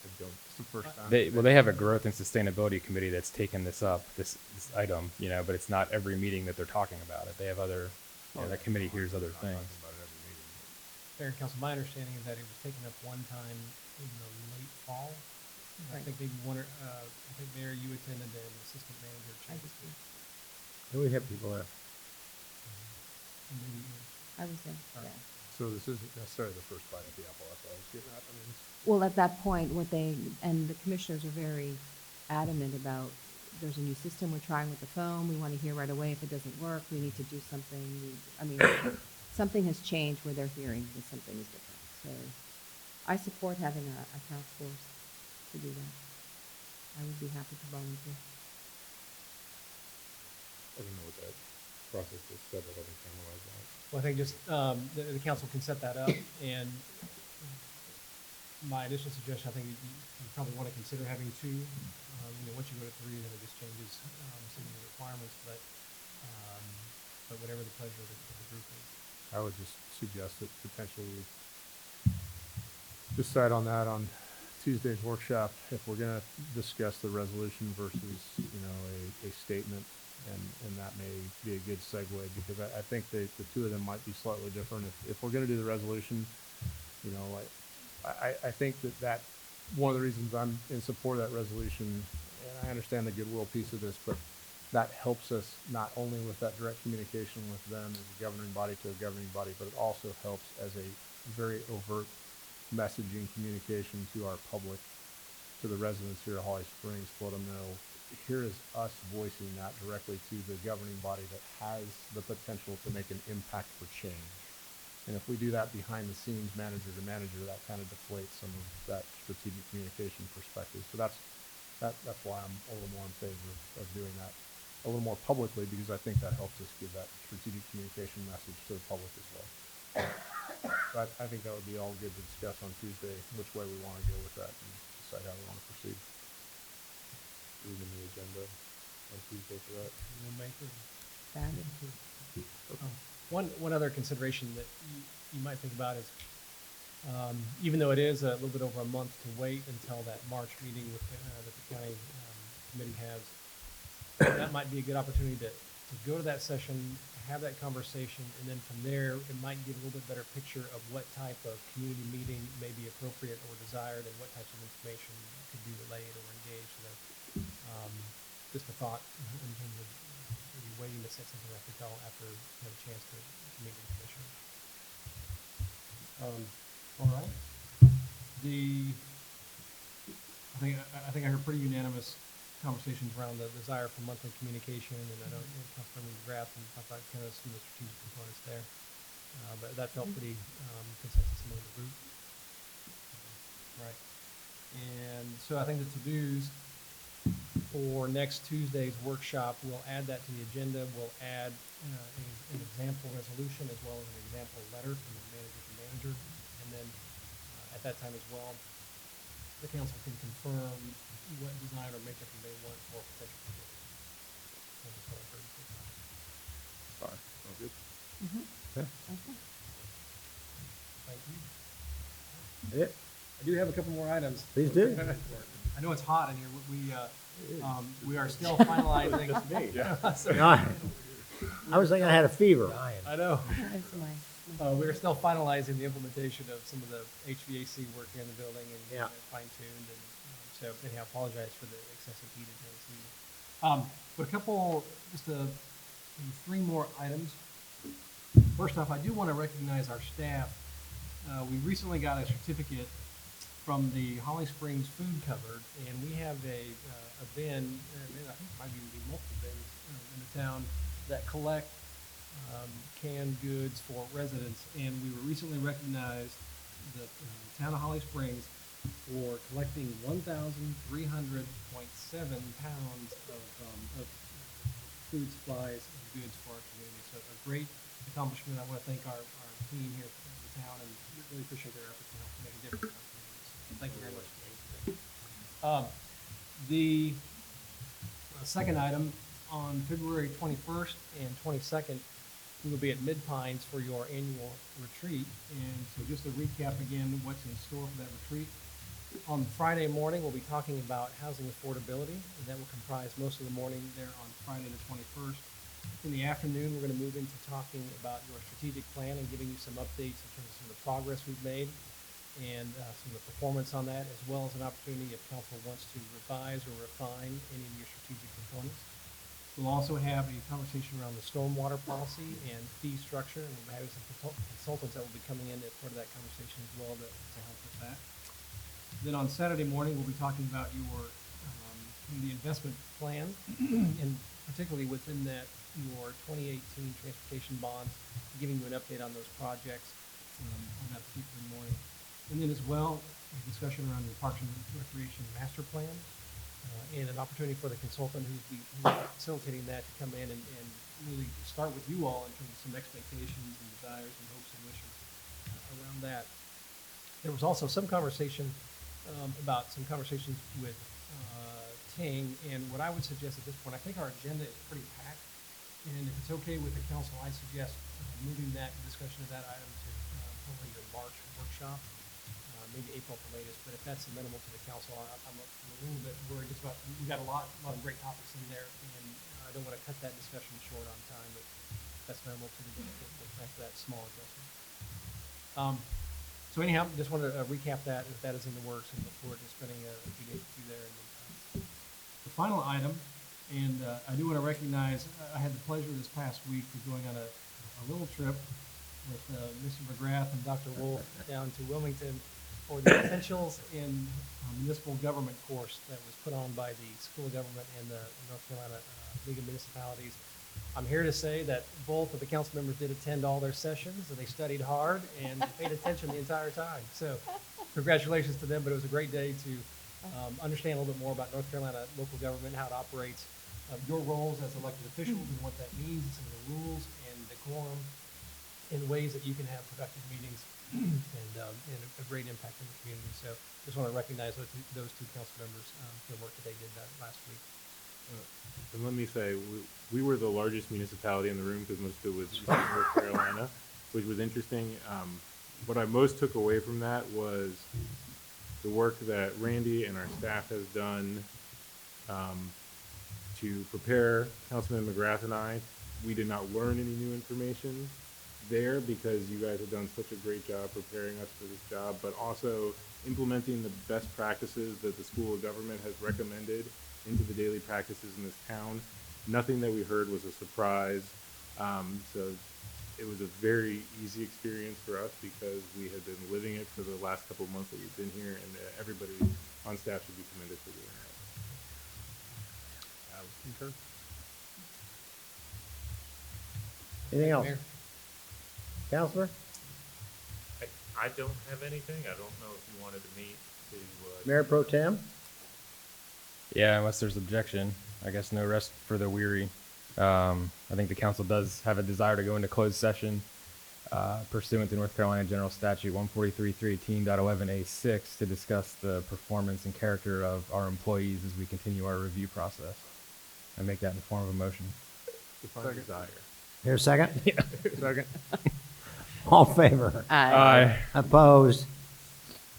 I don't, it's the first time. They have a growth and sustainability committee that's taken this up, this item, but it's not every meeting that they're talking about it. They have other, that committee hears other things. Mayor and Council, my understanding is that it was taken up one time in the late fall. I Right. think maybe I think Mayor, you attended and Assistant Manager I Chase. just, And we have people there. And maybe, I was there, yeah. So this isn't necessarily the first bite of the apple, that's what I was getting at. I mean, Well, at that point, and the commissioners are very adamant about, there's a new system we're trying with the phone, we want to hear right away if it doesn't work, we need to do something. Something has changed where they're hearing that something is different. So I support having a task force to do that. I would be happy to volunteer. I don't know what that process is, so I haven't formalized that. well, I think just the council can set that up, and my initial suggestion, I think you probably want to consider having two. Once you go to three, then it just changes some of the requirements, but whatever the pleasure of the group is. I would just suggest that potentially we decide on that on Tuesday's workshop, if we're gonna discuss the resolution versus, a statement, and that may be a good segue, because I think the two of them might be slightly different. If we're gonna do the resolution, I think that one of the reasons I'm in support of that resolution, and I understand the goodwill piece of this, but that helps us not only with that direct communication with them as a governing body to a governing body, but it also helps as a very overt messaging communication to our public, to the residents here at Holly Springs, to let them know, here is us voicing that directly to the governing body that has the potential to make an impact for change. And if we do that behind the scenes, manager to manager, that kind of deflates some of that strategic communication perspective. So that's why I'm a little more in favor of doing that a little more publicly, because I think that helps us give that strategic communication message to the public as well. So I think that would be all good to discuss on Tuesday, which way we want to go with that and decide how we want to proceed. Even the agenda on Tuesday for that. We'll make it. One other consideration that you might think about is, even though it is a little bit over a month to wait until that March meeting that the county committee has, that might be a good opportunity to go to that session, have that conversation, and then from there, it might give a little bit better picture of what type of community meeting may be appropriate or desired, and what types of information could be relayed or engaged. So, just a thought in terms of maybe waiting to set something up until after you have a chance to meet with the commission. All right. I think I heard pretty unanimous conversations around the desire for monthly communication, and I know Councilmember McGrath and talked about kind of some of the strategic components there. But that felt pretty consensus among the group. Right. And so I think the to-dos for next Tuesday's workshop, we'll add that to the agenda. We'll add an example resolution as well as an example letter from the manager to manager. And then at that time as well, the council can confirm what design or makeup you may want for potential committees. So that's what I've heard so far. All right, sounds good. Okay. Thank you. Yeah. I do have a couple more items. Please do. I know it's hot in here. We are still finalizing. Just me. Sorry. I was thinking I had a fever. I know. We're still finalizing the implementation of some of the HVAC work here in the building and fine-tuned. And so anyhow, I apologize for the excessive heat in this evening. But a couple, just maybe 3 more items. First off, I do want to recognize our staff. We recently got a certificate from the Holly Springs Food Cupboard, and we have a bin, I think it might even be multiple bins in the town that collect canned goods for residents. And we were recently recognized, the town of Holly Springs, for collecting 1,300.7 pounds of food supplies and goods for our community. So a great accomplishment. I want to thank our team here in the town, and really appreciate their efforts to help make a difference in our communities. Thank you very much. The second item, on February 21st and 22nd, we will be at Mid Pines for your annual retreat. And so just to recap again what's in store for that retreat. On Friday morning, we'll be talking about housing affordability, and that will comprise most of the morning there on Friday the 21st. In the afternoon, we're going to move into talking about your strategic plan and giving you some updates in terms of some of the progress we've made and some of the performance on that, as well as an opportunity if council wants to revise or refine any of your strategic components. We'll also have a conversation around the stormwater policy and fee structure, and we'll have some consultants that will be coming in as part of that conversation as well to help with that. Then on Saturday morning, we'll be talking about your the investment plan, and particularly within that, your 2018 transportation bonds, giving you an update on those projects on that particular morning. And then as well, a discussion around the Parks and Recreation Master Plan, and an opportunity for the consultant who's facilitating that to come in and really start with you all in terms of some expectations and desires and hopes and wishes around that. There was also some conversation about some conversations with Ting, and what I would suggest at this point, I think our agenda is pretty packed, and if it's okay with the council, I suggest moving that discussion of that item to probably your March workshop. Maybe April at the latest, but if that's amenable to the council, I'm a little bit worried just about, we've got a lot of great topics in there, and I don't want to cut that discussion short on time, but that's amenable to the plan for that small adjustment. So anyhow, just wanted to recap that, if that is in the works, and look forward to spending a few days with you there. And the final item, and I do want to recognize, I had the pleasure this past week of going on a little trip with Mr. McGrath and Dr. Wolf down to Wilmington for the Essentials in Municipal Government course that was put on by the School of Government and the North Carolina League of Municipalities. I'm here to say that both of the council members did attend all their sessions, and they studied hard and paid attention the entire time. So congratulations to them, but it was a great day to understand a little bit more about North Carolina local government, how it operates, your roles as elected officials and what that means, and some of the rules and decorum in ways that you can have productive meetings and a great impact in the community. So just want to recognize those two council members for the work that they did that last week. And let me say, we were the largest municipality in the room because most of it was North Carolina, which was interesting. What I most took away from that was the work that Randy and our staff has done to prepare Councilman McGrath and I we did not learn any new information there because you guys have done such a great job preparing us for this job, but also implementing the best practices that the School of Government has recommended into the daily practices in this town. Nothing that we heard was a surprise. So it was a very easy experience for us because we had been living it for the last couple of months that we've been here, and everybody on staff should be commended for doing that. I would concur. Anything else? Mayor. Counselor? I don't have anything. I don't know if you wanted to meet to. Mayor Pro Tem? Yeah, unless there's objection, I guess no rest for the weary. I think the council does have a desire to go into closed session pursuant to North Carolina General Statute 143.318.11A6 to discuss the performance and character of our employees as we continue our review process. I make that in the form of a motion. Define desire. Here a second? Second. All in favor? Aye. Opposed?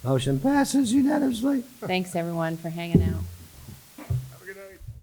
Motion passes unanimously. Thanks, everyone, for hanging out.